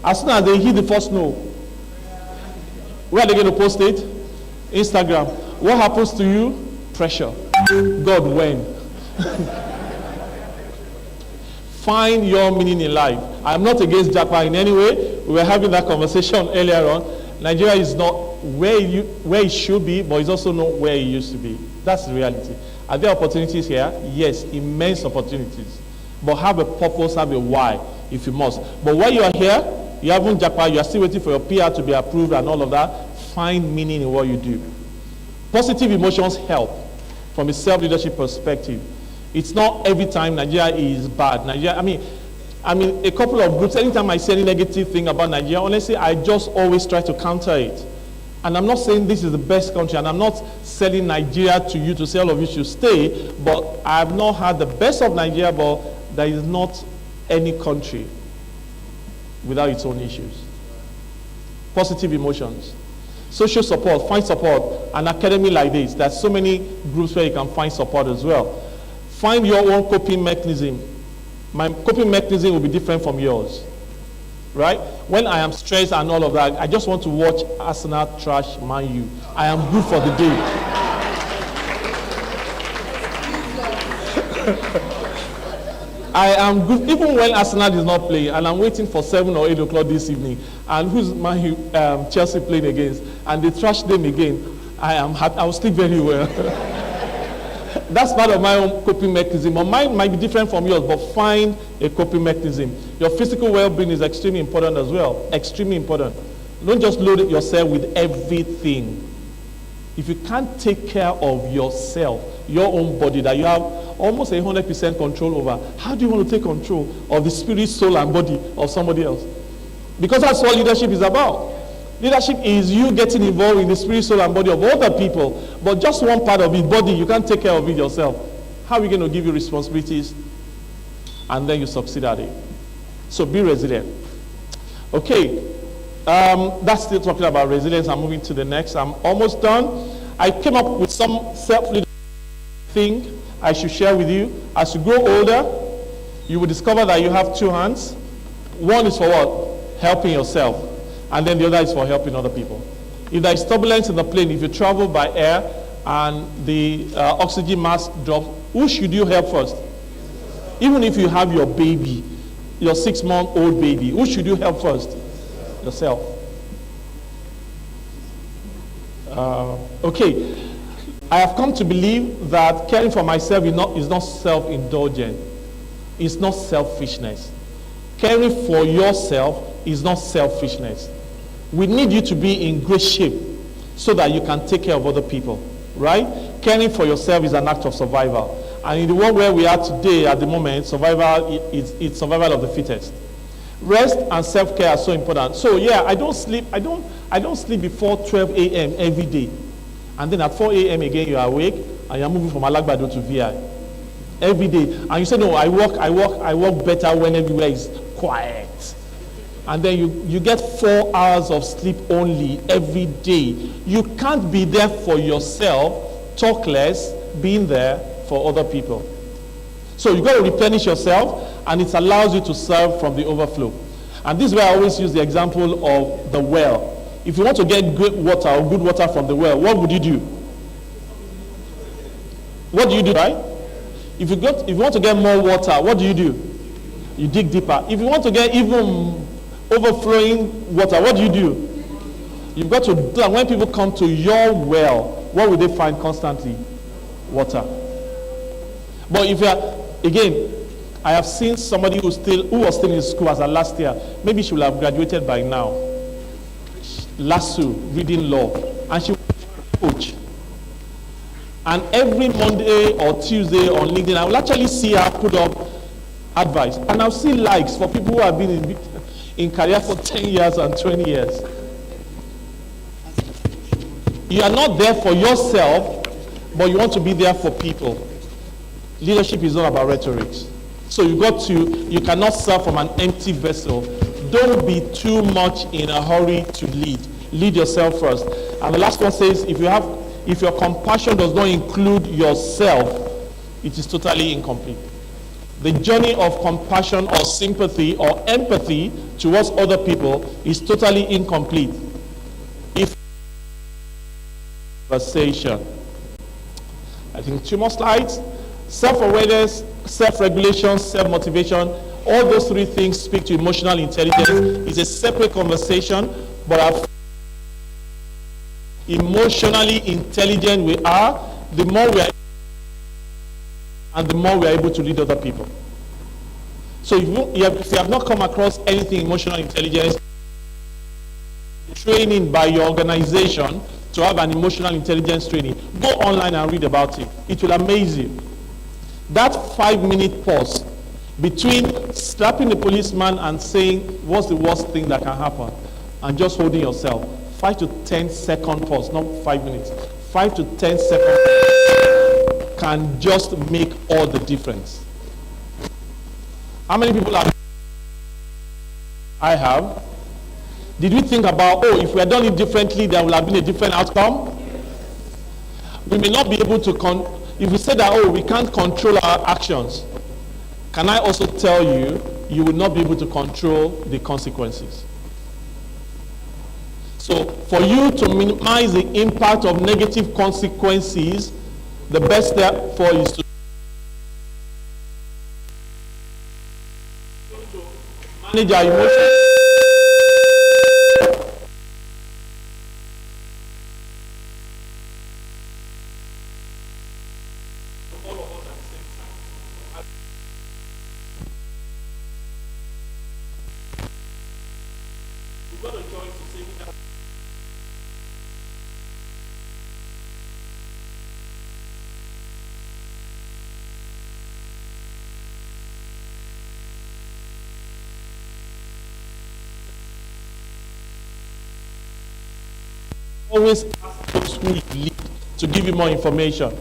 As soon as they hit the first snow, where are they going to post it? Instagram. What happens to you? Pressure. God, when? Find your meaning in life. I'm not against jackpot in any way. We were having that conversation earlier on. Nigeria is not where it should be, but it's also not where it used to be. That's the reality. Are there opportunities here? Yes, immense opportunities. But have a purpose, have a why, if you must. But while you are here, you haven't jackpot, you are still waiting for your PR to be approved and all of that. Find meaning in what you do. Positive emotions help from a self-leadership perspective. It's not every time Nigeria is bad. Nigeria, I mean, a couple of groups, anytime I say any negative thing about Nigeria, honestly, I just always try to counter it. And I'm not saying this is the best country, and I'm not selling Nigeria to you to say all of you should stay, but I've not had the best of Nigeria, but there is not any country without its own issues. Positive emotions. Social support, find support. An academy like this, there's so many groups where you can find support as well. Find your own coping mechanism. My coping mechanism will be different from yours, right? When I am stressed and all of that, I just want to watch Arsenal trash Man U. I am good for the day. I am good, even when Arsenal is not playing, and I'm waiting for 7 or 8 o'clock this evening, and who's Chelsea playing against, and they trash them again, I am happy. I will sleep very well. That's part of my own coping mechanism. But mine might be different from yours, but find a coping mechanism. Your physical well-being is extremely important as well. Extremely important. Don't just load yourself with everything. If you can't take care of yourself, your own body that you have almost 100% control over, how do you want to take control of the spirit, soul, and body of somebody else? Because that's what leadership is about. Leadership is you getting involved in the spirit, soul, and body of other people, but just one part of it, body, you can't take care of it yourself. How are we going to give you responsibilities and then you succeed at it? So be resilient. Okay, that's still talking about resilience. I'm moving to the next. I'm almost done. I came up with some self-leadership thing I should share with you. As you grow older, you will discover that you have 2 hands. One is for what? Helping yourself. And then the other is for helping other people. If there is turbulence in the plane, if you travel by air and the oxygen mask drops, who should you help first? Even if you have your baby, your 6-month-old baby, who should you help first? Yourself. Okay. I have come to believe that caring for myself is not self-indulgent. It's not selfishness. Caring for yourself is not selfishness. We need you to be in great shape so that you can take care of other people, right? Caring for yourself is an act of survival. And in the world where we are today, at the moment, survival it's survival of the fittest. Rest and self-care are so important. So yeah, I don't sleep before 12 a.m. every day. And then at 4 a.m. again, you're awake and you're moving from Alagbado to VI every day. And you say, no, I work better when everywhere is quiet. And then you get 4 hours of sleep only every day. You can't be there for yourself, talk less, being there for other people. So you got to replenish yourself, and it allows you to serve from the overflow. And this is where I always use the example of the well. If you want to get great water or good water from the well, what would you do? What do you do, right? If you want to get more water, what do? You dig deeper. If you want to get even overflowing water, what do? You've got to do that. When people come to your well, what will they find constantly? Water. But if you are, again, I have seen somebody who was still in school as a last year. Maybe she will have graduated by now. LASU, reading law, and she was a coach. And every Monday or Tuesday on LinkedIn, I will actually see her put up advice. And I'll see likes for people who have been in career for 10 years and 20 years. You are not there for yourself, but you want to be there for people. Leadership is not about rhetoric. So you cannot serve from an empty vessel. Don't be too much in a hurry to lead. Lead yourself first. And the last one says, if your compassion does not include yourself, it is totally incomplete. The journey of compassion or sympathy or empathy towards other people is totally incomplete. If conversation. I think 2 more slides. Self-awareness, self-regulation, self-motivation. All those 3 things speak to emotional intelligence. It's a separate conversation, but emotionally intelligent we are, the more we are, and the more we are able to lead other people. So if you have not come across anything emotional intelligence, training by your organization to have an emotional intelligence training, go online and read about it. It will amaze you. That 5-minute pause between slapping the policeman and saying, what's the worst thing that can happen? And just holding yourself. 5 to 10 second pause, not 5 minutes. 5 to 10 seconds can just make all the difference. How many people have? I have. Did we think about, if we had done it differently, there would have been a different outcome? We may not be able to, if we say that, we can't control our actions, can I also tell you, you will not be able to control the consequences. So for you to minimize the impact of negative consequences, the best step for is to manage our emotions. Always ask those who you lead to give you more information.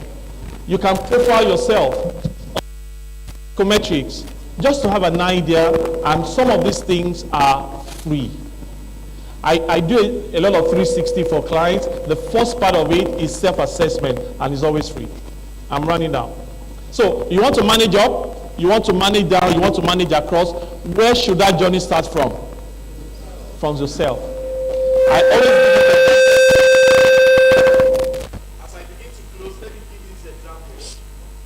You can profile yourself, psychometrics, just to have an idea, and some of these things are free. I do a lot of 360 for clients. The first part of it is self-assessment, and it's always free. I'm running down. So you want to manage up, you want to manage down, you want to manage across, where should that journey start from? From yourself. I always as I begin to close, let me give you this example.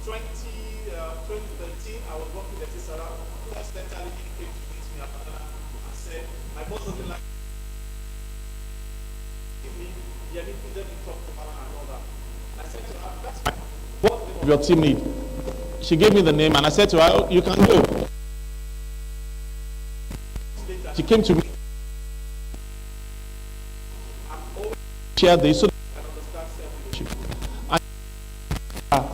2013, I was working at Tisara. Who accidentally came to meet me and said, my boss doesn't like me. He included me talk to her and all that. And I said to her, that's fine. What's the name of your team lead? She gave me the name and I said to her, oh, you can go. She came to me. Share this so and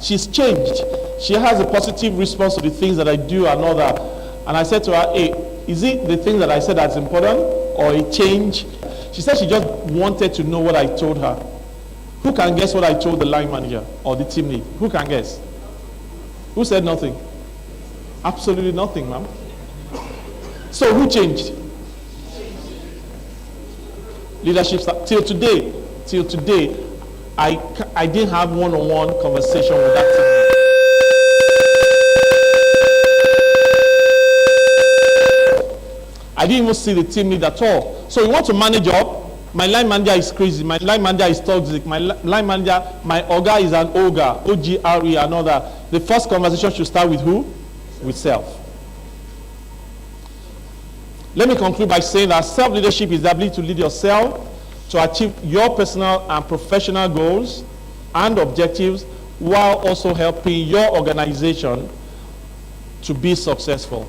she's changed. She has a positive response to the things that I do and all that. And I said to her, hey, is it the thing that I said that's important or a change? She said she just wanted to know what I told her. Who can guess what I told the line manager or the team lead? Who can guess? Who said nothing? Absolutely nothing, ma'am. So who changed? Leadership till today, I didn't have one-on-one conversation with that team. I didn't even see the team lead at all. So you want to manage up? My line manager is crazy. My line manager is toxic. My line manager, my Oga is an ogre, O-G-R-E, and all that. The first conversation should start with who? With self. Let me conclude by saying that self-leadership is the ability to lead yourself to achieve your personal and professional goals and objectives while also helping your organization to be successful.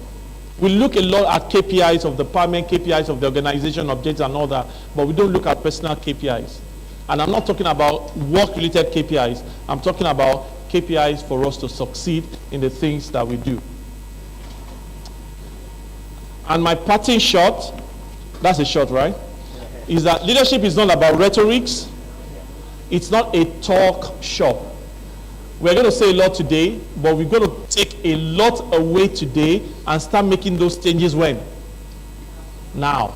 We look a lot at KPIs of the department, KPIs of the organization, objectives and all that, but we don't look at personal KPIs. And I'm not talking about work-related KPIs. I'm talking about KPIs for us to succeed in the things that we do. And my parting shot, that's a shot, right? Is that leadership is not about rhetorics. It's not a talk shop. We're going to say a lot today, but we're going to take a lot away today and start making those changes when? Now.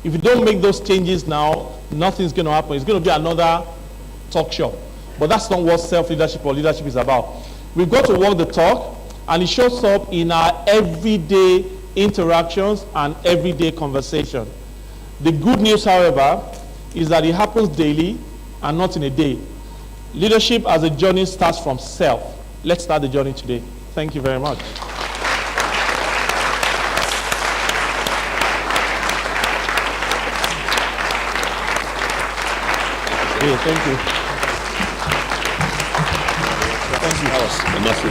If you don't make those changes now, nothing's going to happen. It's going to be another talk shop. But that's not what self-leadership or leadership is about. We've got to walk the talk, and it shows up in our everyday interactions and everyday conversation. The good news, however, is that it happens daily and not in a day. Leadership as a journey starts from self. Let's start the journey today. Thank you very much. Yeah, thank you. Thank you. Thank you.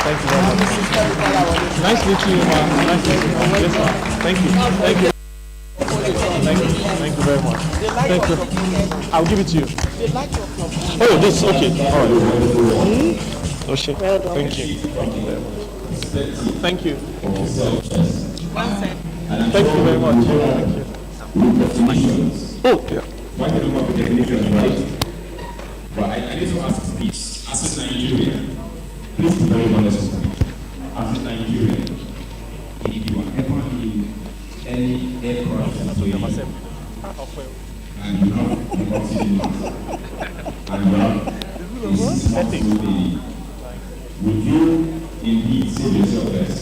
Thank you very much. Nice meeting you, man. Nice meeting you. Yes, ma'am. Thank you. Thank you. Thank you. Thank you very much. Thank you. I'll give it to you. Oh, this, okay. All right. Oh, shit. Thank you. Thank you very much. Thank you. Thank you very much. Thank you. Oh, yeah. But I need to ask this. As a Nigerian, please be very honest with me. As a Nigerian, if you are ever in any aircraft plane and you have a oxygen mask and you have a responsibility, would you indeed save yourself first?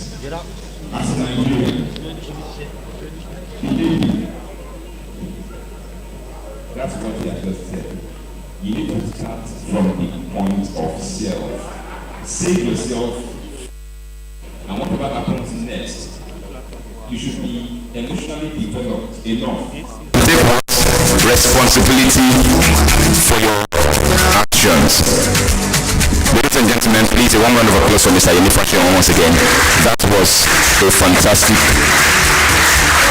As a Nigerian, believe me, that's what they have just said. You need to start from the point of self. Save yourself, and whatever happens next, you should be emotionally developed enough. Take responsibility for your actions. Ladies and gentlemen, please a warm round of applause for Mr. Yenifashi once again. That was a fantastic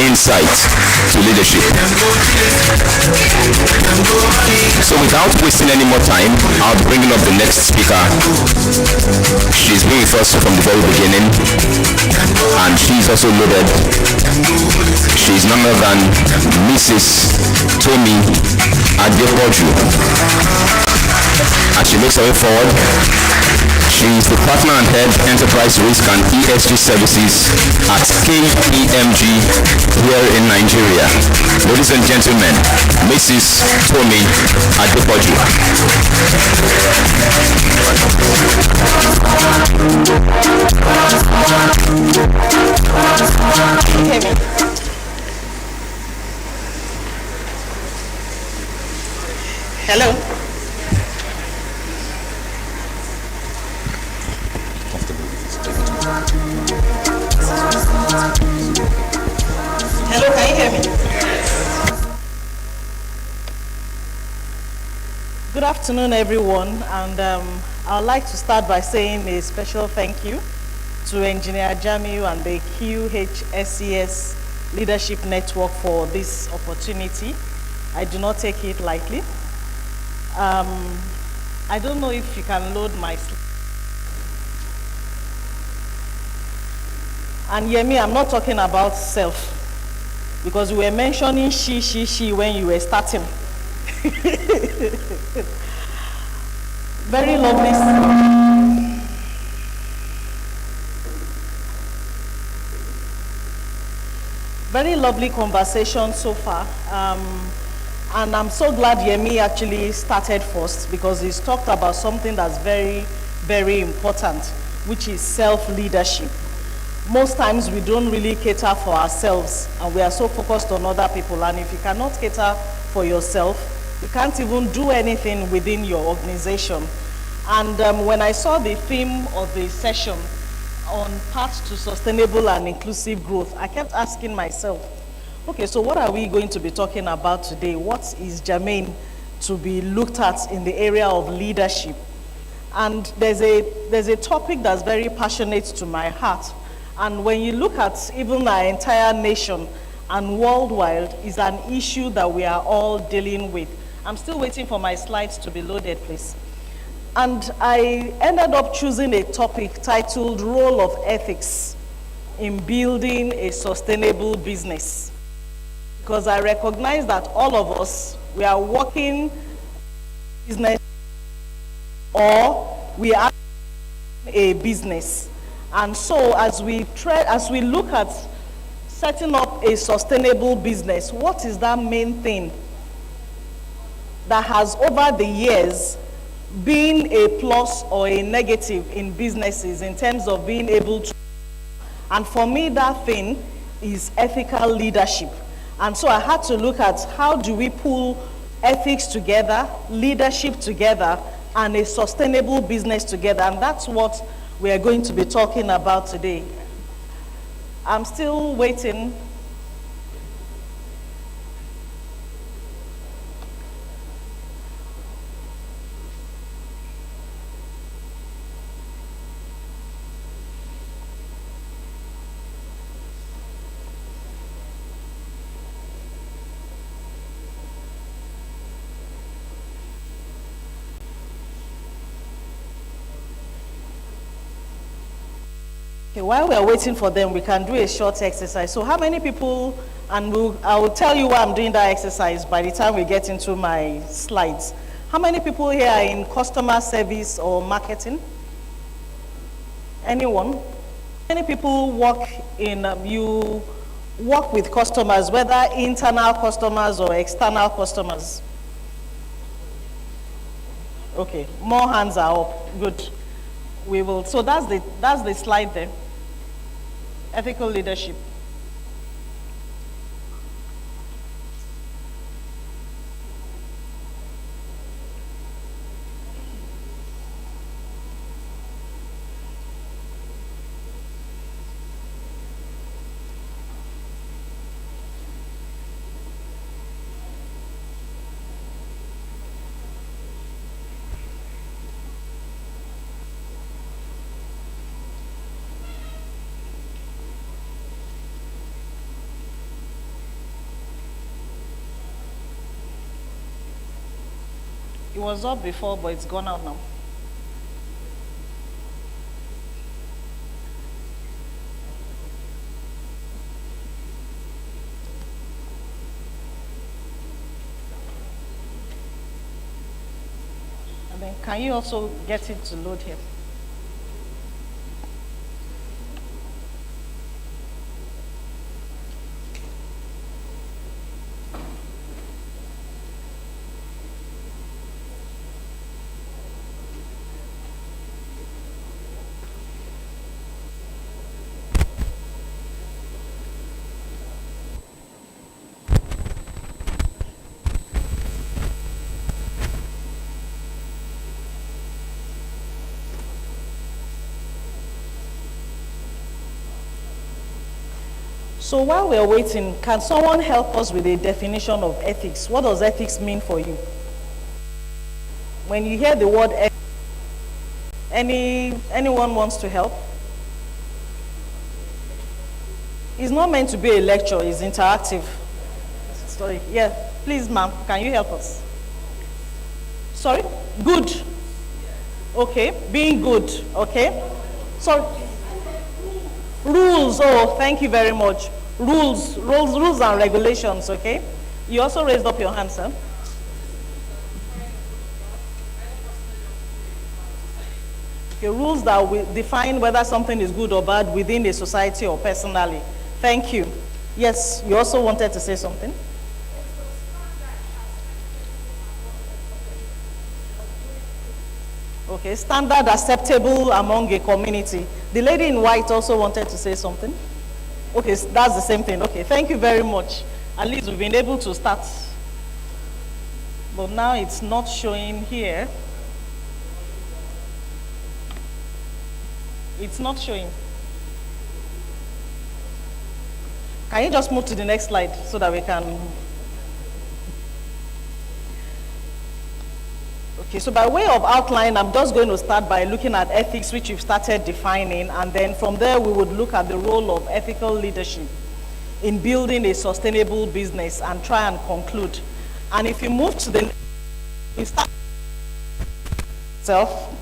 insight to leadership. So without wasting any more time, I'll be bringing up the next speaker. She's been with us from the very beginning, and she's also loaded. She's none other than Mrs. Tomi Adepoju. As she makes her way forward, she's the partner and head enterprise risk and ESG services at KPMG here in Nigeria. Ladies and gentlemen, Mrs. Tomi Adepoju. Hello. Hello, can you hear me? Good afternoon, everyone, and I'd like to start by saying a special thank you to Engineer Jamiu and the Qhses Leadership Network for this opportunity. I do not take it lightly. I don't know if you can load my slide. And Yemi, I'm not talking about self, because we were mentioning she when you were starting. Very lovely. Very lovely conversation so far. And I'm so glad Yemi actually started first, because he's talked about something that's very, very important, which is self-leadership. Most times we don't really cater for ourselves, and we are so focused on other people. And if you cannot cater for yourself, you can't even do anything within your organization. And when I saw the theme of the session on path to sustainable and inclusive growth, I kept asking myself, okay, so what are we going to be talking about today? What is germane to be looked at in the area of leadership? And there's a topic that's very passionate to my heart. And when you look at even our entire nation and worldwide, is an issue that we are all dealing with. I'm still waiting for my slides to be loaded, please. And I ended up choosing a topic titled Role of Ethics in Building a Sustainable Business. Because I recognize that all of us, we are working business or we are a business. And so as we look at setting up a sustainable business, what is that main thing that has over the years been a plus or a negative in businesses in terms of being able to, and for me that thing is ethical leadership. And so I had to look at how do we pull ethics together, leadership together, and a sustainable business together. And that's what we are going to be talking about today. I'm still waiting. Okay, while we are waiting for them, we can do a short exercise. So how many people, and I will tell you why I'm doing that exercise by the time we get into my slides. How many people here are in customer service or marketing? Anyone? How many people work in, you work with customers, whether internal customers or external customers? Okay, more hands are up, good. We will, so that's the slide there. Ethical leadership. It was up before, but it's gone out now. And then can you also get it to load here? So while we're waiting, can someone help us with a definition of ethics? What does ethics mean for you? When you hear the word ethics, anyone wants to help? It's not meant to be a lecture, it's interactive. Sorry, yeah, please ma'am, can you help us? Sorry? Good. Okay, being good, okay? So, rules, oh, thank you very much. Rules and regulations, okay? You also raised up your hand, sir. Okay, rules that will define whether something is good or bad within a society or personally. Thank you. Yes, you also wanted to say something? Okay, standard acceptable among a community. The lady in white also wanted to say something. Okay, that's the same thing. Okay, thank you very much. At least we've been able to start. But now it's not showing here. It's not showing. Can you just move to the next slide so that we can... Okay, so by way of outline, I'm just going to start by looking at ethics, which we've started defining, and then from there we would look at the role of ethical leadership in building a sustainable business and try and conclude. And if you move to the... You start self.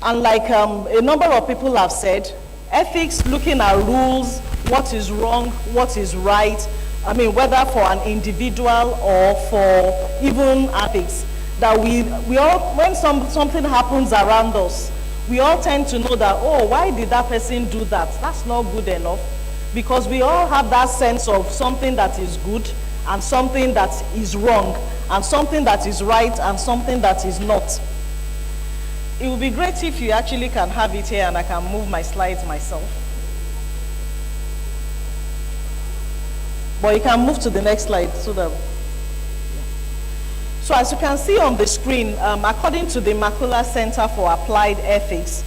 And like a number of people have said, ethics, looking at rules, what is wrong, what is right, I mean, whether for an individual or for even ethics, that we all, when something happens around us, we all tend to know that, oh, why did that person do that? That's not good enough. Because we all have that sense of something that is good and something that is wrong, and something that is right and something that is not. It would be great if you actually can have it here and I can move my slides myself. But you can move to the next slide so that... So as you can see on the screen, according to the Makula Center for Applied Ethics,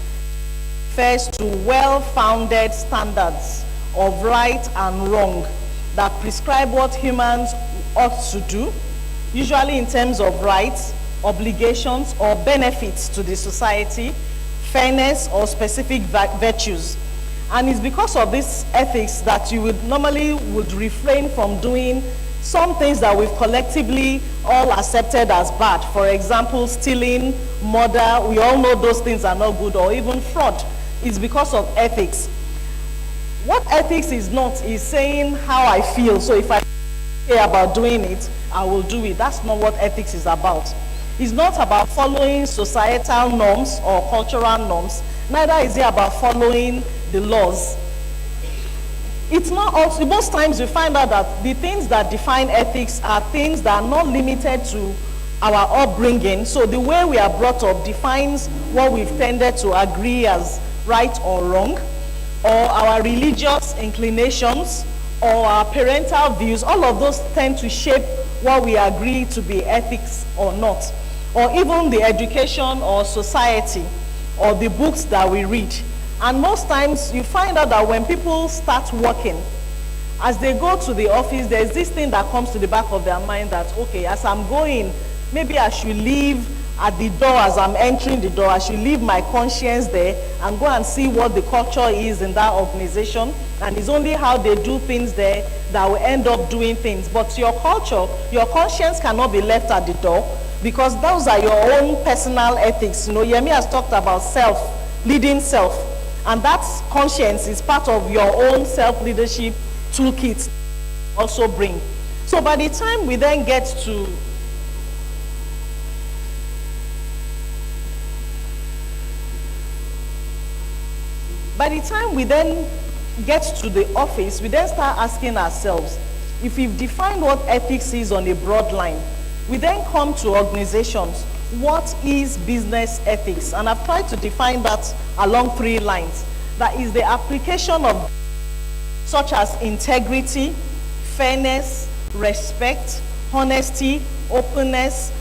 refers to well-founded standards of right and wrong that prescribe what humans ought to do, usually in terms of rights, obligations, or benefits to the society, fairness, or specific virtues. And it's because of this ethics that you would normally refrain from doing some things that we've collectively all accepted as bad. For example, stealing, murder, we all know those things are not good, or even fraud. It's because of ethics. What ethics is not is saying how I feel. So if I care about doing it, I will do it. That's not what ethics is about. It's not about following societal norms or cultural norms. Neither is it about following the laws. It's not also, most times you find out that the things that define ethics are things that are not limited to our upbringing. So the way we are brought up defines what we've tended to agree as right or wrong, or our religious inclinations, or our parental views. All of those tend to shape what we agree to be ethics or not. Or even the education or society or the books that we read. And most times you find out that when people start working, as they go to the office, there's this thing that comes to the back of their mind that, okay, as I'm going, maybe I should leave at the door. As I'm entering the door, I should leave my conscience there and go and see what the culture is in that organization. And it's only how they do things there that will end up doing things. But your culture, your conscience cannot be left at the door, because those are your own personal ethics. You know, Yemi has talked about self, leading self. And that conscience is part of your own self-leadership toolkit also bring. So by the time we then get to the office, we then start asking ourselves, if we've defined what ethics is on a broad line, we then come to organizations. What is business ethics? And I've tried to define that along 3 lines. That is the application of such as integrity, fairness, respect, honesty, openness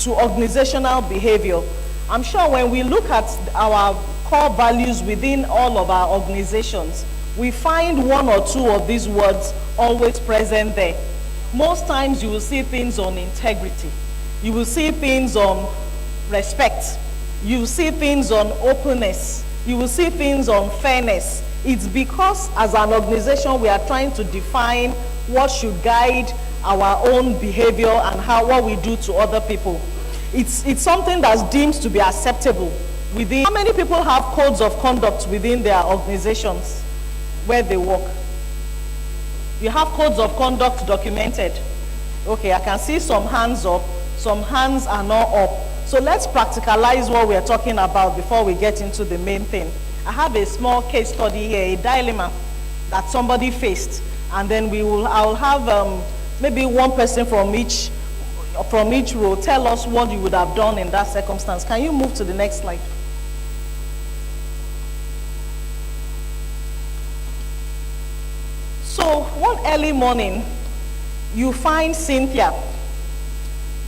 to organizational behavior. I'm sure when we look at our core values within all of our organizations, we find one or two of these words always present there. Most times you will see things on integrity. You will see things on respect. You will see things on openness. You will see things on fairness. It's because as an organization we are trying to define what should guide our own behavior and what we do to other people. It's something that's deemed to be acceptable within. How many people have codes of conduct within their organizations where they work? You have codes of conduct documented. Okay, I can see some hands up, some hands are not up. So let's practicalize what we're talking about before we get into the main thing. I have a small case study here, a dilemma that somebody faced, and then I'll have maybe one person from each row tell us what you would have done in that circumstance. Can you move to the next slide? So one early morning, you find Cynthia,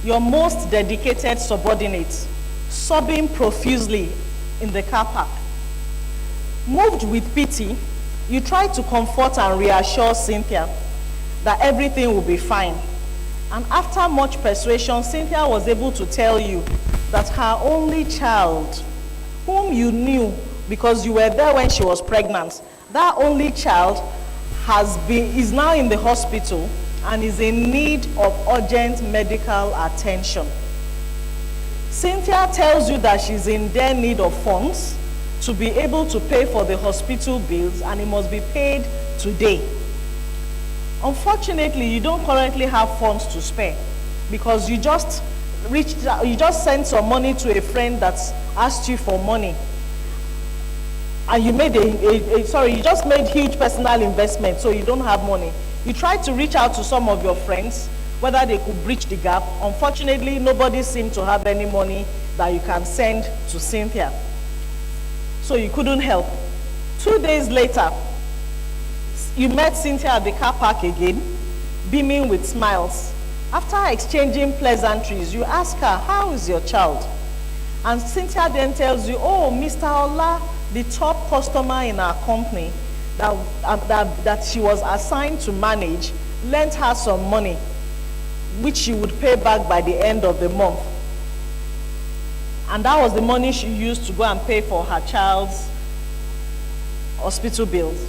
your most dedicated subordinate, sobbing profusely in the car park. Moved with pity, you try to comfort and reassure Cynthia that everything will be fine. And after much persuasion, Cynthia was able to tell you that her only child, whom you knew because you were there when she was pregnant, that only child is now in the hospital and is in need of urgent medical attention. Cynthia tells you that she's in their need of funds to be able to pay for the hospital bills, and it must be paid today. Unfortunately, you don't currently have funds to spare because you just sent some money to a friend that's asked you for money. And you made you just made huge personal investment, so you don't have money. You tried to reach out to some of your friends, whether they could bridge the gap. Unfortunately, nobody seemed to have any money that you can send to Cynthia. So you couldn't help. 2 days later, you met Cynthia at the car park again, beaming with smiles. After exchanging pleasantries, you ask her, how is your child? And Cynthia then tells you, oh, Mr. Ola, the top customer in our company that she was assigned to manage, lent her some money, which she would pay back by the end of the month. And that was the money she used to go and pay for her child's hospital bills.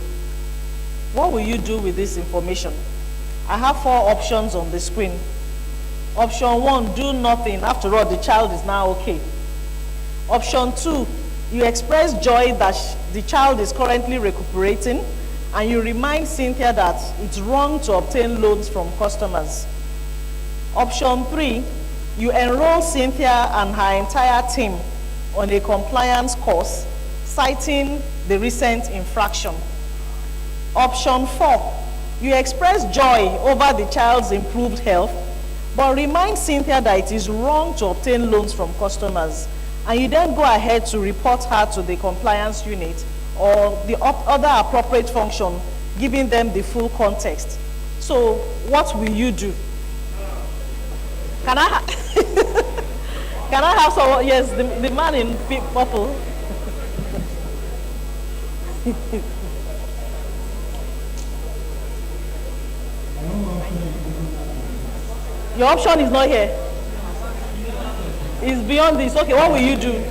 What will you do with this information? I have 4 options on the screen. Option 1, do nothing. After all, the child is now okay. Option 2, you express joy that the child is currently recuperating, and you remind Cynthia that it's wrong to obtain loans from customers. Option 3, you enroll Cynthia and her entire team on a compliance course, citing the recent infraction. Option 4, you express joy over the child's improved health, but remind Cynthia that it is wrong to obtain loans from customers, and you then go ahead to report her to the compliance unit or the other appropriate function, giving them the full context. So what will you do? Can I can I have someone? Yes, the man in purple. Your option is not here. It's beyond this. Okay, what will you do?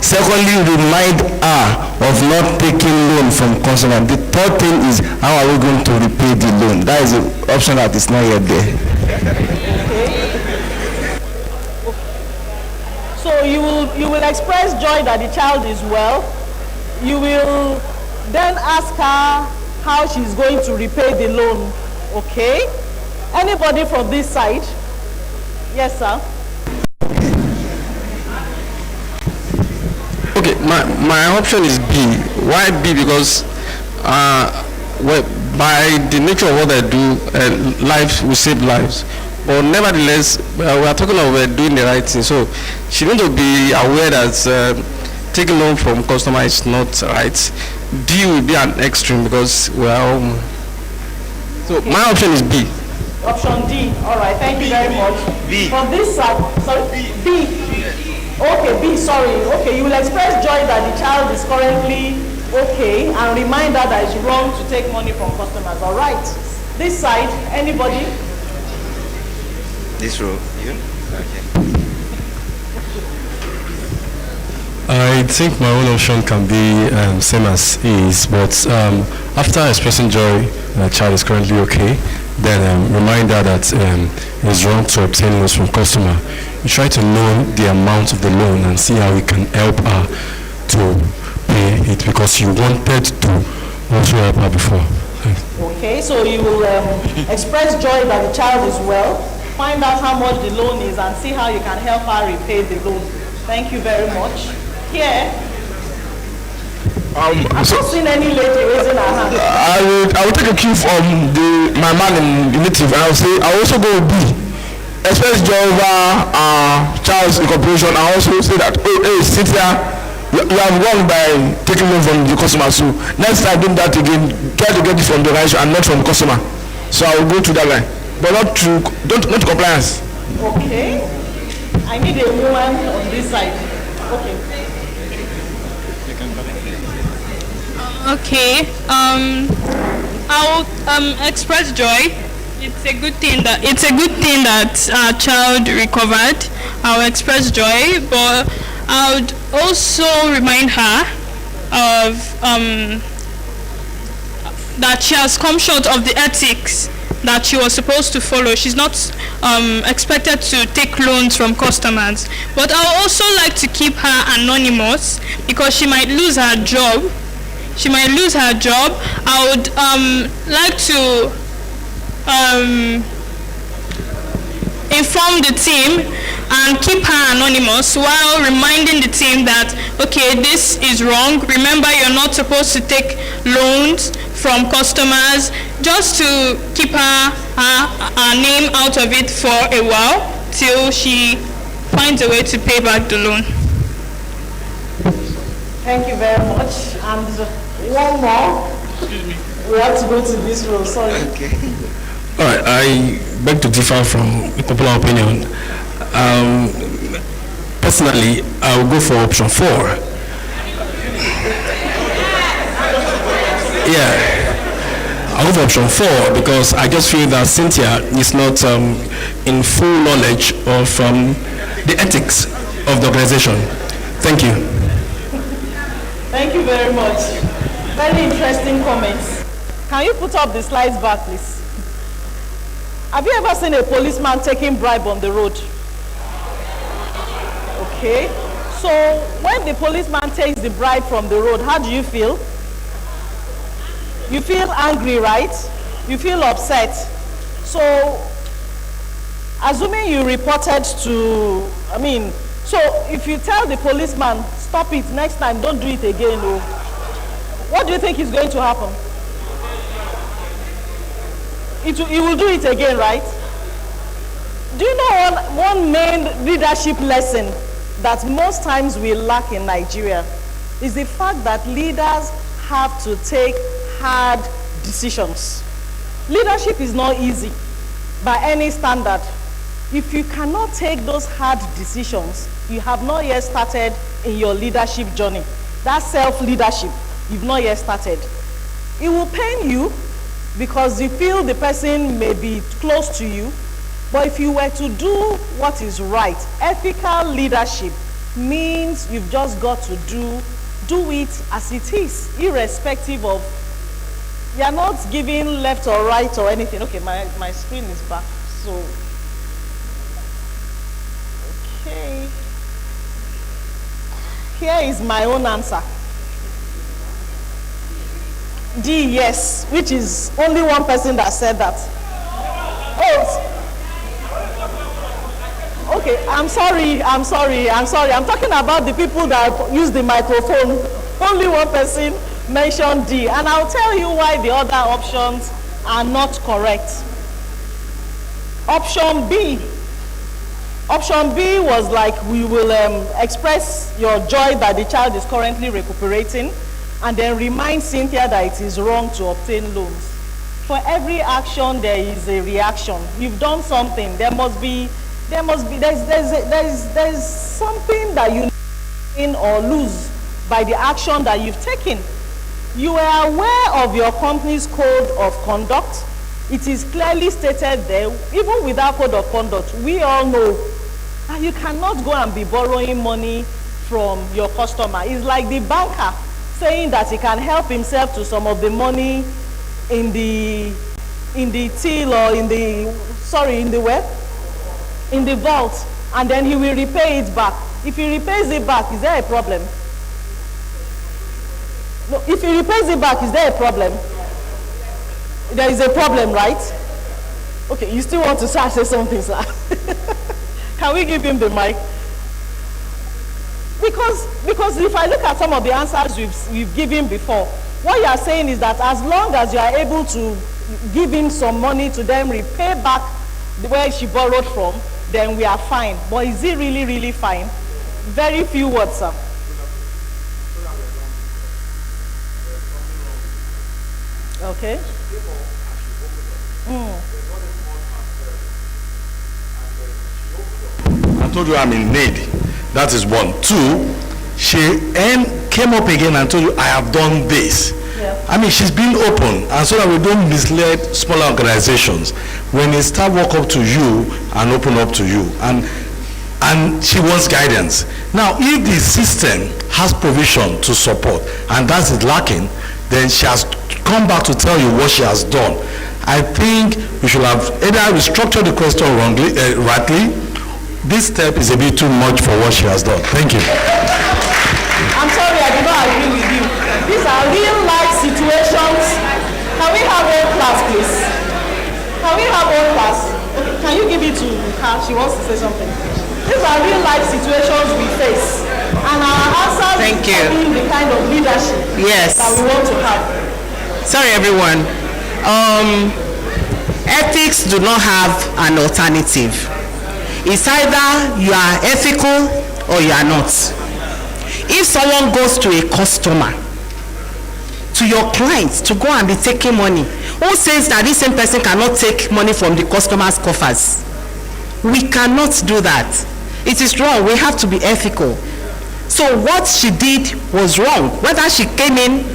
Secondly, remind her of not taking loan from customer. The third thing is, how are we going to repay the loan? That is the option that is not yet there. Okay. So you will express joy that the child is well. You will then ask her how she's going to repay the loan. Okay? Anybody from this side? Yes, sir. Okay, my option is B. Why B? Because well, by the nature of what I do, lives will save lives. But nevertheless, we are talking about doing the right thing. So she needs to be aware that taking loan from customer is not right. D will be an extreme because we are home. So okay. My option is B. Option D. All right. Thank you very much. B. From this side, sorry. B. Okay, B, sorry. Okay, you will express joy that the child is currently okay and remind her that it's wrong to take money from customers. All right. This side, anybody? This row, you? Okay. I think my own option can be same as is, but after expressing joy, the child is currently okay, then remind her that it's wrong to obtain loans from customer. You try to know the amount of the loan and see how we can help her to pay it, because you wanted to also help her before. Thanks. Okay, so you will express joy that the child is well, find out how much the loan is, and see how you can help her repay the loan. Thank you very much. Here. I've not seen any lady raising her hand. I will take a cue from my man in native, and I will say I also go with B. Express joy over Charles Incorporation. I also say that, oh, hey, Cynthia, you have won by taking loan from the customer. So next time do that again, try to get it from the right and not from the customer. So I will go to that line, but not to compliance. Okay. I need a woman on this side. Okay. Okay. I'll express joy. It's a good thing that our child recovered. I'll express joy, but I would also remind her of that she has come short of the ethics that she was supposed to follow. She's not expected to take loans from customers. But I would also like to keep her anonymous because she might lose her job. I would like to inform the team and keep her anonymous while reminding the team that, okay, this is wrong. Remember, you're not supposed to take loans from customers, just to keep her name out of it for a while till she finds a way to pay back the loan. Thank you very much. And one more. Excuse me. We have to go to this row. Sorry. Okay. All right, I beg to differ from the popular opinion. Personally, I will go for option 4. Yeah, I'll go for option 4 because I just feel that Cynthia is not in full knowledge of the ethics of the organization. Thank you. Thank you very much. Very interesting comments. Can you put up the slides back, please? Have you ever seen a policeman taking bribe on the road? Okay. So when the policeman takes the bribe from the road, how do you feel? You feel angry, right? You feel upset. So assuming you reported to, so if you tell the policeman, stop it, next time don't do it again, what do you think is going to happen? He will do it again, right? Do you know one main leadership lesson that most times we lack in Nigeria is the fact that leaders have to take hard decisions. Leadership is not easy by any standard. If you cannot take those hard decisions, you have not yet started in your leadership journey. That self-leadership, you've not yet started. It will pain you because you feel the person may be close to you, but if you were to do what is right, ethical leadership means you've just got to do it as it is, irrespective of, you're not giving left or right or anything. Okay, my screen is back, so, okay. Here is my own answer. D, yes, which is only one person that said that. Oh, okay, I'm sorry. I'm talking about the people that use the microphone. Only one person mentioned D, and I'll tell you why the other options are not correct. Option B was like, we will express your joy that the child is currently recuperating, and then remind Cynthia that it is wrong to obtain loans. For every action, there is a reaction. You've done something. There must be there's something that you gain or lose by the action that you've taken. You are aware of your company's code of conduct. It is clearly stated there, even without code of conduct, we all know that you cannot go and be borrowing money from your customer. It's like the banker saying that he can help himself to some of the money in the till or in the vault, and then he will repay it back. If he repays it back, is there a problem? No, if he repays it back, is there a problem? There is a problem, right? Okay, you still want to say something, sir? Can we give him the mic? Because if I look at some of the answers we've given before, what you are saying is that as long as you are able to give him some money to then repay back where she borrowed from, then we are fine. But is it really, really fine? Very few words, sir. Okay. I told you I'm in need. That is one. Two, she came up again and told you I have done this. Yeah. I mean, she's been open, and so that we don't mislead smaller organizations. When a staff walk up to you and open up to you, and she wants guidance. Now, if the system has provision to support, and that is lacking, then she has come back to tell you what she has done. I think we should have either restructured the question wrongly, rightly. This step is a bit too much for what she has done. Thank you. I'm sorry, I do not agree with you. These are real life situations. Can we have one class, please? Can we have one class? Okay, can you give it to her? She wants to say something. These are real life situations we face. And our answers are the kind of leadership that we want to have. Sorry, everyone. Ethics do not have an alternative. It's either you are ethical or you are not. If someone goes to a customer, to your client, to go and be taking money, who says that this same person cannot take money from the customer's coffers? We cannot do that. It is wrong. We have to be ethical. So what she did was wrong. Whether she came in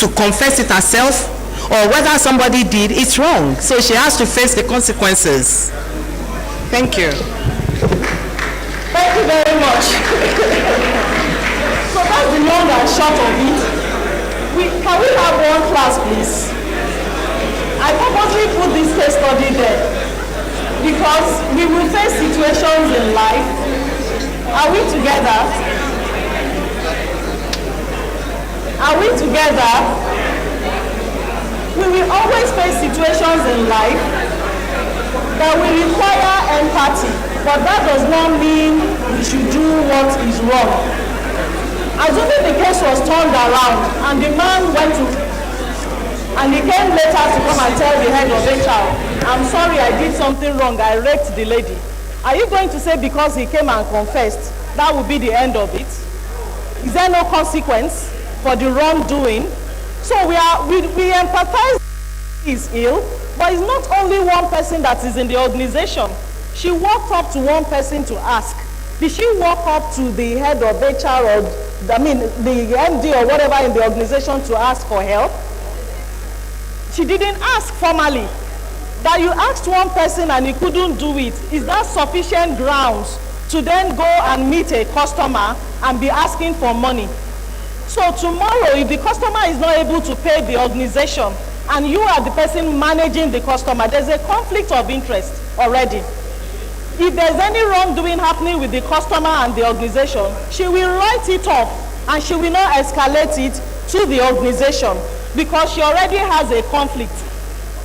to confess it herself or whether somebody did, it's wrong. So she has to face the consequences. Thank you. Thank you very much. So that's the long and short of it. Can we have one class, please? I purposely put this case study there because we will face situations in life. Are we together? Are we together? We will always face situations in life that will require empathy, but that does not mean we should do what is wrong. Assuming the case was turned around and the man went to, and he came later to come and tell the head of HR, I'm sorry, I did something wrong, I raped the lady. Are you going to say because he came and confessed, that will be the end of it? Is there no consequence for the wrongdoing? So we empathize is ill, but it's not only one person that is in the organization. She walked up to one person to ask. Did she walk up to the head of HR or, the MD or whatever in the organization to ask for help? She didn't ask formally. That you asked one person and he couldn't do it, is that sufficient grounds to then go and meet a customer and be asking for money? So tomorrow, if the customer is not able to pay the organization and you are the person managing the customer, there's a conflict of interest already. If there's any wrongdoing happening with the customer and the organization, she will write it off and she will not escalate it to the organization because she already has a conflict.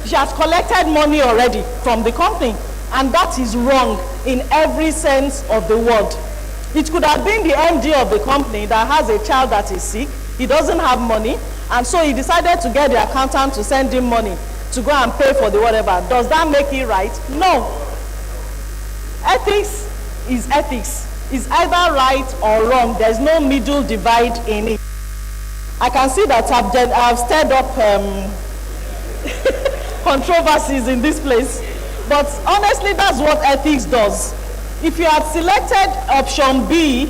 She has collected money already from the company, and that is wrong in every sense of the word. It could have been the MD of the company that has a child that is sick, he doesn't have money, and so he decided to get the accountant to send him money to go and pay for the whatever. Does that make it right? No. Ethics is ethics. It's either right or wrong. There's no middle divide in it. I can see that I've stirred up controversies in this place, but honestly, that's what ethics does. If you had selected option B,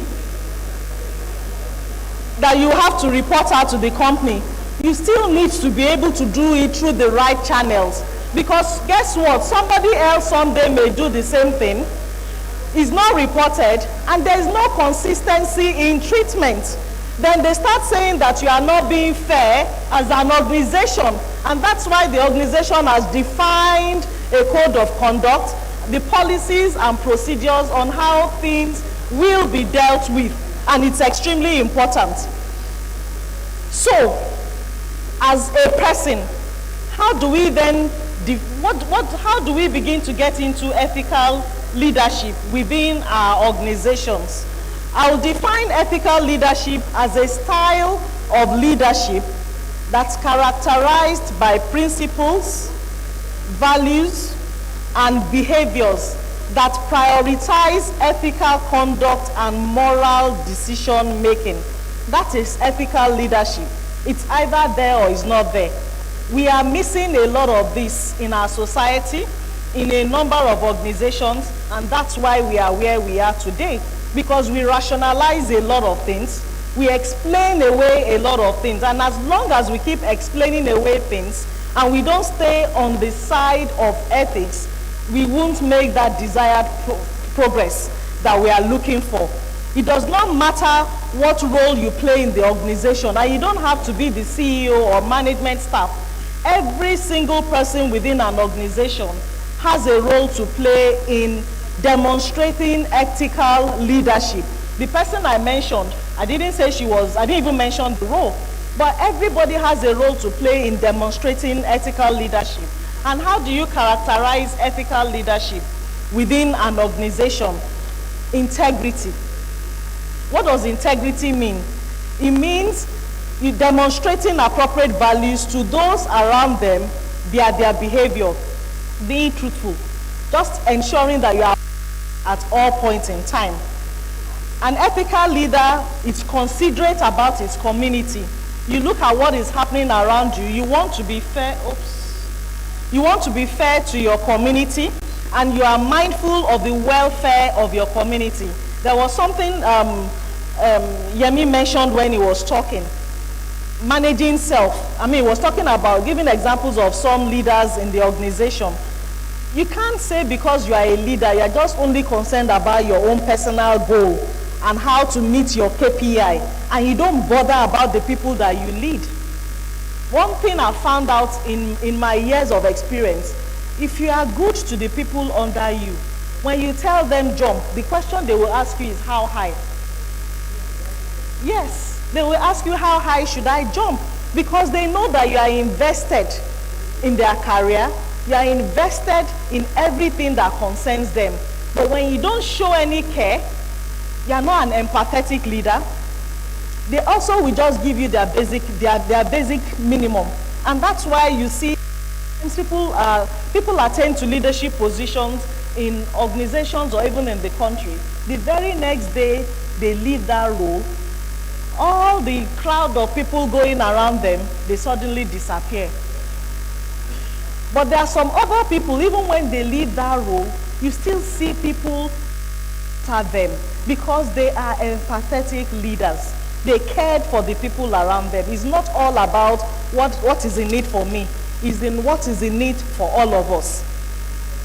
that you have to report out to the company, you still need to be able to do it through the right channels. Because guess what? Somebody else someday may do the same thing, is not reported, and there is no consistency in treatment. Then they start saying that you are not being fair as an organization. And that's why the organization has defined a code of conduct, the policies and procedures on how things will be dealt with. And it's extremely important. So, as a person, how do we then, how do we begin to get into ethical leadership within our organizations? I'll define ethical leadership as a style of leadership that's characterized by principles, values, and behaviors that prioritize ethical conduct and moral decision making. That is ethical leadership. It's either there or it's not there. We are missing a lot of this in our society, in a number of organizations, and that's why we are where we are today. Because we rationalize a lot of things, we explain away a lot of things, and as long as we keep explaining away things, and we don't stay on the side of ethics, we won't make that desired progress that we are looking for. It does not matter what role you play in the organization, and you don't have to be the CEO or management staff. Every single person within an organization has a role to play in demonstrating ethical leadership. The person I mentioned, I didn't even mention the role, but everybody has a role to play in demonstrating ethical leadership. And how do you characterize ethical leadership within an organization? Integrity. What does integrity mean? It means you demonstrating appropriate values to those around them via their behavior, being truthful, just ensuring that you are at all points in time. An ethical leader is considerate about his community. You look at what is happening around you, you want to be fair, you want to be fair to your community, and you are mindful of the welfare of your community. There was something Yemi mentioned when he was talking, managing self. I mean, he was talking about giving examples of some leaders in the organization. You can't say because you are a leader, you're just only concerned about your own personal goal and how to meet your KPI, and you don't bother about the people that you lead. One thing I found out in my years of experience, if you are good to the people under you, when you tell them jump, the question they will ask you is how high? Yes, they will ask you how high should I jump, because they know that you are invested in their career, you are invested in everything that concerns them. But when you don't show any care, you are not an empathetic leader. They also will just give you their basic minimum. And that's why you see people attain to leadership positions in organizations or even in the country. The very next day they leave that role, all the crowd of people going around them, they suddenly disappear. But there are some other people, even when they leave that role, you still see people at them because they are empathetic leaders. They cared for the people around them. It's not all about what is in it for me. It's in what is in it for all of us.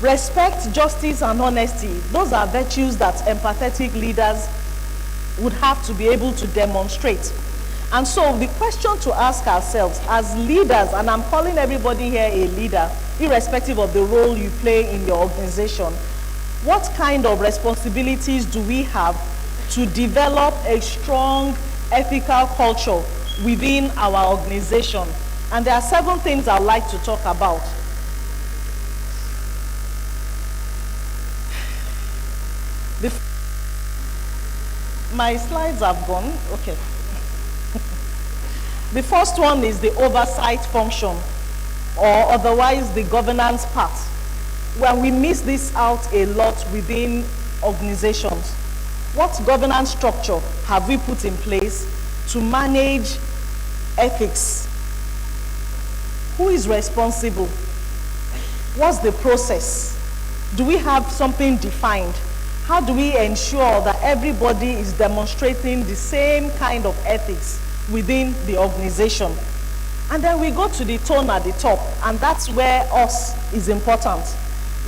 Respect, justice, and honesty. Those are virtues that empathetic leaders would have to be able to demonstrate. And so the question to ask ourselves as leaders, and I'm calling everybody here a leader, irrespective of the role you play in your organization, what kind of responsibilities do we have to develop a strong ethical culture within our organization? And there are 7 things I'd like to talk about. My slides have gone, okay. The first one is the oversight function, or otherwise the governance part. When we miss this out a lot within organizations, what governance structure have we put in place to manage ethics? Who is responsible? What's the process? Do we have something defined? How do we ensure that everybody is demonstrating the same kind of ethics within the organization? And then we go to the tone at the top, and that's where us is important.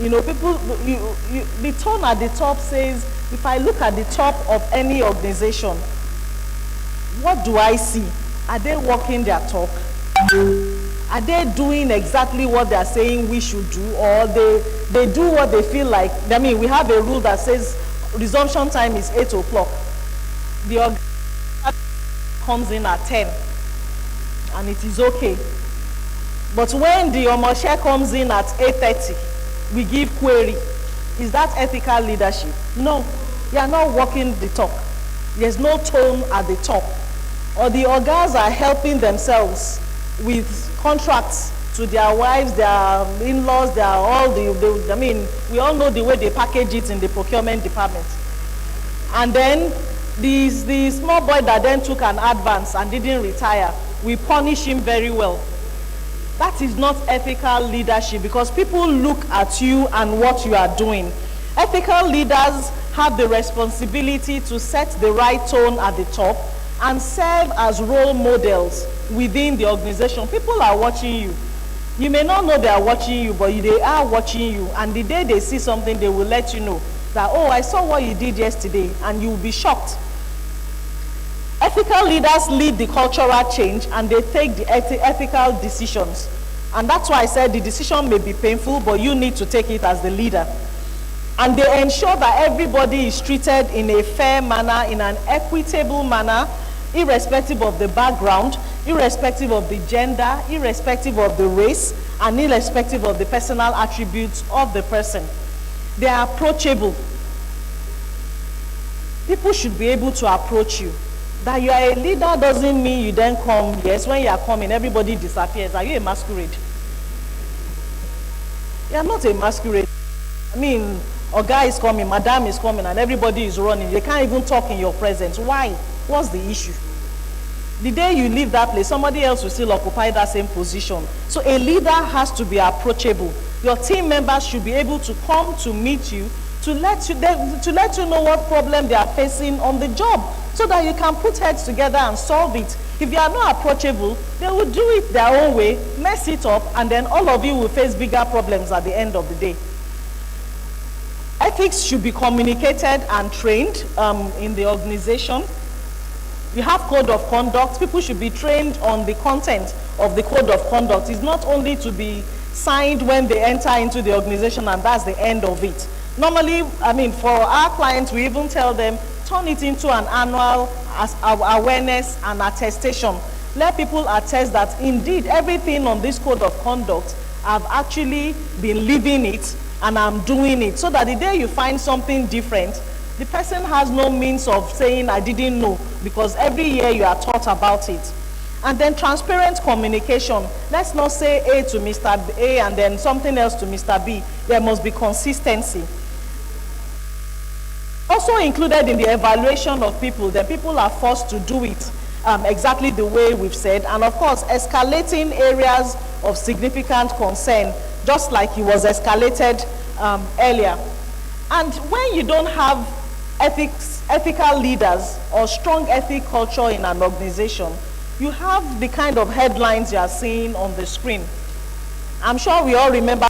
You know, people, the tone at the top says, if I look at the top of any organization, what do I see? Are they walking their talk? Are they doing exactly what they are saying we should do, or they do what they feel like? I mean, we have a rule that says resumption time is 8 o'clock. The organization comes in at 10, and it is okay. But when the Omoshe comes in at 8:30, we give query. Is that ethical leadership? No, you are not walking the talk. There's no tone at the top. Or the organs are helping themselves with contracts to their wives, their in-laws, their all I mean, we all know the way they package it in the procurement department. And then the small boy that then took an advance and didn't retire, we punish him very well. That is not ethical leadership, because people look at you and what you are doing. Ethical leaders have the responsibility to set the right tone at the top and serve as role models within the organization. People are watching you. You may not know they are watching you, but they are watching you. And the day they see something, they will let you know that, oh, I saw what you did yesterday, and you will be shocked. Ethical leaders lead the cultural change, and they take the ethical decisions. And that's why I said the decision may be painful, but you need to take it as the leader. And they ensure that everybody is treated in a fair manner, in an equitable manner, irrespective of the background, irrespective of the gender, irrespective of the race, and irrespective of the personal attributes of the person. They are approachable. People should be able to approach you. That you are a leader doesn't mean you then come. Yes, when you are coming, everybody disappears. Are you a masquerade? You are not a masquerade. I mean, a guy is coming, madam is coming, and everybody is running. They can't even talk in your presence. Why? What's the issue? The day you leave that place, somebody else will still occupy that same position. So a leader has to be approachable. Your team members should be able to come to meet you, to let you know what problem they are facing on the job, so that you can put heads together and solve it. If you are not approachable, they will do it their own way, mess it up, and then all of you will face bigger problems at the end of the day. Ethics should be communicated and trained in the organization. You have code of conduct. People should be trained on the content of the code of conduct. It's not only to be signed when they enter into the organization and that's the end of it. Normally, I mean, for our clients, we even tell them, turn it into an annual awareness and attestation. Let people attest that indeed everything on this code of conduct, I've actually been living it and I'm doing it, so that the day you find something different, the person has no means of saying, I didn't know, because every year you are taught about it. And then transparent communication. Let's not say A to Mr. A and then something else to Mr. B. There must be consistency. Also included in the evaluation of people, the people are forced to do it exactly the way we've said. And of course, escalating areas of significant concern, just like it was escalated earlier. And when you don't have ethical leaders or strong ethic culture in an organization, you have the kind of headlines you are seeing on the screen. I'm sure we all remember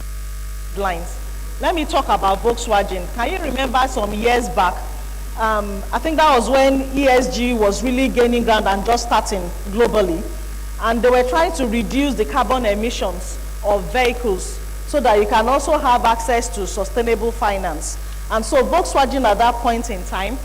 headlines. Let me talk about Volkswagen. Can you remember some years back? I think that was when ESG was really gaining ground and just starting globally. And they were trying to reduce the carbon emissions of vehicles so that you can also have access to sustainable finance. And so Volkswagen at that point in time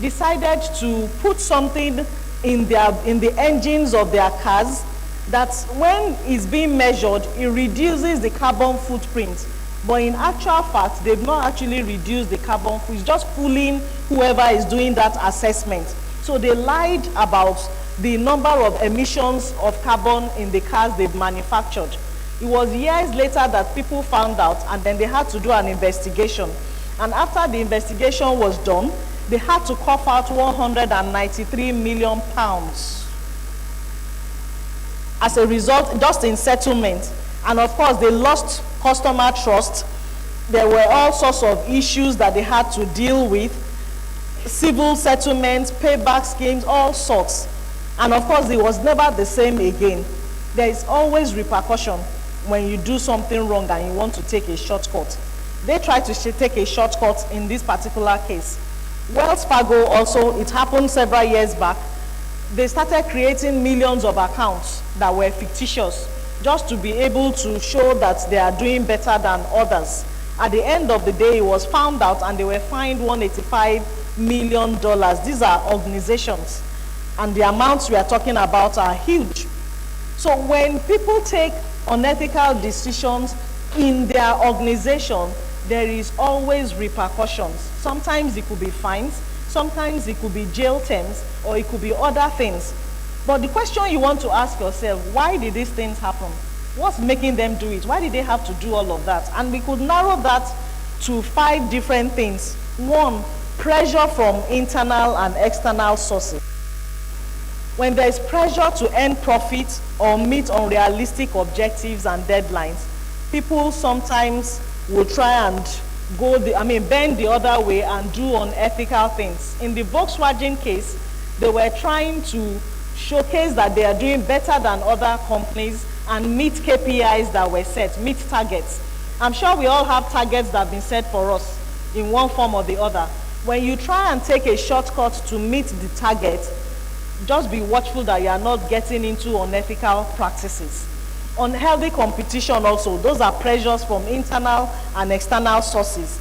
decided to put something in the engines of their cars that when it's being measured, it reduces the carbon footprint. But in actual fact, they've not actually reduced the carbon footprint. It's just fooling whoever is doing that assessment. So they lied about the number of emissions of carbon in the cars they've manufactured. It was years later that people found out, and then they had to do an investigation. And after the investigation was done, they had to cough out 193 million pounds as a result, just in settlement. And of course, they lost customer trust. There were all sorts of issues that they had to deal with, civil settlements, payback schemes, all sorts. And of course, it was never the same again. There is always repercussion when you do something wrong and you want to take a shortcut. They tried to take a shortcut in this particular case. Wells Fargo also, it happened several years back. They started creating millions of accounts that were fictitious just to be able to show that they are doing better than others. At the end of the day, it was found out and they were fined $185 million. These are organizations, and the amounts we are talking about are huge. So when people take unethical decisions in their organization, there is always repercussions. Sometimes it could be fines, sometimes it could be jail terms, or it could be other things. But the question you want to ask yourself, why did these things happen? What's making them do it? Why did they have to do all of that? And we could narrow that to 5 different things. 1, pressure from internal and external sources. When there is pressure to earn profit or meet unrealistic objectives and deadlines, people sometimes will try and bend the other way and do unethical things. In the Volkswagen case, they were trying to showcase that they are doing better than other companies and meet KPIs that were set, meet targets. I'm sure we all have targets that have been set for us in one form or the other. When you try and take a shortcut to meet the target, just be watchful that you are not getting into unethical practices. Unhealthy competition also, those are pressures from internal and external sources.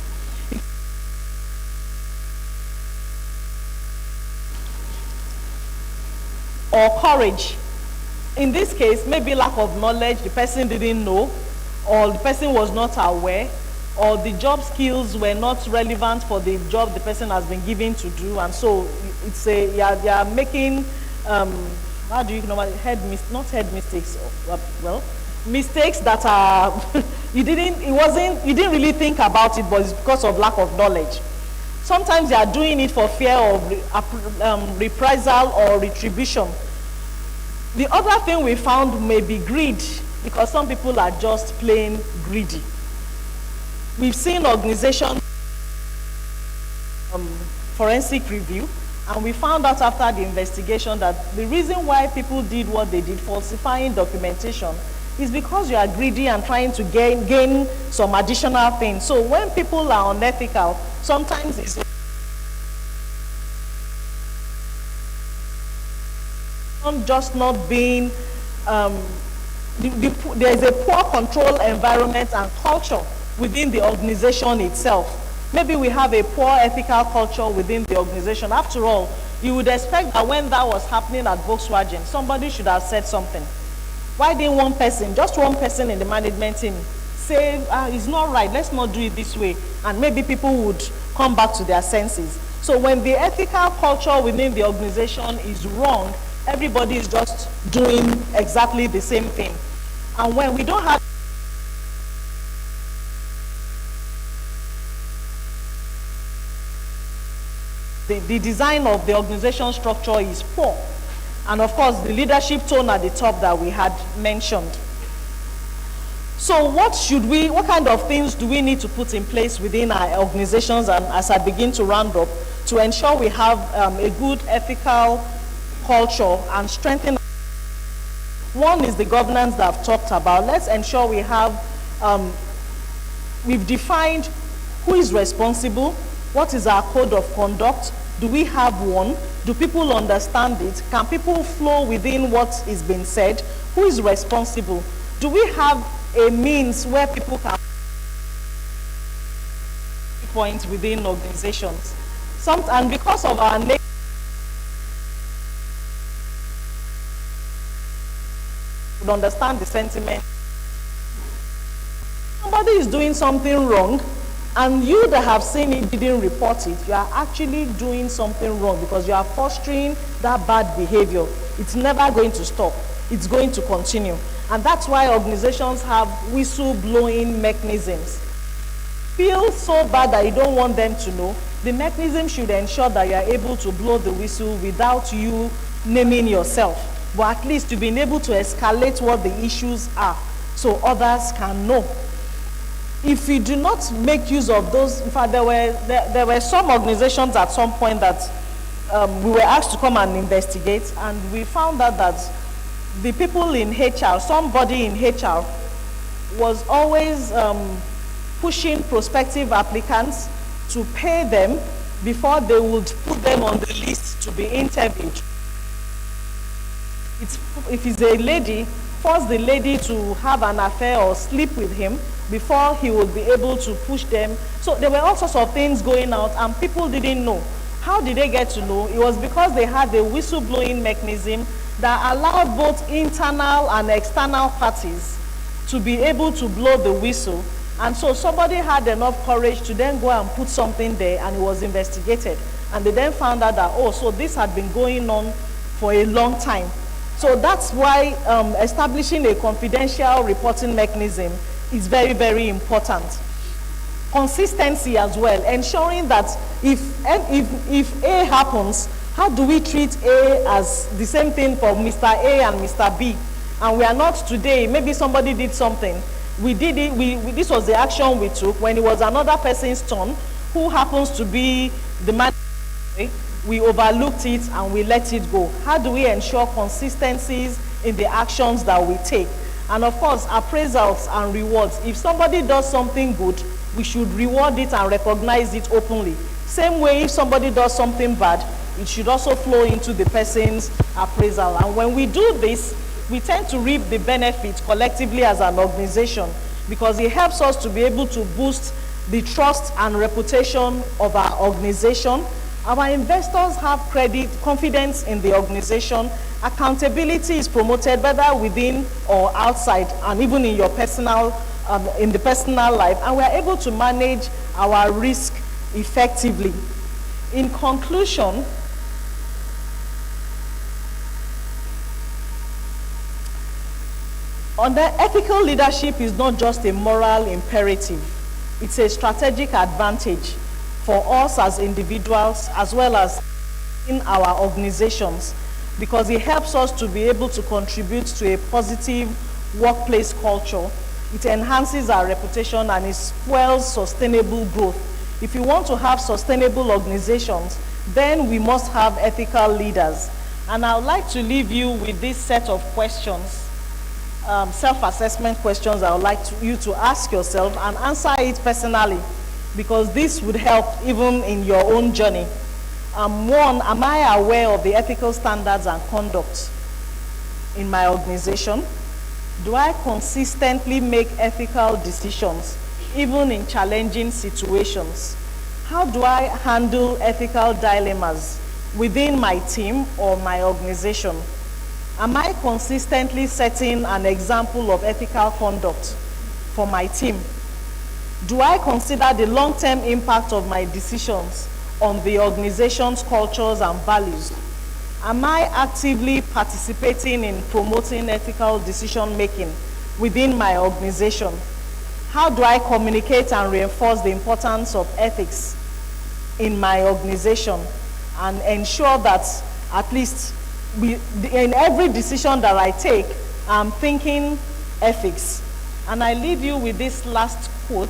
Or courage. In this case, maybe lack of knowledge, the person didn't know, or the person was not aware, or the job skills were not relevant for the job the person has been given to do, and so it's they are making how do you know, mistakes that are you didn't really think about it, but it's because of lack of knowledge. Sometimes they are doing it for fear of reprisal or retribution. The other thing we found may be greed, because some people are just plain greedy. We've seen organizations forensic review, and we found out after the investigation that the reason why people did what they did, falsifying documentation, is because you are greedy and trying to gain some additional things. So when people are unethical, sometimes it's just not being, there's a poor control environment and culture within the organization itself. Maybe we have a poor ethical culture within the organization. After all, you would expect that when that was happening at Volkswagen, somebody should have said something. Why didn't one person, just one person in the management team, say, it's not right, let's not do it this way, and maybe people would come back to their senses. So when the ethical culture within the organization is wrong, everybody is just doing exactly the same thing. And when we don't have the design of the organization structure is poor. And of course, the leadership tone at the top that we had mentioned. So what kind of things do we need to put in place within our organizations, and as I begin to round up, to ensure we have a good ethical culture and strengthen? One is the governance that I've talked about. Let's ensure we have, we've defined who is responsible, what is our code of conduct, do we have one, do people understand it, can people flow within what is being said, who is responsible, do we have a means where people can point within organizations. And because of our would understand the sentiment. Somebody is doing something wrong, and you that have seen it didn't report it, you are actually doing something wrong because you are fostering that bad behavior. It's never going to stop. It's going to continue. And that's why organizations have whistle-blowing mechanisms. Feel so bad that you don't want them to know, the mechanism should ensure that you are able to blow the whistle without you naming yourself, but at least you've been able to escalate what the issues are so others can know. if we do not make use of those, in fact, there were some organizations at some point that we were asked to come and investigate, and we found out that the people in HR, somebody in HR, was always pushing prospective applicants to pay them before they would put them on the list to be interviewed. If it's a lady, force the lady to have an affair or sleep with him before he would be able to push them. So there were all sorts of things going out, and people didn't know. How did they get to know? It was because they had a whistleblowing mechanism that allowed both internal and external parties to be able to blow the whistle. And so somebody had enough courage to then go and put something there, and it was investigated. And they then found out that, oh, so this had been going on for a long time. So that's why establishing a confidential reporting mechanism is very, very important. Consistency as well, ensuring that if A happens, how do we treat A as the same thing for Mr. A and Mr. B? And we are not today, maybe somebody did something. We did it, this was the action we took when it was another person's turn, who happens to be the man, we overlooked it and we let it go. How do we ensure consistencies in the actions that we take? And of course, appraisals and rewards. If somebody does something good, we should reward it and recognize it openly. Same way, if somebody does something bad, it should also flow into the person's appraisal. And when we do this, we tend to reap the benefits collectively as an organization, because it helps us to be able to boost the trust and reputation of our organization. Our investors have confidence in the organization. Accountability is promoted whether within or outside, and even in your personal, in the personal life, and we are able to manage our risk effectively. In conclusion, ethical leadership is not just a moral imperative, it's a strategic advantage for us as individuals as well as in our organizations, because it helps us to be able to contribute to a positive workplace culture. It enhances our reputation and it fuels sustainable growth. If you want to have sustainable organizations, then we must have ethical leaders. And I would like to leave you with this set of questions, self-assessment questions I would like you to ask yourself and answer it personally, because this would help even in your own journey. One, am I aware of the ethical standards and conduct in my organization? Do I consistently make ethical decisions, even in challenging situations? How do I handle ethical dilemmas within my team or my organization? Am I consistently setting an example of ethical conduct for my team? Do I consider the long-term impact of my decisions on the organization's cultures and values? Am I actively participating in promoting ethical decision-making within my organization? How do I communicate and reinforce the importance of ethics in my organization and ensure that at least in every decision that I take, I'm thinking ethics? And I leave you with this last quote,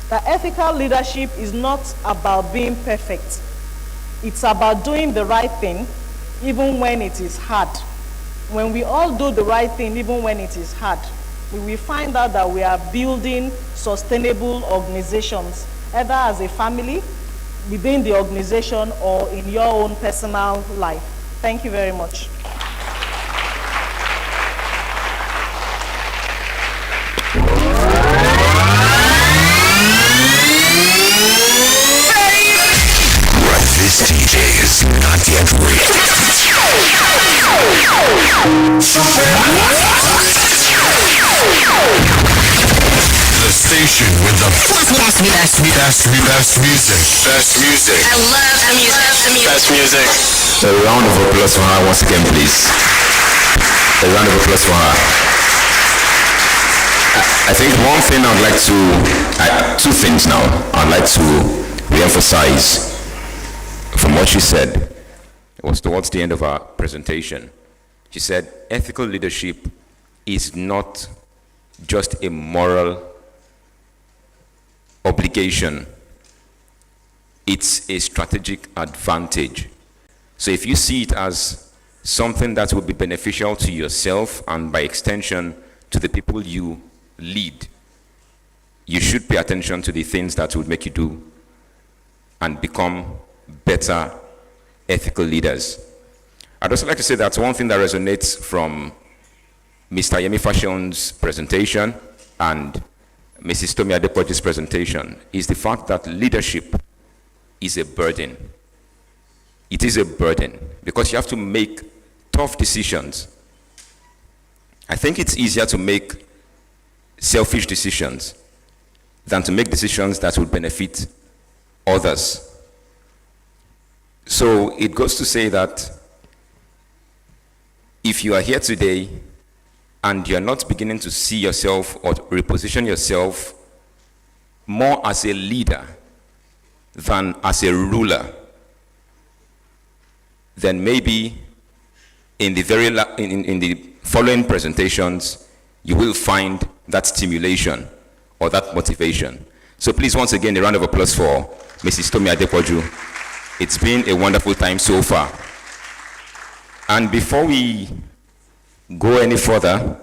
that ethical leadership is not about being perfect. It's about doing the right thing, even when it is hard. When we all do the right thing, even when it is hard, we will find out that we are building sustainable organizations, either as a family, within the organization, or in your own personal life. Thank you very much. This DJ is not yet ready. The station with the best music. Best music. I love the music. Best music. A round of applause for her once again, please. A round of applause for her. I think one thing I'd like to, two things now I'd like to re-emphasize from what she said. It was towards the end of our presentation. She said ethical leadership is not just a moral obligation. It's a strategic advantage. So if you see it as something that will be beneficial to yourself and by extension to the people you lead, you should pay attention to the things that would make you do and become better ethical leaders. I'd also like to say that one thing that resonates from Mr. Yemi Fashion's presentation and Mrs. Tomi Adepoju's presentation is the fact that leadership is a burden. It is a burden because you have to make tough decisions. I think it's easier to make selfish decisions than to make decisions that would benefit others. So it goes to say that if you are here today and you're not beginning to see yourself or reposition yourself more as a leader than as a ruler, then maybe in the in the following presentations you will find that stimulation or that motivation. So please, once again, a round of applause for Mrs. Tomi Adepoju. It's been a wonderful time so far. And before we go any further,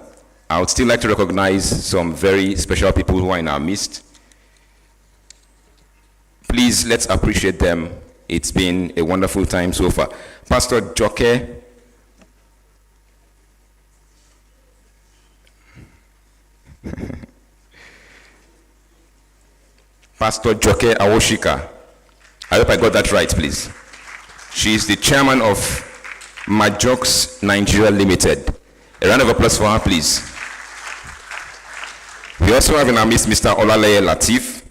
I would still like to recognize some very special people who are in our midst. Please, let's appreciate them. It's been a wonderful time so far. Pastor Joke, Pastor Joke Awoshika. I hope I got that right, please. She is the chairman of Majox Nigeria Limited. A round of applause for her, please. We also have in our midst Mr. Olaleye Latif,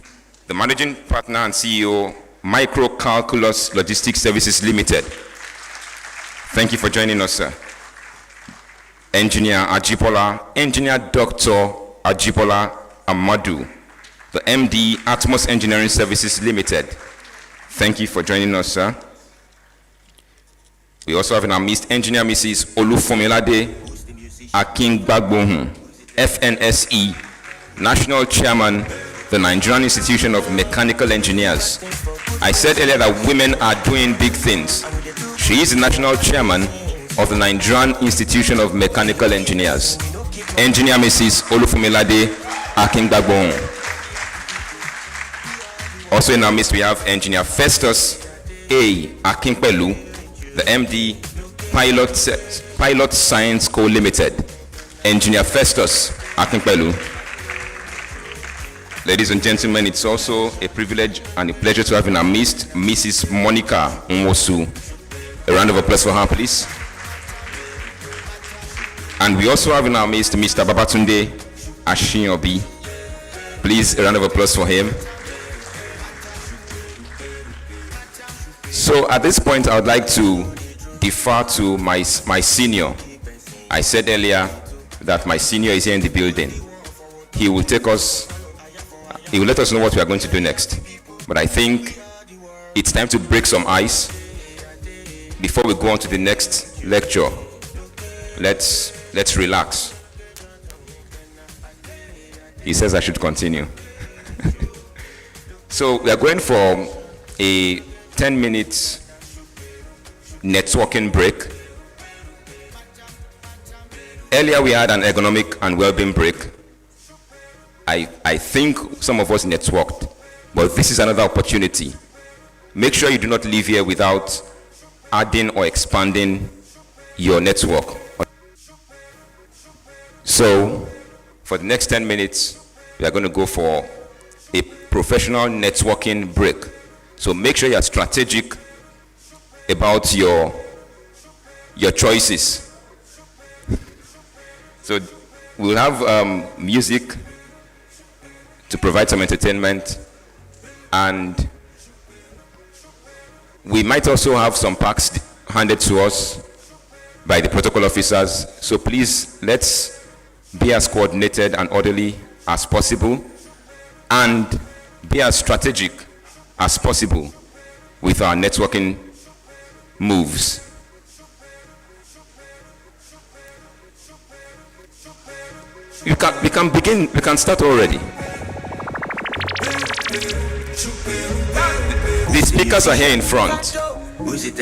the managing partner and CEO, Microcalculus Logistics Services Limited. Thank you for joining us, sir. Engineer Dr. Ajibola Amadu, the MD, Atmos Engineering Services Limited. Thank you for joining us, sir. We also have in our midst Engineer Mrs. Olufomilade Akingbagbohun, FNSE, National Chairman, the Nigerian Institution of Mechanical Engineers. I said earlier that women are doing big things. She is the National Chairman of the Nigerian Institution of Mechanical Engineers. Engineer Mrs. Olufomilade Akingbagbohun. Also in our midst we have Engineer Festus A. Akinpelu, the MD, Pilot Science Co. Limited. Engineer Festus Akinpelu. Ladies and gentlemen, it's also a privilege and a pleasure to have in our midst Mrs. Monica Nwosu. A round of applause for her, please. And we also have in our midst Mr. Babatunde Ashinobi. Please, a round of applause for him. So at this point, I would like to defer to my senior. I said earlier that my senior is here in the building. He will let us know what we are going to do next. But I think it's time to break some ice before we go on to the next lecture. Let's relax. He says I should continue. So we are going for a 10 minutes networking break. Earlier we had an economic and well-being break. I think some of us networked, but this is another opportunity. Make sure you do not leave here without adding or expanding your network. So for the next 10 minutes, we are going to go for a professional networking break. So make sure you are strategic about your choices. So we'll have music to provide some entertainment, and we might also have some packs handed to us by the protocol officers. So please, let's be as coordinated and orderly as possible and be as strategic as possible with our networking moves. We can begin, we can start already. The speakers are here in front.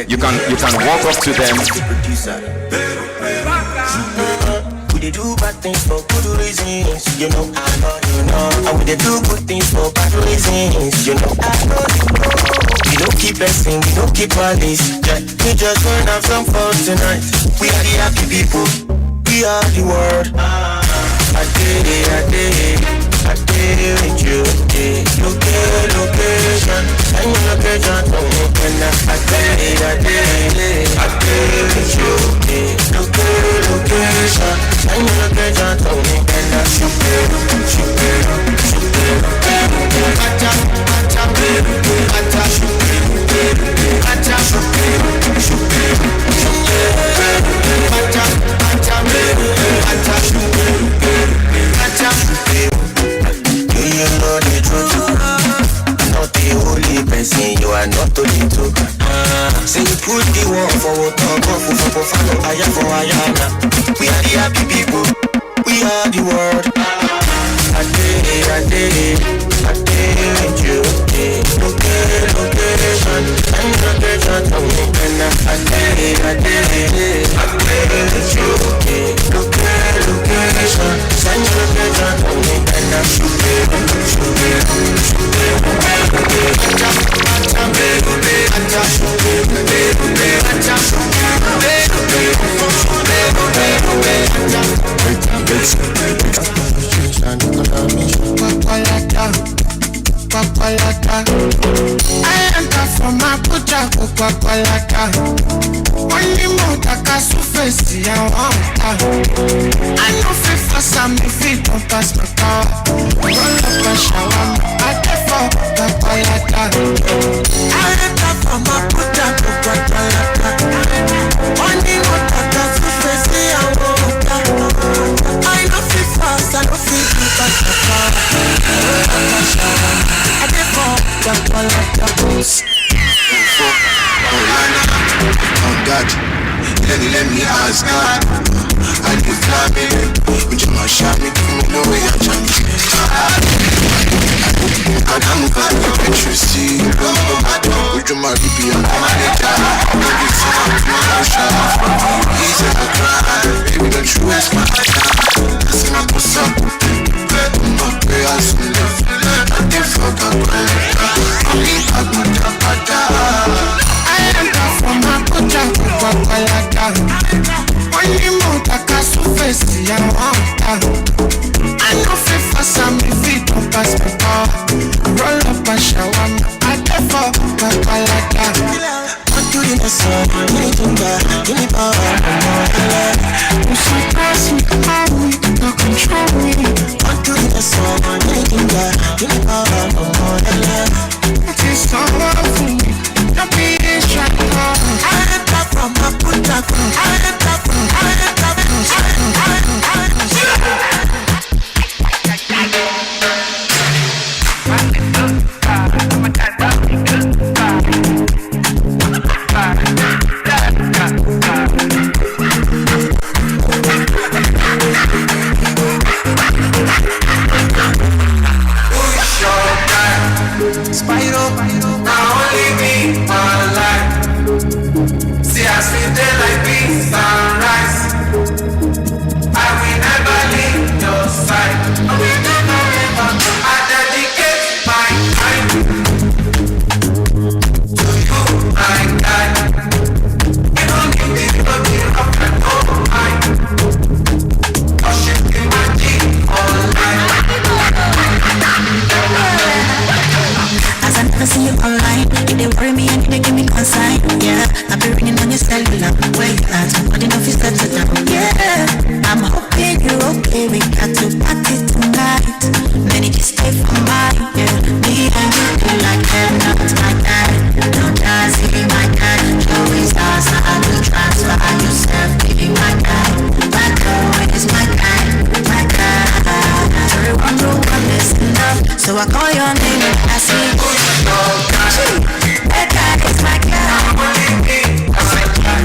You can walk up to them. We do bad things for good reasons, you know. I know you know. And we do good things for bad reasons, you know. I know you know. We don't keep messing, we don't keep malice. Yeah, we just wanna have some fun tonight. We are the happy people, we are the world. I did with you. Location, and your location to me. And I did with you. Location, and your location to me. And I shoot it. Do you know the truth? I'm not the only person, you are not the two. Say you put the one forward, for fire for ayana. We are the happy people, we are the world. I did with you. Location, and location to me. And I did with you. Location, and location to me. And I shoot it. Papalata, I enter from Abuja, Papalata. Only Motaka Sufesi, I want. I know FIFA Sam if it don't pass my car. Roll up and shower, I defer Papalata. I enter from Abuja, Papalata. Only Motaka Sufesi, I want. I know FIFA Sam if it don't pass my car. Roll up and shower. Oh God, let me ask God. I do flaming, would you my shot me? Come on, no way I'm trying to I'm God, I trust you. Would you my baby? I'm every time I'm shot. Easy I cry, baby, don't you waste my time. That's not what's up. I'm not there, I see love. I did fuck up, I am from Abuja, Papalata. Only Motaka Sufesi, I want. I know FIFA Sam if it don't pass me car. Roll up and shower, I defer Papalata. I'm doing the song, give me power. You surprise me, don't control me. I'm doing the song, give me power. It is so lovely, don't be distracted. I am back from Abuja, I am back from Spyro, now only me, my life. See, I sleep there like beans and rice. I will never leave your side. I will never, I dedicate my time to you, my guy. You don't need me, looking up and oh my. Cause you be my G online. As I never see you online, you dey worry me and you dey give me consign. Yeah, I be ringing on your cellular. Where you at? I don't know if you settled down. Yeah, I'm hoping you're okay. We got to party tonight. Many just stay for mine. Yeah, me and you do like that. Not my guy, no jazzy, my guy. Showing stars, I will transfer yourself. Be my guy, my girl is my guy, my guy. Everyone know I'm messing up, so I call your name and I say, that guy is my guy.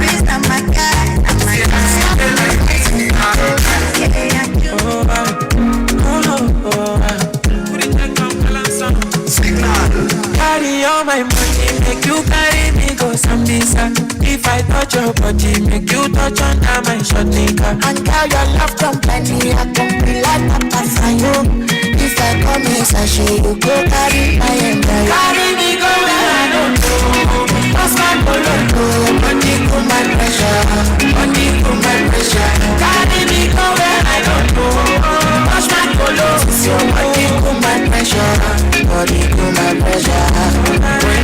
He's not my guy. I'm my guy. carry me go Sambisa. If I touch your body, make you touch under my short nigga. And girl, your love don't blind me, I don't be like Papa Sayo. If I come in sachet, you go carry my embryo. Carry me go where I don't go. Pass my boloko, money to my pressure, money to my pressure. Carry me go where I don't go. Pass my boloko, money to my pressure, money to my pressure.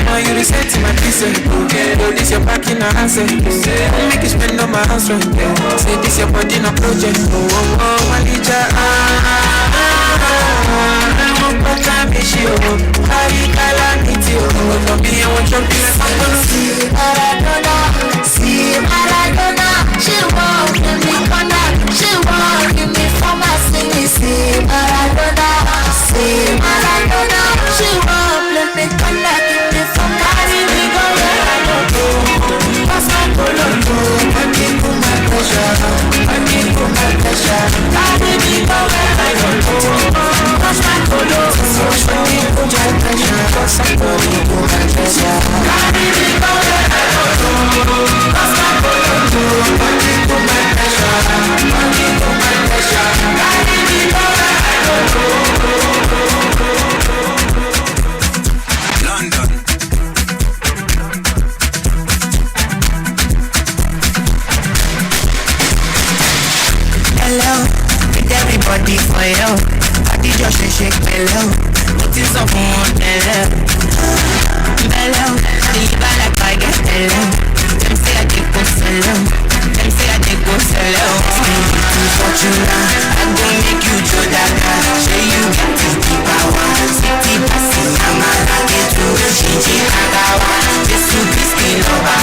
When you reset my piece, okay, this your back in a answer. Make you spend on my house rent. Say this your body in a project. Oh, Malija, See Maradona, she won't give me corner, she won't give me pharmacy. See Maradona, she won't let me corner, give me pharmacy. Carry me go where I don't go. Pass my boloko, money to my pressure, money to my pressure. Carry me go where I don't go. Pass my boloko, money to my pressure, money to my pressure. Carry me go where I don't go. Pass my boloko, money to my pressure, money to my pressure. Carry me go where I don't go. London. Hello, with everybody for you. Body just shake hello. Notice of one hello. Hello, deliver like I get hello. Them say I take go hello. Them say I take go hello. Fortuna, I'm gonna make you Jodaka. Show you get the power. City passing, I'm a get to Shinji Kagawa. Just to be still over.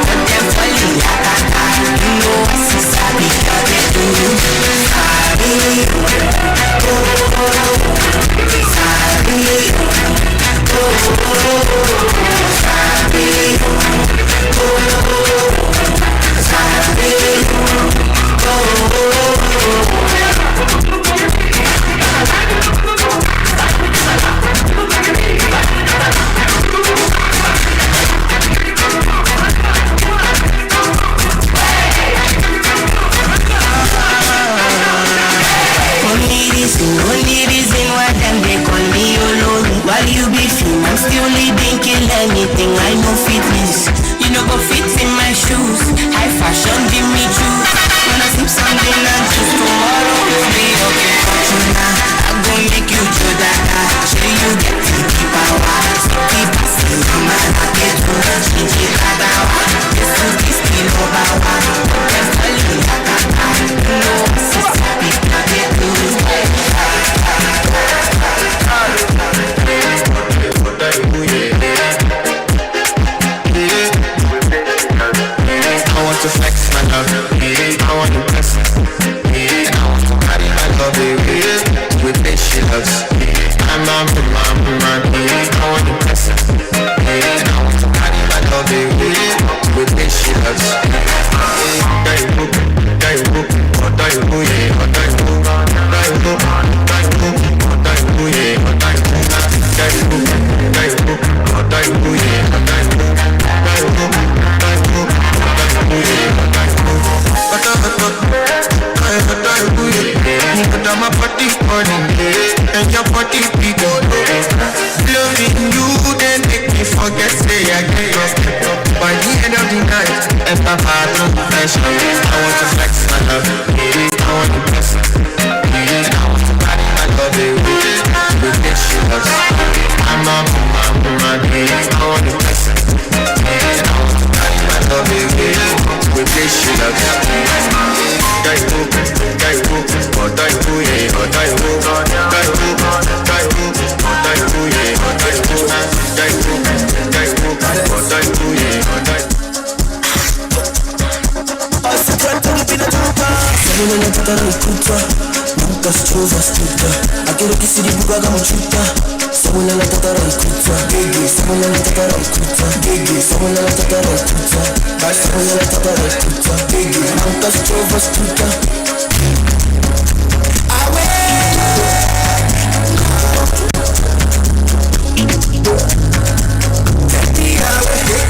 But them falling yakata. You know I see Sabi, they do. Sabi, only reason why them they call me alone. While you be film, I'm still leading, kill anything I know fitness. You know go fit in my shoes. High fashion, give me juice. Wanna sip something and choose tomorrow will be okay. Fortuna, I'm gonna make you Jodaka. Show you get the power. City passing, I'm a get to Shinji Kagawa. Just to be still over. Them falling yakata. You know sister, big get loose. I want to flex my love, I want to impress, and I want to carry my love with this she loves. I'm I want to impress, and I want to carry my love with this she loves. My body burning, and your body beating. Loving you, then make me forget say I get lost. By the end of the night, if I had no pressure, I want to flex my love, I want to press, and I want to carry my love with this she loves. I'm a woman, I want to press, and I want to carry my love with this she loves. Sabone nataka nikuta, nunca strova stuta. Akero kisiri bugaga mchuta. Sabone nataka nikuta, gege. Sabone nataka nikuta, gege. Sabone nataka nikuta, bye. Sabone nataka nikuta, gege. Nunca strova stuta. Take me away.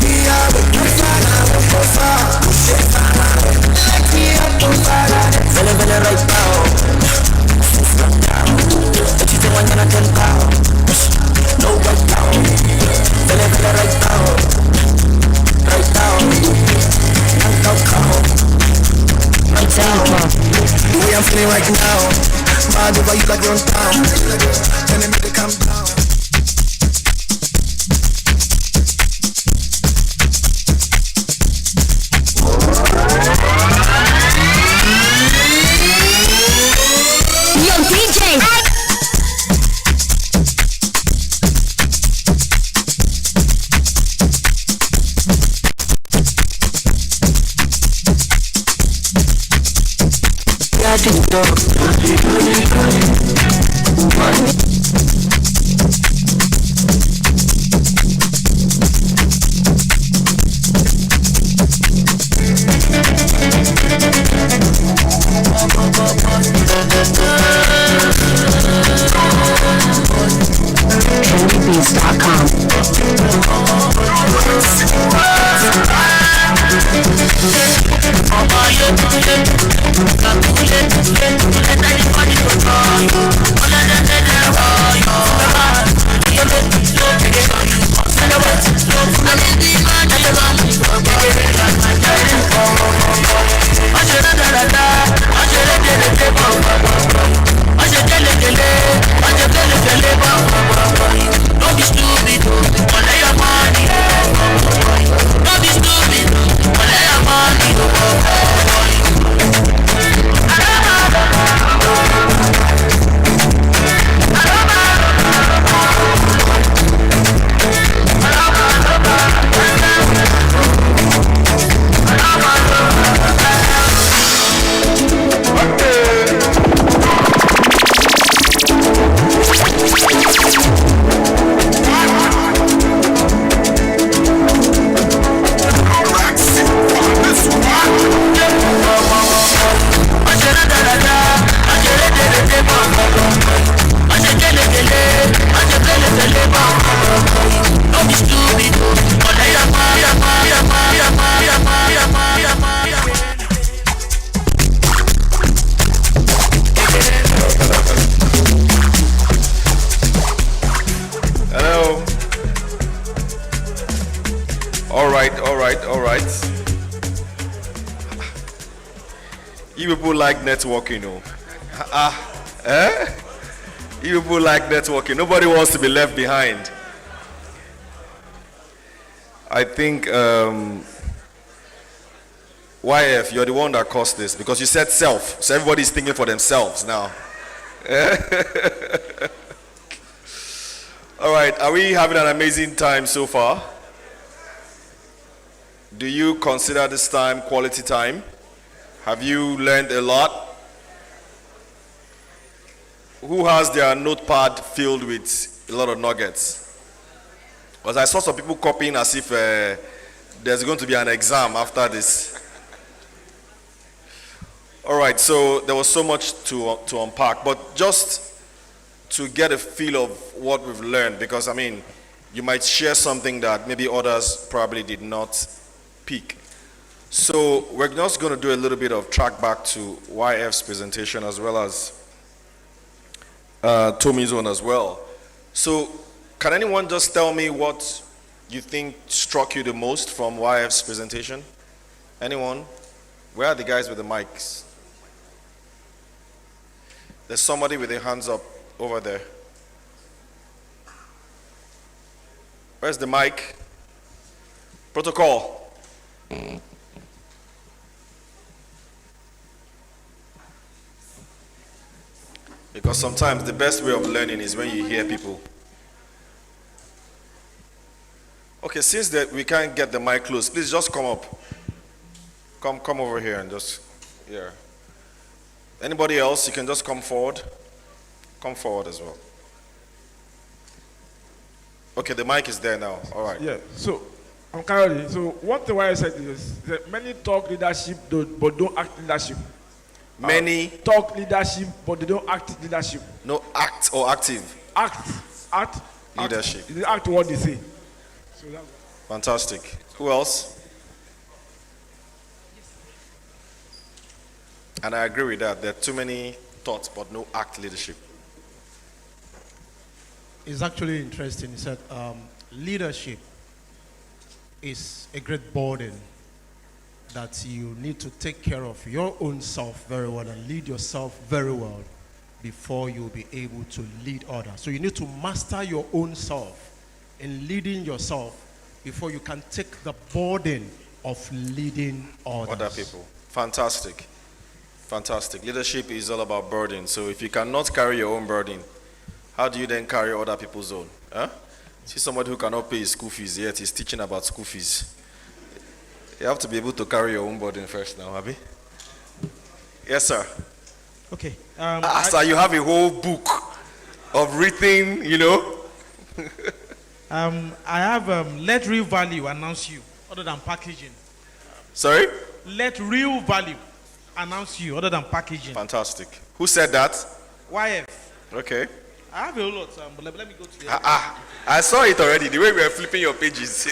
All right. You people like networking, You people like networking. Nobody wants to be left behind. I think YF, you're the one that caused this because you said self, so everybody's thinking for themselves now. All right, are we having an amazing time so far? Do you consider this time quality time? Have you learned a lot? Who has their notepad filled with a lot of nuggets? Because I saw some people copying as if there's going to be an exam after this. All right, so there was so much to unpack, but just to get a feel of what we've learned, because I mean, you might share something that maybe others probably did not pick. So we're just going to do a little bit of track back to YF's presentation as well as Tommy's own as well. So can anyone just tell me what you think struck you the most from YF's presentation? Anyone? Where are the guys with the mics? There's somebody with their hands up over there. Where's the mic? Protocol. Because sometimes the best way of learning is when you hear people. Okay, since that we can't get the mic close, please just come up. Come over here and just, yeah. Anybody else, you can just come forward. Come forward as well. Okay, the mic is there now. All right. Yeah, so, I'm Carol. So, what the way I said is that many talk leadership but don't act leadership. Many talk leadership but they don't act leadership. No, act or active? Act. Leadership. They act what they say. So fantastic. Who else? And I agree with that. There are too many thoughts but no act leadership. It's actually interesting. He said leadership is a great burden that you need to take care of your own self very well and lead yourself very well before you'll be able to lead others. So you need to master your own self in leading yourself before you can take the burden of leading others. Other people. Fantastic. Fantastic. Leadership is all about burden. So if you cannot carry your own burden, how do you then carry other people's own? Huh? See somebody who cannot pay his school fees, yet he's teaching about school fees. You have to be able to carry your own burden first now, Abby. Yes, sir. Okay. Sir, you have a whole book of written, you know. I have let real value announce you other than packaging. Sorry? Let real value announce you other than packaging. Fantastic. Who said that? YF. Okay. I have a whole lot, but let me go to the I saw it already, the way we were flipping your pages.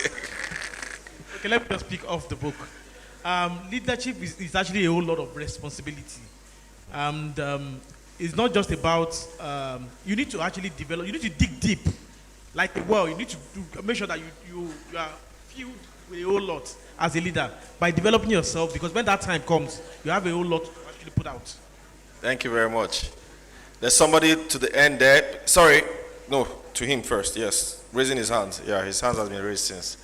Okay, let me just speak off the book. Leadership is actually a whole lot of responsibility. And it's not just about, you need to actually develop, you need to dig deep. Like a well, you need to make sure that you are filled with a whole lot as a leader by developing yourself, because when that time comes, you have a whole lot to actually put out. Thank you very much. There's somebody to the end there. Sorry, no, to him first, yes. Raising his hand. Yeah, his hands has been raised since.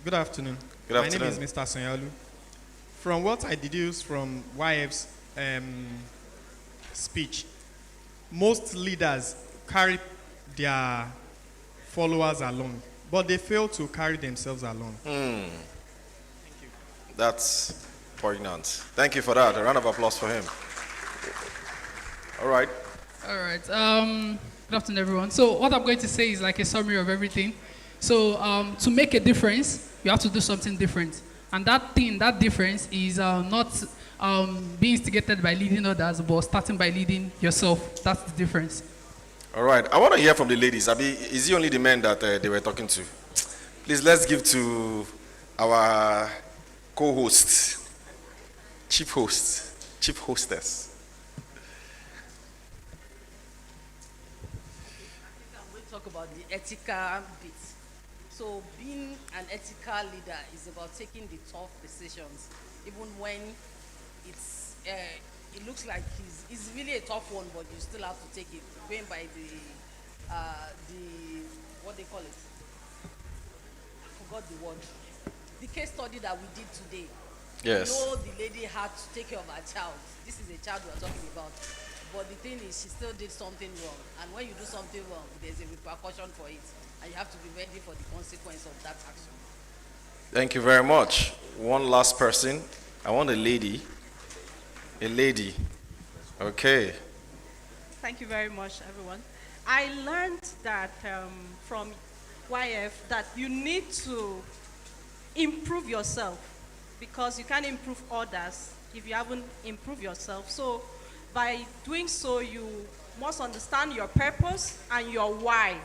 Good afternoon. Good afternoon. My name is Mr. Sonyalu. From what I deduce from YF's speech, most leaders carry their followers along, but they fail to carry themselves along. Thank you. That's poignant. Thank you for that. A round of applause for him. All right. All right. Good afternoon, everyone. So what I'm going to say is like a summary of everything. So to make a difference, you have to do something different. And that difference is not being instigated by leading others, but starting by leading yourself. That's the difference. All right. I want to hear from the ladies. Abi, is it only the men that they were talking to? Please, let's give to our co-host, chief hostess. We'll talk about the ethical bit. So being an ethical leader is about taking the tough decisions, even when it looks like it's really a tough one, but you still have to take it. Going by the what they call it? I forgot the word. The case study that we did today. Yes. You know, the lady had to take care of her child. This is a child we are talking about. But the thing is, she still did something wrong. And when you do something wrong, there's a repercussion for it. And you have to be ready for the consequence of that action. Thank you very much. One last person. I want a lady. A lady. Okay. Thank you very much, everyone. I learned that from YF that you need to improve yourself, because you can't improve others if you haven't improved yourself. So by doing so, you must understand your purpose and your why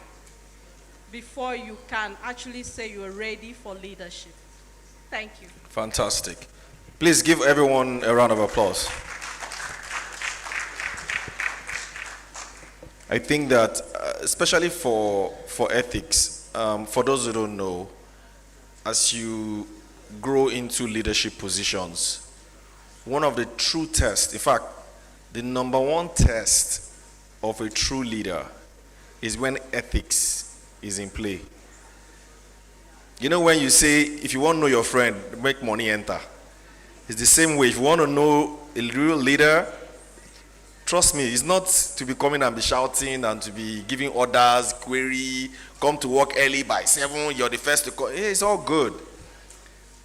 before you can actually say you're ready for leadership. Thank you. Fantastic. Please give everyone a round of applause. I think that, especially for ethics, for those who don't know, as you grow into leadership positions, one of the true tests, in fact, the number one test of a true leader is when ethics is in play. You know, when you say, if you want to know your friend, make money enter. It's the same way. If you want to know a real leader, trust me, it's not to be coming and be shouting and to be giving orders, query, come to work early by 7, you're the first to call. It's all good.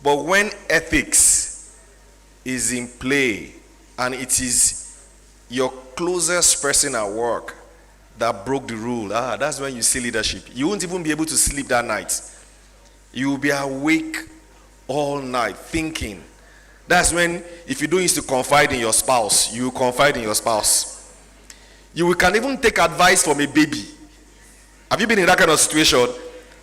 But when ethics is in play and it is your closest person at work that broke the rule, that's when you see leadership. You won't even be able to sleep that night. You will be awake all night thinking. That's when, if you don't used to confide in your spouse, you confide in your spouse. You can even take advice from a baby. Have you been in that kind of situation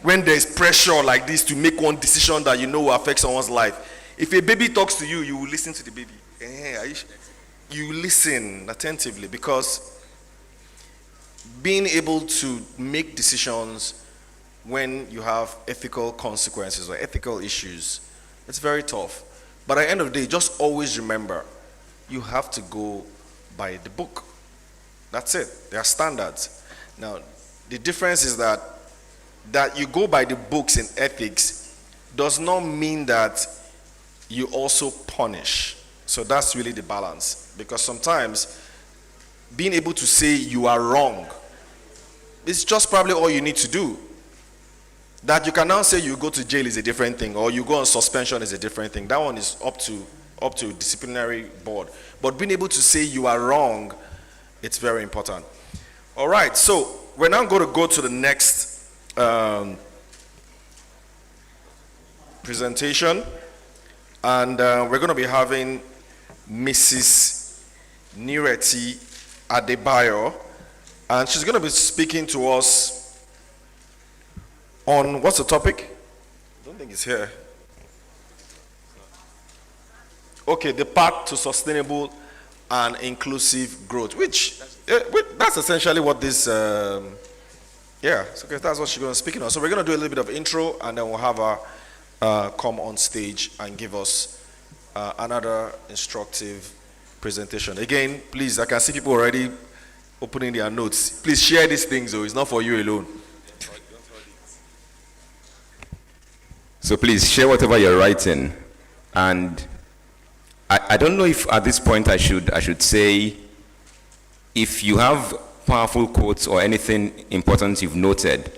when there's pressure like this to make one decision that you know will affect someone's life? If a baby talks to you, you will listen to the baby. You listen attentively, because being able to make decisions when you have ethical consequences or ethical issues, it's very tough. But at the end of the day, just always remember, you have to go by the book. That's it. There are standards. Now, the difference is that you go by the books in ethics does not mean that you also punish. So that's really the balance. Because sometimes being able to say you are wrong is just probably all you need to do. That you can now say you go to jail is a different thing, or you go on suspension is a different thing. That one is up to disciplinary board. But being able to say you are wrong, it's very important. All right, so we're now going to go to the next presentation, and we're going to be having Mrs. Nireti Adebayo, and she's going to be speaking to us on, what's the topic? I don't think it's here. Okay, the path to sustainable and inclusive growth, which that's essentially what this, so okay, that's what she's going to speak on. So we're going to do a little bit of intro, and then we'll have her come on stage and give us another instructive presentation. Again, please, I can see people already opening their notes. Please share these things, though. It's not for you alone. So please share whatever you're writing. And I don't know if at this point I should say, if you have powerful quotes or anything important you've noted,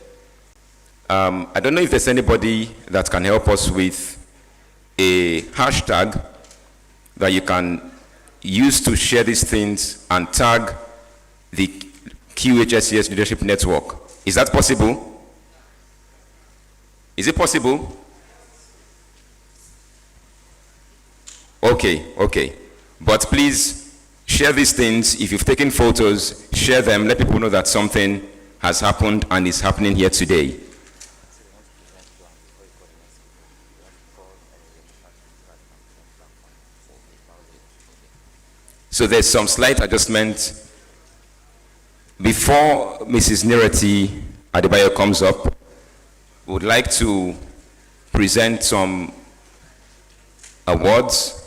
I don't know if there's anybody that can help us with a hashtag that you can use to share these things and tag the Qhses Leadership Network. Is that possible? Is it possible? Okay. But please share these things. If you've taken photos, share them. Let people know that something has happened and is happening here today. So there's some slight adjustment. Before Mrs. Nireti Adebayo comes up, we would like to present some awards.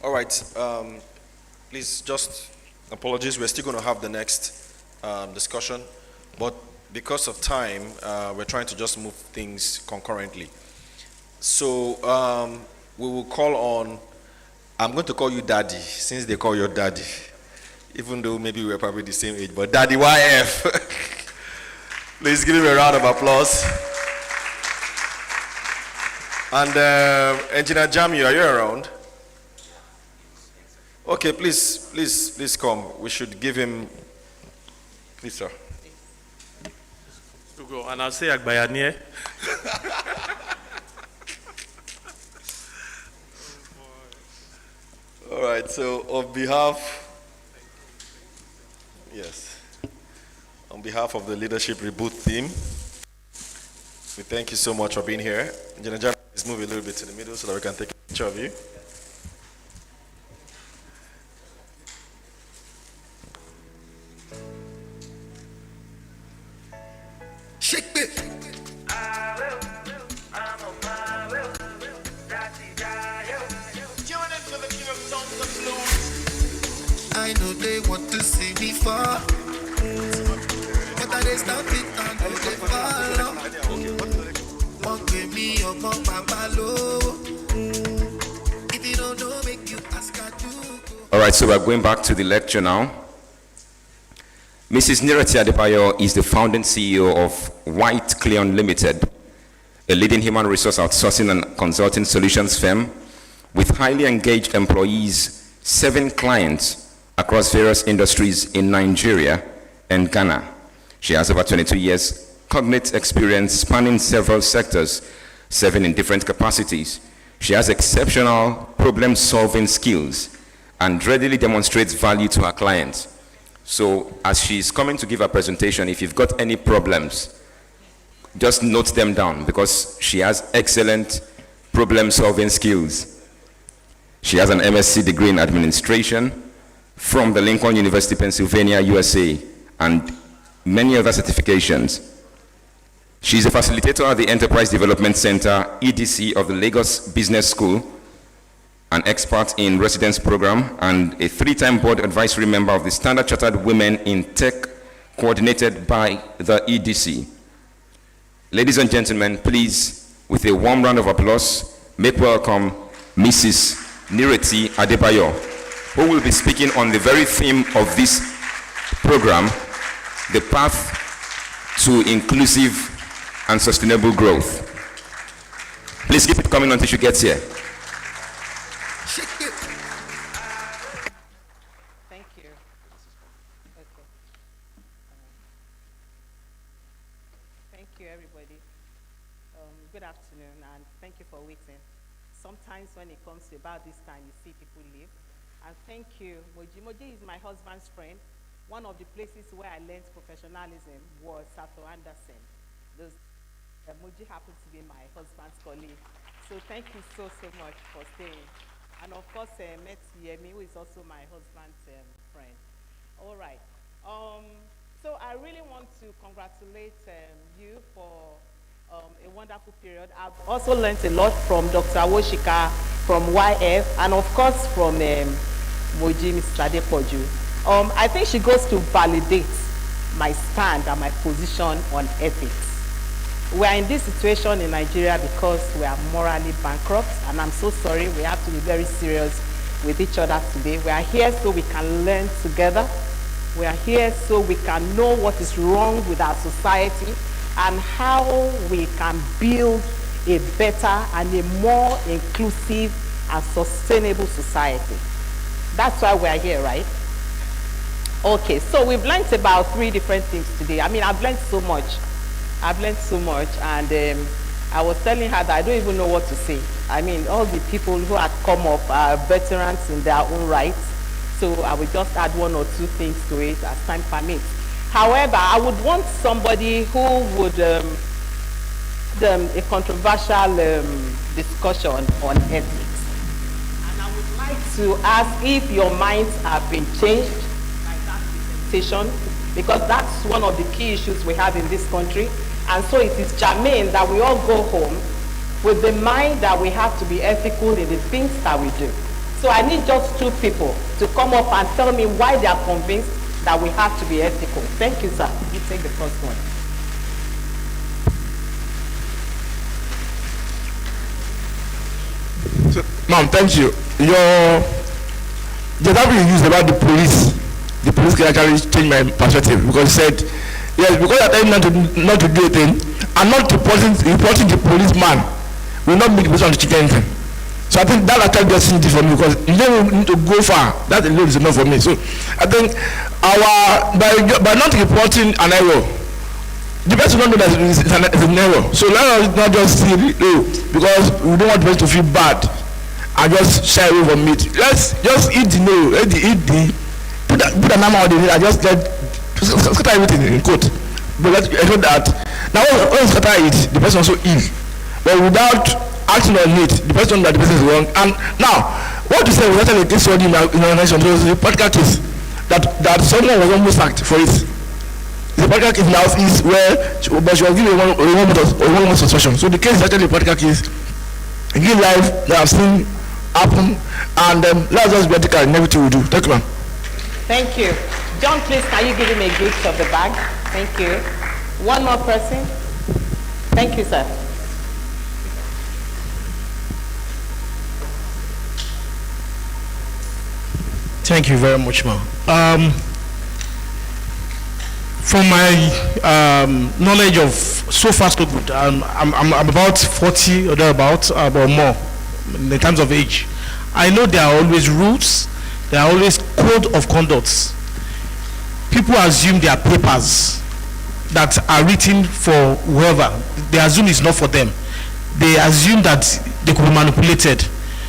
All right, please just apologies. We're still going to have the next discussion, but because of time, we're trying to just move things concurrently. So we will call on, I'm going to call you Daddy, since they call you Daddy, even though maybe we're probably the same age, but Daddy YF. Please give him a round of applause. And Engineer Jami, are you around? Okay, please come. We should give him, please, sir. To go, and I'll say Agbayanie. All right, so on behalf of the Leadership Reboot team, we thank you so much for being here. Engineer Jami, please move a little bit to the middle so that we can take a picture of you. I know they want to see me fall, but I they stop it and they follow. Won't give me up on Papa Low. If you don't know, make you ask her to. All right, so we're going back to the lecture now. Mrs. Nireti Adebayo is the founding CEO of White Cleon Limited, a leading human resource outsourcing and consulting solutions firm with highly engaged employees, 7 clients across various industries in Nigeria and Ghana. She has over 22 years cognate experience spanning several sectors, serving in different capacities. She has exceptional problem-solving skills and readily demonstrates value to her clients. So as she's coming to give her presentation, if you've got any problems, just note them down because she has excellent problem-solving skills. She has an MSc degree in administration from the Lincoln University, Pennsylvania, USA, and many other certifications. She's a facilitator at the Enterprise Development Center, EDC, of the Lagos Business School, an expert in residence program, and a 3-time board advisory member of the Standard Chartered Women in Tech, coordinated by the EDC. Ladies and gentlemen, please, with a warm round of applause, make welcome Mrs. Nireti Adebayo, who will be speaking on the very theme of this program, the path to inclusive and sustainable growth. Please keep it coming until she gets here. you, everybody. Good afternoon, and thank you for waiting. Sometimes when it comes to about this time, you see people leave. And thank you. Moji. Moji is my husband's friend. One of the places where I learned professionalism was Sato Anderson. Moji happens to be my husband's colleague. So thank you so much for staying. And of course, met Yemi, who is also my husband's friend. All right. So I really want to congratulate you for a wonderful period. I've also learned a lot from Dr. Woshika, from YF, and of course from Moji, Mr. Adepoju. I think she goes to validate my stand and my position on ethics. We are in this situation in Nigeria because we are morally bankrupt, and I'm so sorry. We have to be very serious with each other today. We are here so we can learn together. We are here so we can know what is wrong with our society and how we can build a better and a more inclusive and sustainable society. That's why we are here, right? Okay, so we've learned about 3 different things today. I mean, I've learned so much. And I was telling her that I don't even know what to say. I mean, all the people who had come up are veterans in their own rights. So I will just add 1 or 2 things to it as time permits. However, I would want somebody who would a controversial discussion on ethics. And I would like to ask if your minds have been changed by that presentation, because that's one of the key issues we have in this country. And so it is germane that we all go home with the mind that we have to be ethical in the things that we do. So I need just 2 people to come up and tell me why they are convinced that we have to be ethical. Thank you, sir. You take the first one. So, ma'am, thank you. The example you used about the police can actually change my perspective, because you said, yes, because you're telling them not to do a thing, and not reporting the policeman will not make the person to check anything. So I think that actually just seems for me, because you don't need to go far. That alone is enough for me. So I think by not reporting an error, the person don't know that it's an error. So let us not just see because we don't want the person to feel bad and just shy away from it. Let's just eat the put an number on the head and just scatter everything in quote. But let's ensure that now when you scatter it, the person also ill. But without acting on it, the person that the person is wrong. And now, what you say was actually a case study in our nation. There was a particular case that someone was almost sacked for it. The particular case now is where, but she was given a 1 month suspension. So the case is actually a particular case in real life that I've seen happen. And let's just be ethical in everything we do. Thank you, ma'am. Thank you. John, please, can you give him a gift of the bag? Thank you. 1 more person. Thank you, sir. Thank you very much, ma'am. From my knowledge of so far so good, I'm about 40 or thereabouts, or more in terms of age. I know there are always rules, there are always code of conducts. People assume there are papers that are written for whoever. They assume it's not for them. They assume that they could be manipulated.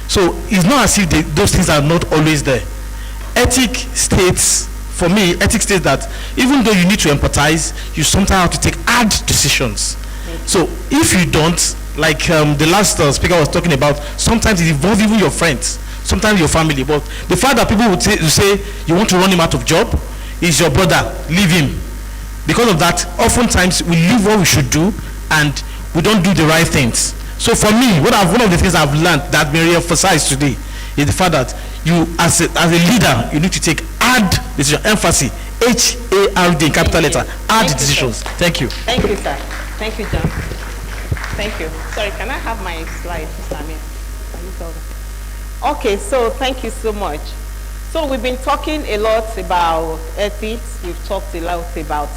So it's not as if those things are not always there. Ethics states that even though you need to empathize, you sometimes have to take hard decisions. So if you don't, like the last speaker was talking about, sometimes it involves even your friends, sometimes your family. But the fact that people would say you want to run him out of job, is your brother, leave him. Because of that, oftentimes we leave what we should do and we don't do the right things. So for me, one of the things I've learned that been re-emphasized today is the fact that you, as a leader, you need to take hard decisions. Emphasis, H-A-R-D, capital letter, hard decisions. Thank you. Thank you, sir. Thank you, John. Thank you. Sorry, can I have my slide, Samir? Okay, so thank you so much. So we've been talking a lot about ethics. We've talked a lot about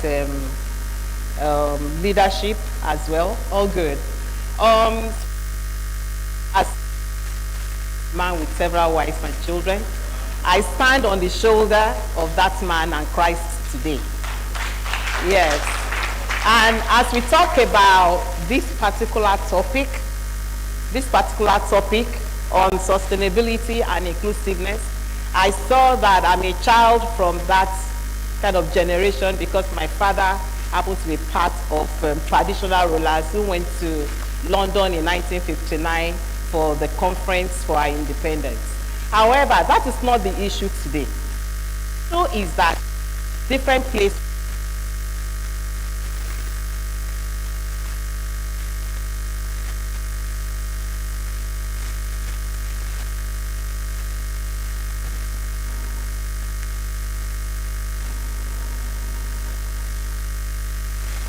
leadership as well. All good. As a man with several wives and children, I stand on the shoulder of that man and Christ today. Yes. And as we talk about this particular topic on sustainability and inclusiveness, I saw that I'm a child from that kind of generation because my father happened to be part of traditional rulers who went to London in 1959 for the conference for our independence. However, that is not the issue today. The issue is that different places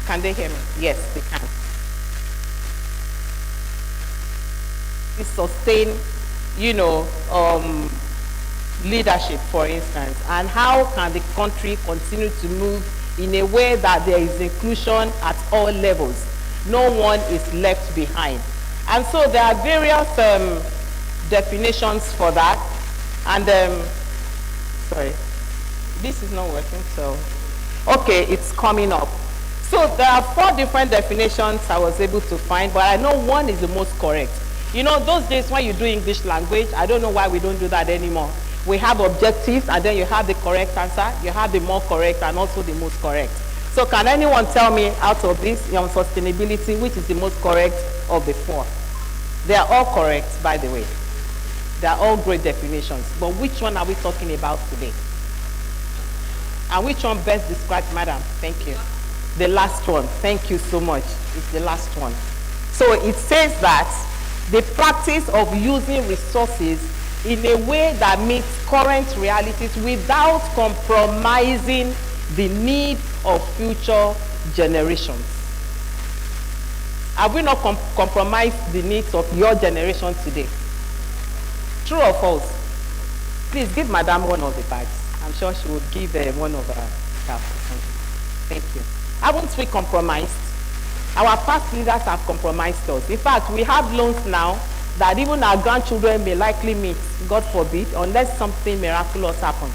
Can they hear me? Yes, they can. Sustain, leadership, for instance, and how can the country continue to move in a way that there is inclusion at all levels? No one is left behind. And so there are various definitions for that. And sorry, this is not working, so okay, it's coming up. So there are 4 different definitions I was able to find, but I know one is the most correct. Those days when you do English language, I don't know why we don't do that anymore. We have objectives, and then you have the correct answer, you have the more correct, and also the most correct. So can anyone tell me out of this, on sustainability, which is the most correct of the 4? They are all correct, by the way. They are all great definitions. But which one are we talking about today? And which one best describes, madam? Thank you. The last one. Thank you so much. It's the last one. So it says that the practice of using resources in a way that meets current realities without compromising the need of future generations. Have we not compromised the needs of your generation today? True or false? Please give madam one of the bags. I'm sure she would give one of her staff. Thank you. Haven't we compromised? Our past leaders have compromised us. In fact, we have loans now that even our grandchildren may likely meet, God forbid, unless something miraculous happens.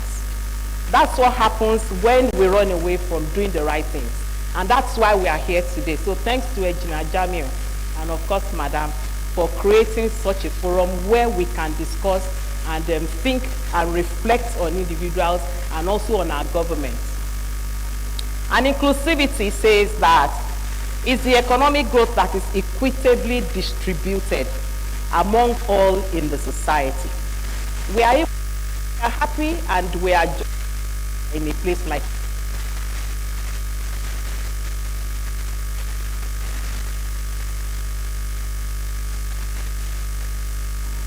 That's what happens when we run away from doing the right things. And that's why we are here today. So thanks to Engineer Jamil and of course, Madam, for creating such a forum where we can discuss and think and reflect on individuals and also on our government. And inclusivity says that it's the economic growth that is equitably distributed among all in the society. We are happy and we are in a place like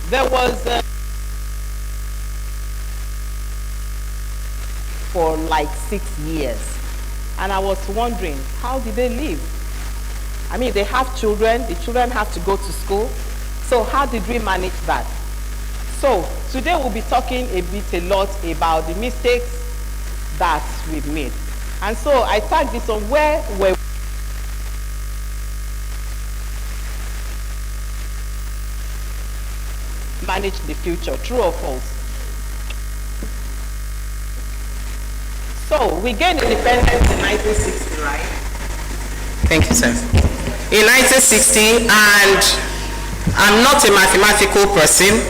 there was for like 6 years, and I was wondering, how did they live? I mean, they have children, the children have to go to school, so how did we manage that? So today we'll be talking a lot about the mistakes that we've made. And so I tagged this on where we manage the future, true or false? So we gained independence in 1960, right? Thank you, sir. In 1960, and I'm not a mathematical person,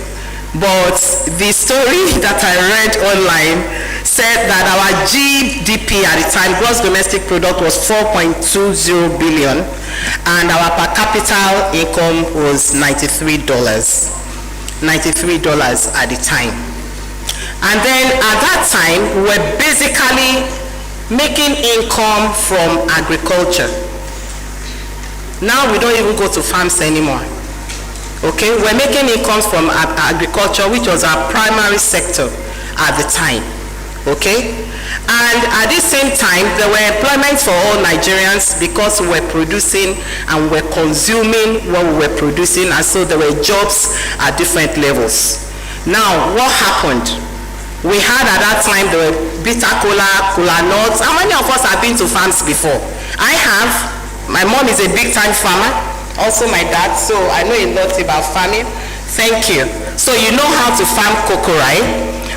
but the story that I read online said that our GDP at the time, gross domestic product, was 4.20 billion, and our per capita income was $93 at the time. And then at that time, we were basically making income from agriculture. Now we don't even go to farms anymore. Okay, we're making incomes from agriculture, which was our primary sector at the time. Okay, and at the same time, there were employments for all Nigerians because we were producing and we were consuming what we were producing, and so there were jobs at different levels. Now, what happened? We had at that time the bitter cola nuts. How many of us have been to farms before? I have. My mom is a big time farmer, also my dad, so I know a lot about farming. Thank you. So you know how to farm cocoa, right?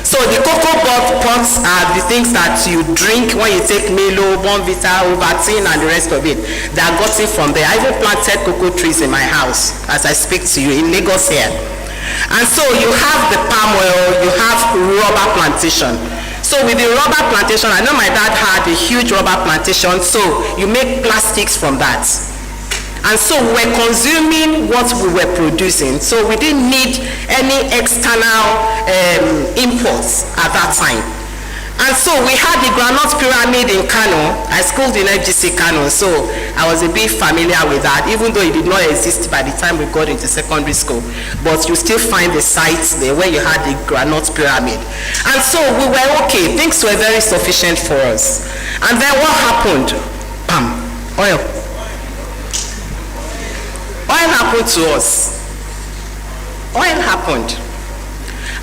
So the cocoa pots are the things that you drink when you take Milo, Bonvita, Ovaltine, and the rest of it. They are gotten from there. I even planted cocoa trees in my house as I speak to you in Lagos here. And so you have the palm oil, you have rubber plantation. So with the rubber plantation, I know my dad had a huge rubber plantation, so you make plastics from that. And so we were consuming what we were producing, so we didn't need any external imports at that time. And so we had the groundnut pyramid in Kano. I schooled in FGC Kano, so I was a bit familiar with that, even though it did not exist by the time we got into secondary school. But you still find the sites there where you had the groundnut pyramid. And so we were okay, things were very sufficient for us. And then what happened? Bam, oil. Oil happened to us. Oil happened.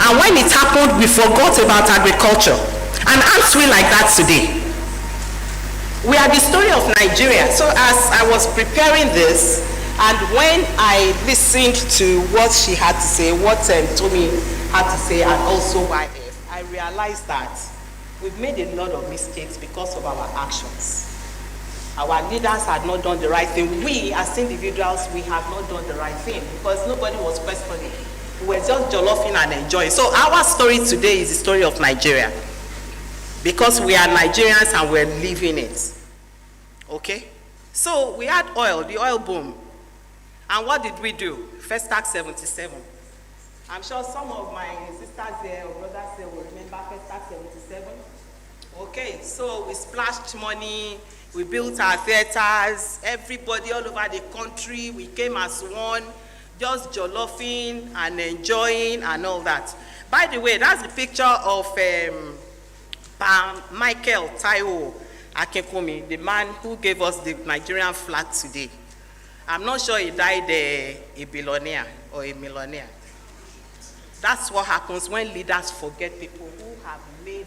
And when it happened, we forgot about agriculture. And aren't we like that today? We are the story of Nigeria. So as I was preparing this, and when I listened to what she had to say, what Tomi had to say, and also YF, I realized that we've made a lot of mistakes because of our actions. Our leaders had not done the right thing. We, as individuals, we have not done the right thing because nobody was questioning. We were just jollofing and enjoying. So our story today is the story of Nigeria because we are Nigerians and we're living it. Okay? So we had oil, the oil boom. And what did we do? First Tax 77. I'm sure some of my sisters there or brothers there will remember First Tax 77. Okay, so we splashed money. We built our theaters, everybody all over the country, we came as one, just jollofing and enjoying and all that. By the way, that's the picture of Michael Taiwo Akinkunmi, the man who gave us the Nigerian flag today. I'm not sure he died a billionaire or a millionaire. That's what happens when leaders forget people who have made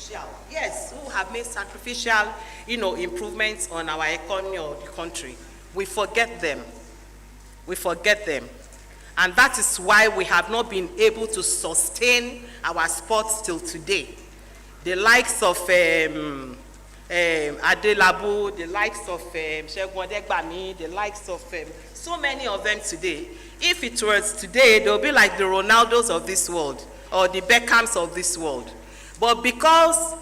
who have made sacrificial, improvements on our economy or the country. We forget them. We forget them. And that is why we have not been able to sustain our sports till today. The likes of Adelabu, the likes of Segun Odegbami, the likes of so many of them today. If it was today, they'll be like the Ronaldos of this world or the Beckhams of this world. But because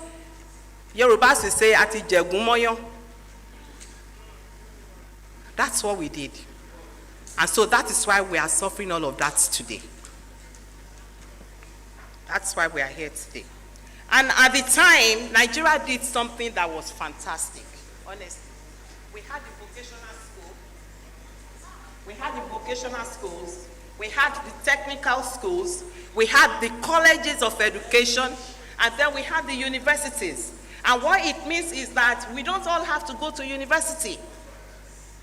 Yorubas will say, Ati Jegumoyo, that's what we did. And so that is why we are suffering all of that today. That's why we are here today. And at the time, Nigeria did something that was fantastic, honestly. We had the vocational school. We had the vocational schools. We had the technical schools. We had the colleges of education. And then we had the universities. And what it means is that we don't all have to go to university.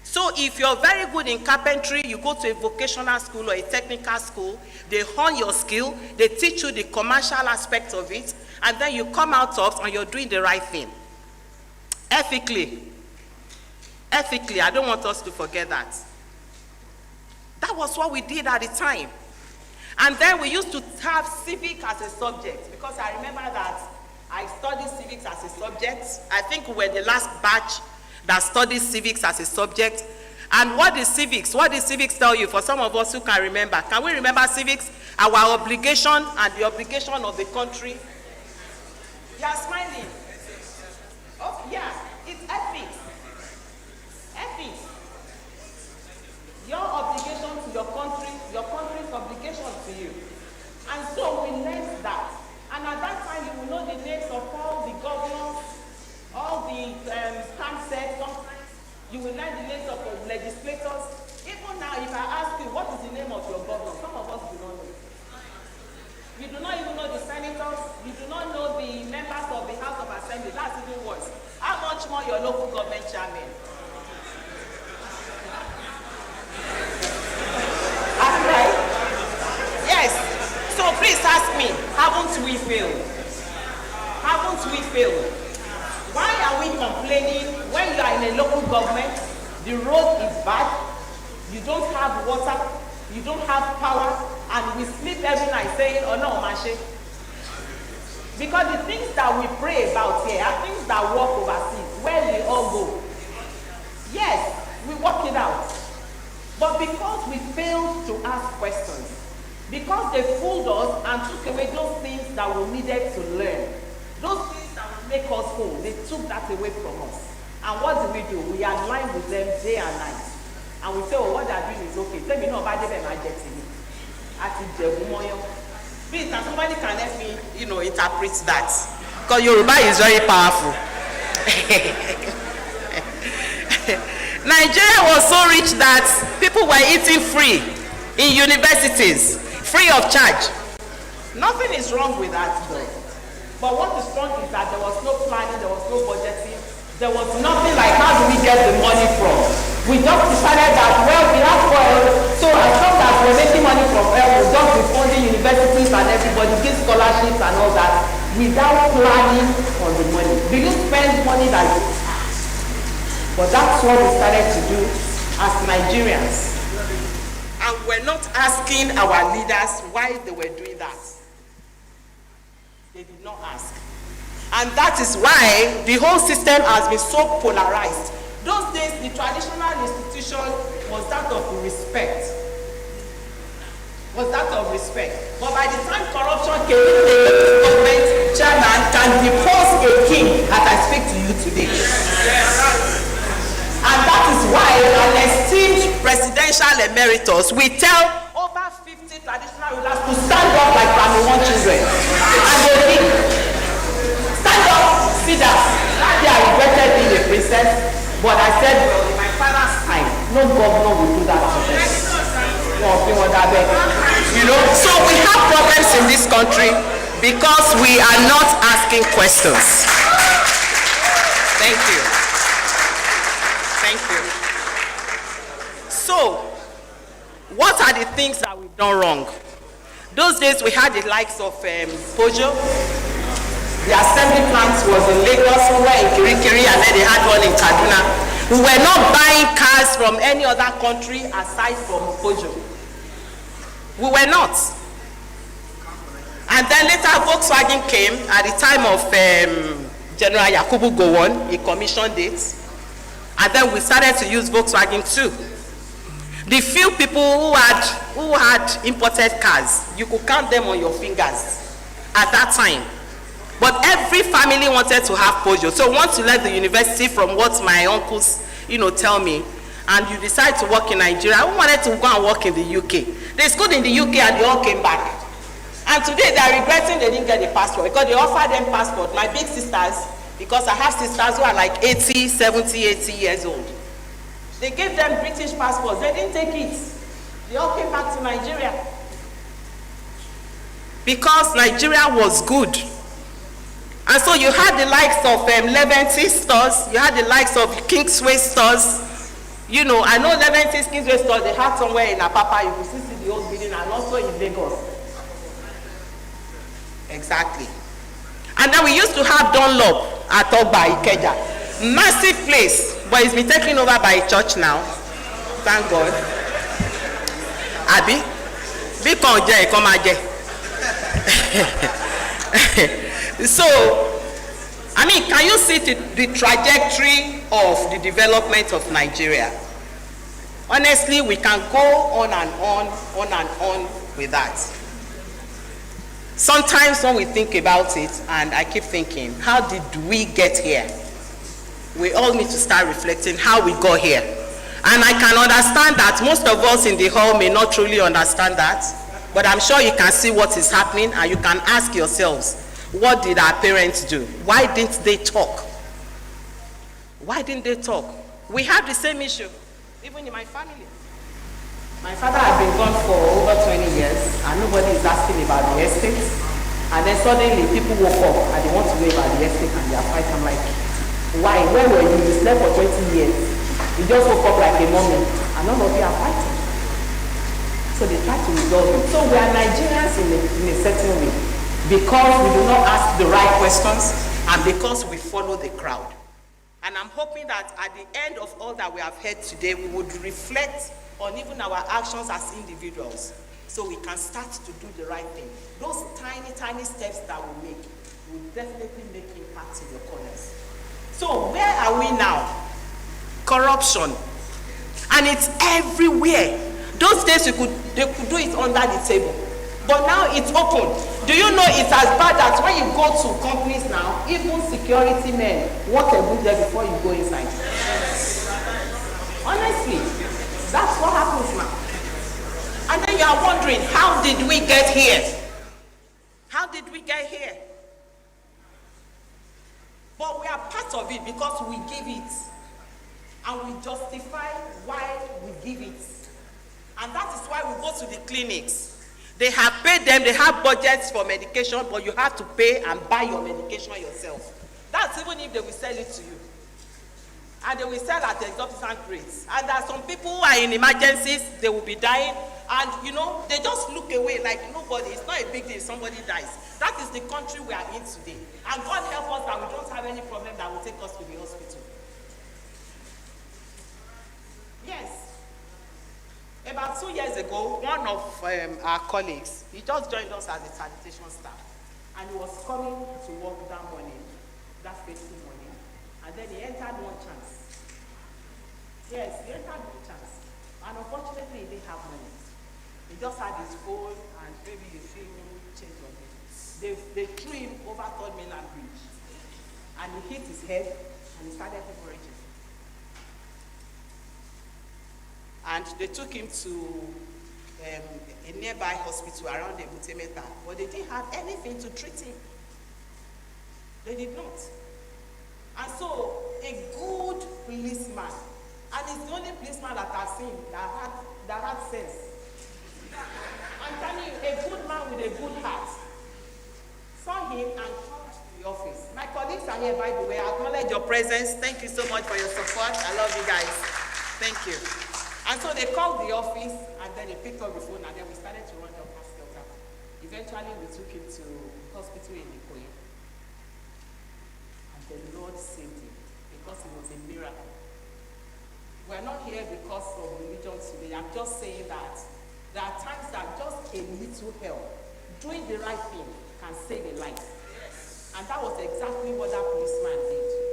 So if you're very good in carpentry, you go to a vocational school or a technical school, they hone your skill, they teach you the commercial aspect of it, and then you come out of and you're doing the right thing. Ethically, I don't want us to forget that. That was what we did at the time. And then we used to have civic as a subject, because I remember that I studied civics as a subject. I think we were the last batch that studied civics as a subject. And what is civics? What does civics tell you? For some of us who can remember. Can we remember civics? Our obligation and the obligation of the country. You are smiling. Oh, yeah, it's ethics. Ethics. Your obligation to your country's obligation to you. And so we learned that. And at that time, you will know the names of all the governors, all the stamp-sets. Sometimes you will learn the names of the legislators. Even now, if I ask you, what is the name of your governor? Some of us do not know. You do not even know the senators. You do not know the members of the House of Assembly. That's even worse. How much more your local government chairman? That's right. Yes. So please ask me, haven't we failed? Haven't we failed? Why are we complaining when you are in a local government, the road is bad, you don't have water, you don't have power, and we sleep every night saying, oh no, Mashe, Because the things that we pray about here are things that work overseas, where we all go. Yes, we work it out. But because we failed to ask questions, because they fooled us and took away those things that we needed to learn, those things that would make us whole, they took that away from us. And what do? We align with them day and night. And we say, oh, what they're doing is okay. Tell me, no, about them, I get it. Please, now somebody can help me, interpret that. Because Yoruba is very powerful. Nigeria was so rich that people were eating free in universities, free of charge. Nothing is wrong with that, though. But what is wrong is that there was no planning, there was no budgeting, there was nothing like how do we get the money from. We just decided that, well, we have oil, so as long as we're making money from oil, we'll just be funding universities and everybody, give scholarships and all that, without planning on the money. Do you spend money that you have? But that's what we started to do as Nigerians. And we're not asking our leaders why they were doing that. They did not ask. And that is why the whole system has been so polarized. Those days, the traditional institution was that of respect. But by the time corruption came in, the government chairman can depose a king as I speak to you today. And that is why an esteemed presidential emeritus will tell over 50 traditional rulers to stand up like family one children. And they think, stand up, sit down. That day I regretted being a princess, but I said, well, in my father's time, no governor will do that to them. So we have problems in this country because we are not asking questions. Thank you. Thank you. So, what are the things that we've done wrong? Those days we had the likes of Pojo. The assembly plant was in Lagos, we were in Kirikiri, and then they had one in Kaduna. We were not buying cars from any other country aside from Pojo. We were not. And then later Volkswagen came at the time of General Yakubu Gowon. He commissioned it. And then we started to use Volkswagen too. The few people who had imported cars, you could count them on your fingers at that time. But every family wanted to have Peugeot. So once you left the university, from what my uncles, tell me, and you decide to work in Nigeria, who wanted to go and work in the UK? They schooled in the UK and they all came back. And today they are regretting they didn't get a passport because they offered them passport. My big sisters, because I have sisters who are like 80, 70, 80 years old. They gave them British passports. They didn't take it. They all came back to Nigeria. Because Nigeria was good. And so you had the likes of Leventis stores, you had the likes of Qhses stores. I know Leventis, Qhses stores, they had somewhere in Apapa, you could see the old building, and also in Lagos. Exactly. And then we used to have Dunlop at Ogba, Ikeja. Massive place, but it's been taken over by a church now. Thank God. Abi, be come So, can you see the trajectory of the development of Nigeria? Honestly, we can go on and on with that. Sometimes when we think about it, and I keep thinking, how did we get here? We all need to start reflecting how we got here. And I can understand that most of us in the hall may not truly understand that, but I'm sure you can see what is happening and you can ask yourselves, what did our parents do? Why didn't they talk? Why didn't they talk? We have the same issue, even in my family. My father had been gone for over 20 years and nobody is asking about the estate. And then suddenly people woke up and they want to know about the estate and they are fighting. I'm like, why? Where were you? You slept for 20 years. You just woke up like a mummy and none of you are fighting. So they try to resolve it. So we are Nigerians in a certain way because we do not ask the right questions and because we follow the crowd. And I'm hoping that at the end of all that we have heard today, we would reflect on even our actions as individuals. so we can start to do the right thing. Those tiny, tiny steps that we make will definitely make impact in your corners. So where are we now? Corruption. And it's everywhere. Those days they could do it under the table. But now it's open. Do you know it's as bad as when you go to companies now, even security men want to go there before you go inside. Honestly, that's what happens now. And then you are wondering, how did we get here? How did we get here? But we are part of it because we give it. And we justify why we give it. And that is why we go to the clinics. They have paid them, they have budgets for medication, but you have to pay and buy your medication yourself. That's even if they will sell it to you. And they will sell at exorbitant rates. And there are some people who are in emergencies, they will be dying, and they just look away like nobody. It's not a big deal if somebody dies. That is the country we are in today. And God help us that we don't have any problem that will take us to the hospital. Yes. About 2 years ago, one of our colleagues, he just joined us as a sanitation staff. And he was coming to work that morning, that fateful morning. And then he entered one chance. Yes, he entered one chance. And unfortunately, he didn't have money. He just had his phone and maybe a few change on it. They threw him over Third Mainland Bridge. And he hit his head and he started hemorrhaging. And they took him to a nearby hospital around the Butemeta, but they didn't have anything to treat him. They did not. And so, a good policeman, and it's the only policeman that I've seen that had sense. I'm telling you, a good man with a good heart saw him and called to the office. My colleagues are here, by the way. I acknowledge your presence. Thank you so much for your support. I love you guys. Thank you. And so they called the office, and then they picked up the phone, and then we started to run the hospital. Eventually, we took him to hospital in Ikoyi. And the Lord saved him, because it was a miracle. We're not here because of religion today. I'm just saying that there are times that just a little help, doing the right thing, can save a life. And that was exactly what that policeman did.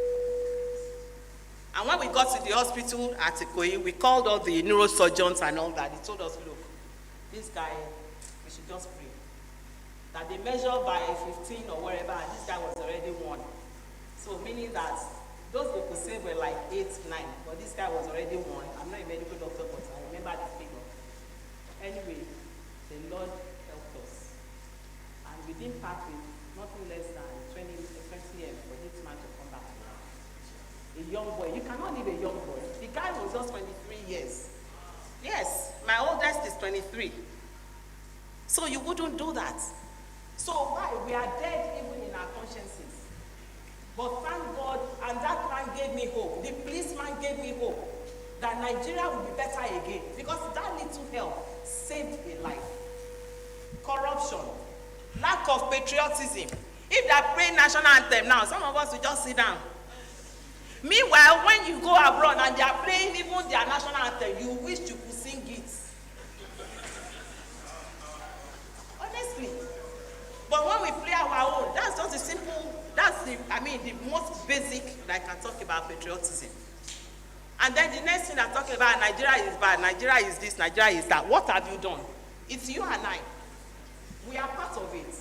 And when we got to the hospital at Ikoyi, we called all the neurosurgeons and all that. They told us, look, this guy, we should just pray. That they measure by 15 or wherever, and this guy was already 1. So meaning that those they could say were like 8, 9, but this guy was already 1. I'm not a medical doctor, but I remember the figure. Anyway, the Lord helped us. And we didn't part with nothing less than 20 years for this man to come back to life. A young boy. You cannot leave a young boy. The guy was just 23 years. Yes, my oldest is 23. So you wouldn't do that. So why? We are dead even in our consciences. But thank God, and that man gave me hope. The policeman gave me hope that Nigeria will be better again, because that little help saved a life. Corruption, lack of patriotism. If they are playing national anthem now, some of us will just sit down. Meanwhile, when you go abroad and they are playing even their national anthem, you wish you could sing it. Honestly. But when we play our own, that's just a simple, the most basic that I can talk about patriotism. And then the next thing I'm talking about, Nigeria is bad, Nigeria is this, Nigeria is that. What have you done? It's you and I. We are part of it.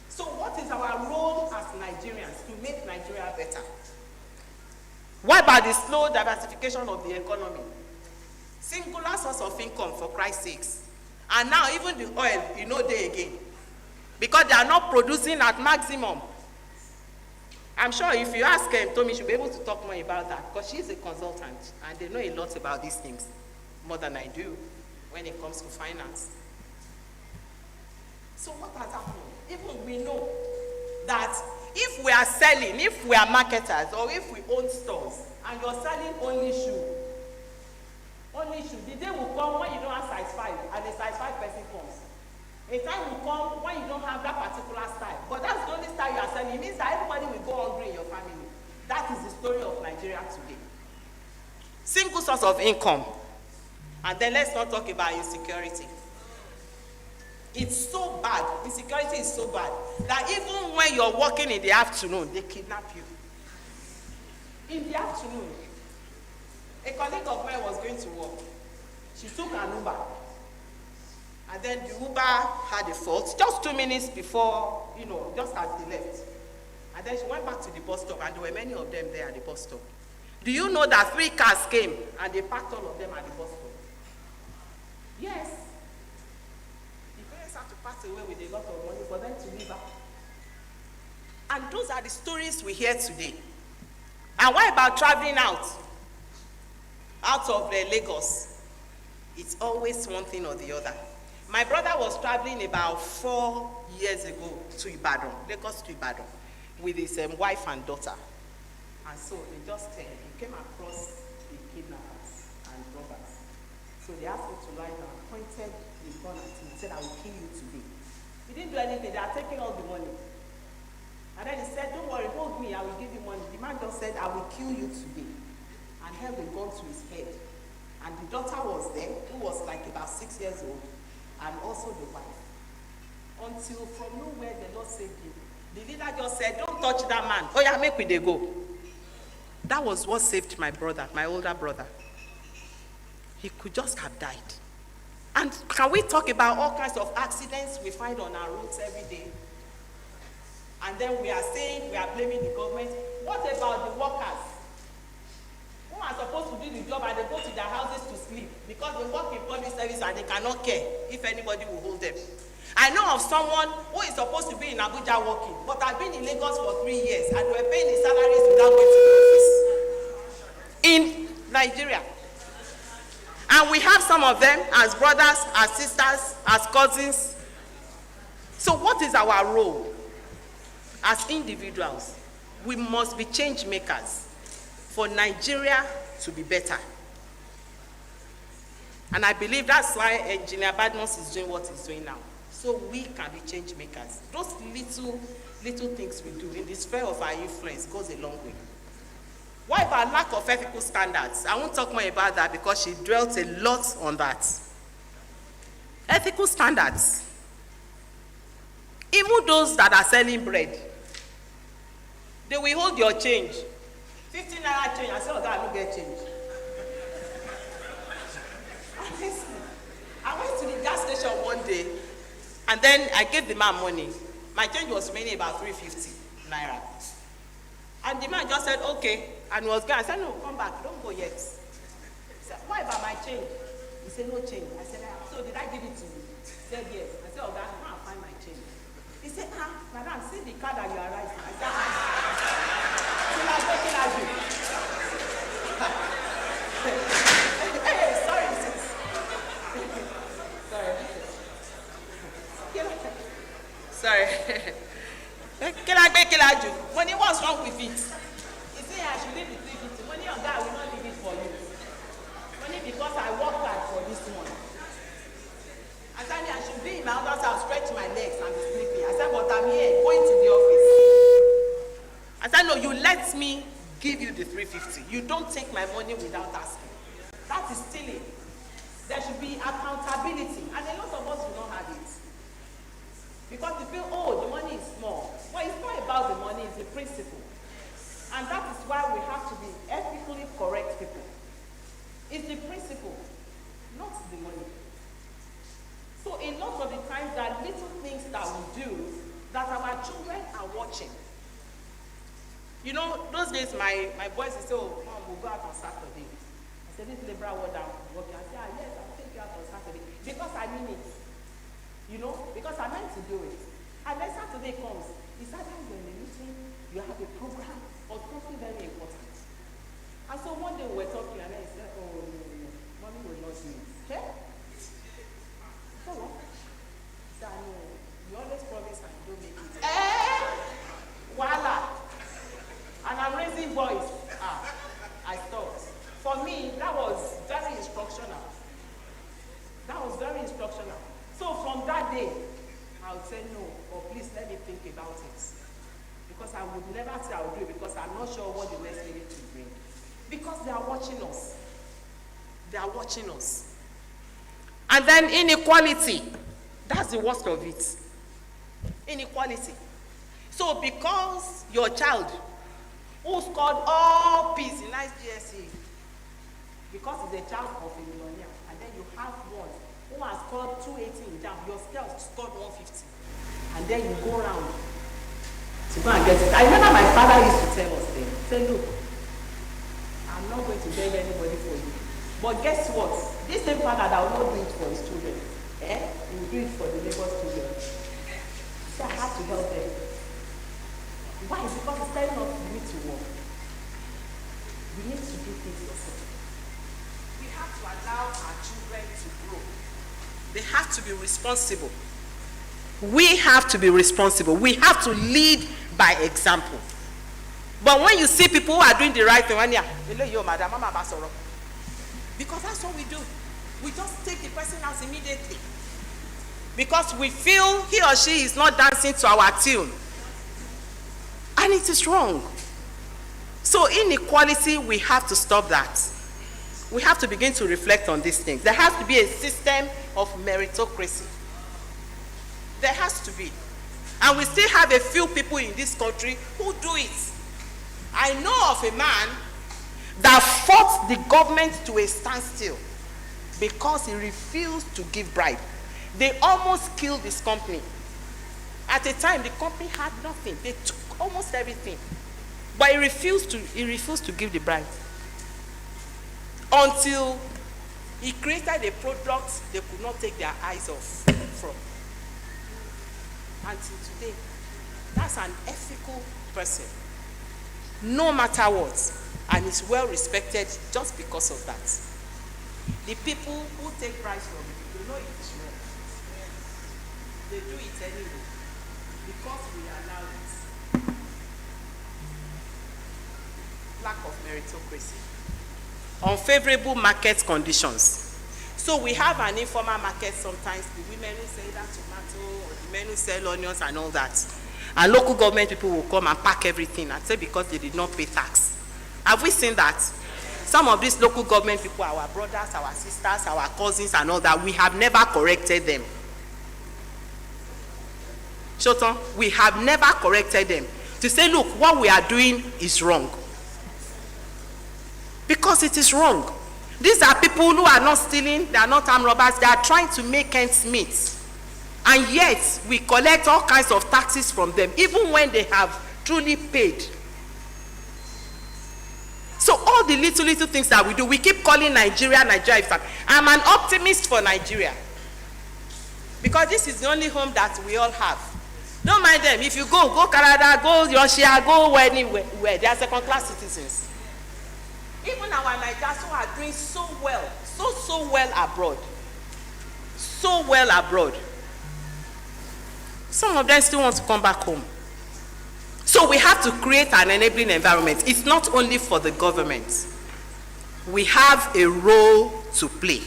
So what is our role as Nigerians to make Nigeria better? What about the slow diversification of the economy? Singular source of income, for Christ's sakes. And now even the oil, they again. Because they are not producing at maximum. I'm sure if you ask Tommy, she'll be able to talk more about that, because she's a consultant and they know a lot about these things, more than I do when it comes to finance. So what has happened? Even we know that if we are selling, if we are marketers, or if we own stores, and you're selling only shoe, the day will come when you don't have size 5, and a size 5 person comes. A time will come when you don't have that particular style, but that's the only style you are selling. It means that everybody will go hungry in your family. That is the story of Nigeria today. Single source of income. And then let's not talk about insecurity. It's so bad, insecurity is so bad, that even when you're working in the afternoon, they kidnap you. In the afternoon, a colleague of mine was going to work. She took an Uber. And then the Uber had a fault just 2 minutes before, just as they left. And then she went back to the bus stop, and there were many of them there at the bus stop. Do you know that 3 cars came and they parked all of them at the bus stop? Yes. The parents had to pass away with a lot of money for them to live out. And those are the stories we hear today. And what about traveling out of Lagos? It's always one thing or the other. My brother was traveling about 4 years ago to Ibadan, Lagos to Ibadan, with his wife and daughter. And so they just he came across the kidnappers and robbers. So they asked him to lie down, pointed the gun at him and said, "I will kill you today." He didn't do anything, they are taking all the money. And then he said, "Don't worry, hold me, I will give you money." The man just said, "I will kill you today," and held a gun to his head. And the daughter was there, who was like about 6 years old, and also the wife. Until from nowhere the Lord saved him. The leader just said, "Don't touch that man. Oh yeah, make we dey go." That was what saved my brother, my older brother. He could just have died. And can we talk about all kinds of accidents we find on our roads every day? And then we are saying, we are blaming the government. What about the workers who are supposed to do the job and they go to their houses to sleep because they work in public service and they cannot care if anybody will hold them? I know of someone who is supposed to be in Abuja working, but I've been in Lagos for 3 years and we're paying the salaries without going to the office in Nigeria. And we have some of them as brothers, as sisters, as cousins. So what is our role? As individuals, we must be change makers for Nigeria to be better. And I believe that's why Engineer Badmus is doing what he's doing now. So we can be change makers. Those little things we do in the sphere of our influence goes a long way. Why about lack of ethical standards? I won't talk more about that because she dwelt a lot on that. Ethical standards. Even those that are selling bread, they will hold your change. 15 naira change. I said, "Oh God, I don't get change." I went to the gas station one day, and then I gave the man money. My change was remaining about 350 naira. And the man just said, "Okay," and was going. I said, "No, come back, don't go yet." He said, "What about my change?" He said, "No change." I said, "So did I give it to you?" He said, "Yes." I said, "Oh God, I can't find my change." He said, "Madam, see the car that you are riding." I said, "Hey, sorry, sis." Sorry. Money, what's wrong with it? He said, "I should leave the 350. Money, your guy will not leave it for you. Money, because I work hard for this one." I said, "I should be in my other house, stretch my legs and be sleeping." I said, "But I'm here, going to the office." I said, "No, you let me give you the 350. You don't take my money without asking. That is stealing." There should be accountability, and a lot of us do not have it. Because we feel, "Oh, the money is small." Well, it's not about the money, it's the principle. And that is why we have to be ethically correct people. It's the principle, not the money. So a lot of the times there are little things that we do that our children are watching. You know, those days my boys will say, "Oh, Mom, we'll go out on Saturday." I said, "This liberal word I'm working." I said, "Yes, I'll take you out on Saturday." Because I mean it. You know, because I meant to do it. And then Saturday comes. It's either you're in a meeting, you have a program, or something very important. And so one day we were talking, and then he said, "Oh, no, Mommy will not do it." Okay? So what? He said, "No, you always promise and you don't make it." Voila! And I'm raising voice. I stopped. For me, that was very instructional. That was very instructional. So from that day, I would say, "No, or please let me think about it." Because I would never say I would do it because I'm not sure what the next minute will bring. Because they are watching us. They are watching us. And then inequality. That's the worst of it. Inequality. So because your child who scored all P's in nice GSA, because he's a child of a millionaire, and then you have one who has scored 280 in JAMB, your girl scored 150, and then you go around to go and get it. I remember my father used to tell us then, say, look, I'm not going to beg anybody for you. But guess what? This same father that will not do it for his children, he will do it for the neighbor's children. So I have to help them. Why? Because it's telling us we need to work. We need to do things yourself. We have to allow our children to grow. They have to be responsible. We have to be responsible. We have to lead by example. But when you see people who are doing the right thing, because that's what we do. We just take the person out immediately. Because we feel he or she is not dancing to our tune. And it is wrong. So inequality, we have to stop that. We have to begin to reflect on these things. There has to be a system of meritocracy. There has to be. And we still have a few people in this country who do it. I know of a man that fought the government to a standstill because he refused to give bribe. They almost killed his company. At a time, the company had nothing. They took almost everything. But he refused to give the bribe. Until he created a product they could not take their eyes off from. Until today, that's an ethical person. No matter what. And is well respected just because of that. The people who take bribes from you, they know it's wrong. They do it anyway. Because we allow it. Lack of meritocracy. Unfavorable market conditions. So we have an informal market sometimes. The women who sell that tomato, or the men who sell onions and all that. And local government people will come and pack everything and say because they did not pay tax. Have we seen that? Some of these local government people, our brothers, our sisters, our cousins and all that, we have never corrected them. Shoton, we have never corrected them to say, look, what we are doing is wrong. Because it is wrong. These are people who are not stealing, they are not armed robbers, they are trying to make ends meet. And yet, we collect all kinds of taxes from them, even when they have truly paid. So all the little things that we do, we keep calling Nigeria. I'm an optimist for Nigeria. Because this is the only home that we all have. Don't mind them. If you go Canada, go Russia, go anywhere, they are second-class citizens. Even our Nigerians who are doing so well, so well abroad. So well abroad. Some of them still want to come back home. So we have to create an enabling environment. It's not only for the government. We have a role to play.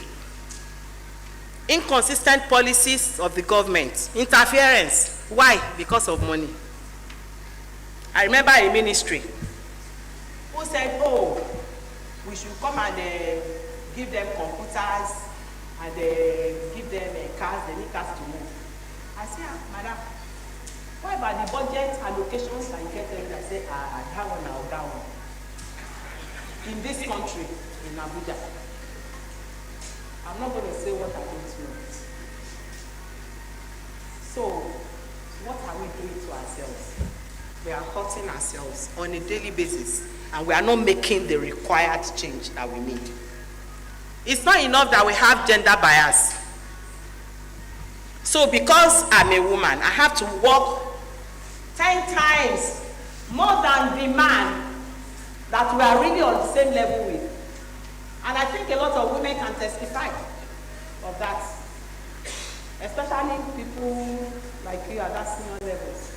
Inconsistent policies of the government. Interference. Why? Because of money. I remember a ministry who said, oh, we should come and give them computers and give them cars, they need cars to move. I said, madam, why about the budget allocations that you get them that say, that one or that one? In this country, in Abuja. I'm not going to say what I don't know. So, what are we doing to ourselves? We are hurting ourselves on a daily basis, and we are not making the required change that we need. It's not enough that we have gender bias. So because I'm a woman, I have to work 10 times more than the man that we are really on the same level with. And I think a lot of women can testify of that. Especially people like you at that senior levels.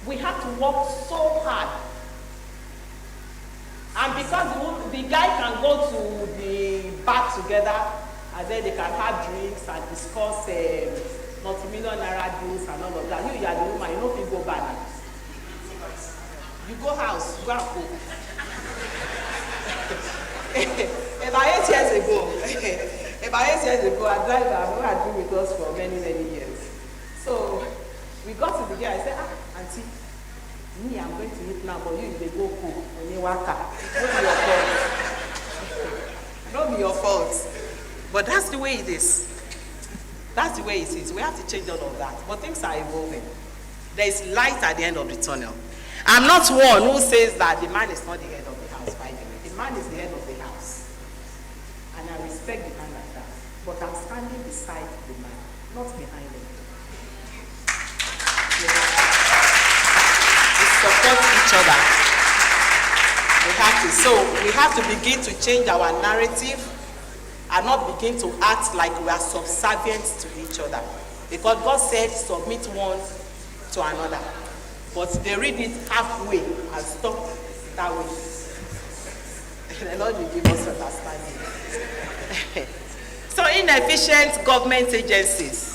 We have to work so hard. And because the guy can go to the bar together, and then they can have drinks and discuss multi-million naira deals and all of that. You are the woman, you know if you go back. You go house, you go and cook. About 8 years ago, I drive with us for many, many years. So we got to the gate. I said, auntie, me, I'm going to eat now, but you they go cook and you work out. Not be your fault. But that's the way it is. That's the way it is. We have to change all of that. But things are evolving. There is light at the end of the tunnel. I'm not one who says that the man is not the head of the house, by the way. The man is the head of the house. And I respect the man like that. But I'm standing beside the man, not behind him. We support each other. We have to begin to change our narrative and not begin to act like we are subservient to each other. Because God said, submit one to another. But they read it halfway and stop that way. The Lord will give us understanding. So inefficient government agencies.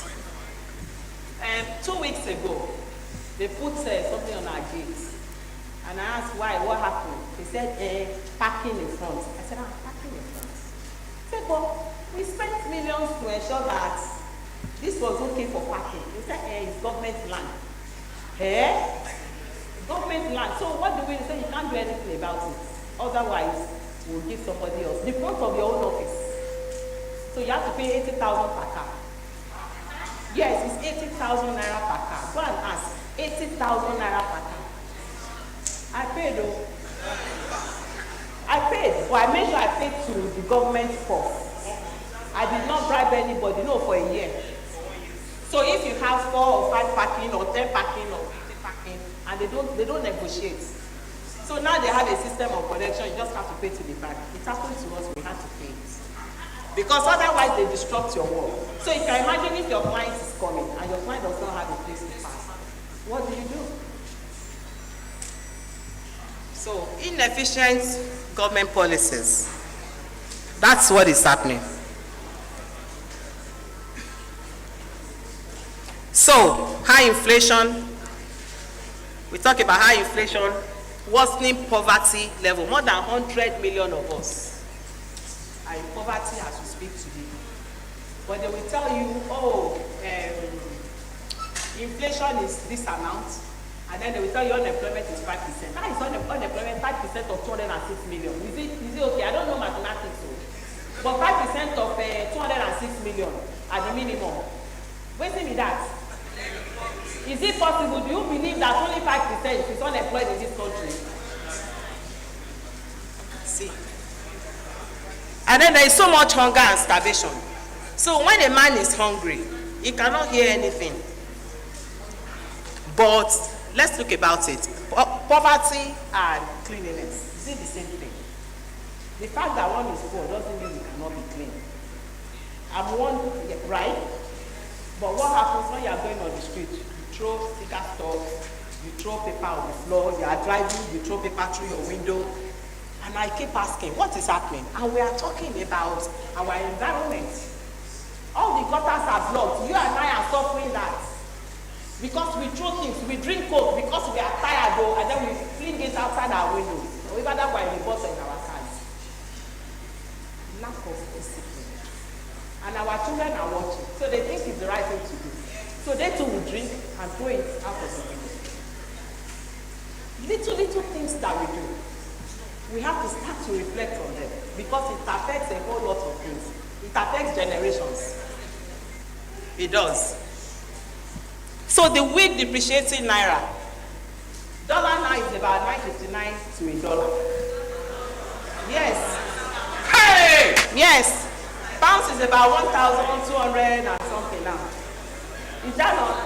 2 weeks ago, they put something on our gates. And I asked why, what happened? They said, parking in front. I said, parking in front. I said, but we spent millions to ensure that this was okay for parking. They said, it's government land. Government land. So what do we say? You can't do anything about it. Otherwise, we'll give somebody else. The front of your own office. So you have to pay 80,000 per car. Yes, it's 80,000 naira per car. Go and ask. 80,000 naira per car. I paid though. I paid. But I made sure I paid to the government first. I did not bribe anybody, no, for a year. So if you have 4 or 5 parking or 10 parking or 50 parking, and they don't negotiate. So now they have a system of collection, you just have to pay to the bank. It happened to us, we had to pay it. Because otherwise they disrupt your work. So you can imagine if your client is coming and your client does not have a place to pass. What do you do? So inefficient government policies. That's what is happening. So high inflation. We talk about high inflation, worsening poverty level. More than 100 million of us are in poverty as we speak today. But they will tell you, inflation is this amount, and then they will tell you unemployment is 5%. How is unemployment 5% of 206 million? Is it okay? I don't know mathematics, but 5% of 206 million at the minimum. Wait a minute. Is it possible? Do you believe that only 5% is unemployed in this country? See. And then there is so much hunger and starvation. So when a man is hungry, he cannot hear anything. But let's look about it. Poverty and cleanliness. Is it the same thing? The fact that one is poor doesn't mean you cannot be clean. I'm one, right? But what happens when you are going on the street? You throw cigar stuff, you throw paper on the floor, you are driving, you throw paper through your window. And I keep asking, what is happening? And we are talking about our environment. All the gutters are blocked. You and I are suffering that. Because we throw things, we drink coke because we are tired though, and then we fling it outside our windows. Or even that by the bottle in our cars. Lack of discipline. And our children are watching. So they think it's the right thing to do. So they too will drink and throw it out of the window. Little things that we do. We have to start to reflect on them because it affects a whole lot of things. It affects generations. It does. So the weak depreciating naira. Dollar now is about 9.59 to $1. Yes. Hey! Yes. Pounds is about 1,200 and something now. Is that not?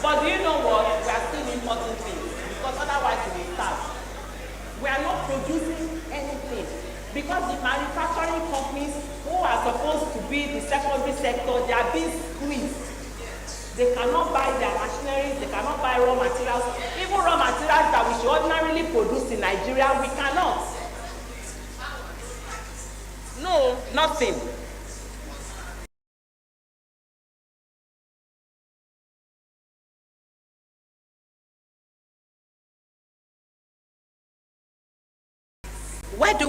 But do you know what? We are still importing things because otherwise we will starve. We are not producing anything because the manufacturing companies who are supposed to be the secondary sector, they are being squeezed. They cannot buy their machinery, they cannot buy raw materials. Even raw materials that we should ordinarily produce in Nigeria, we cannot. No, nothing. Where do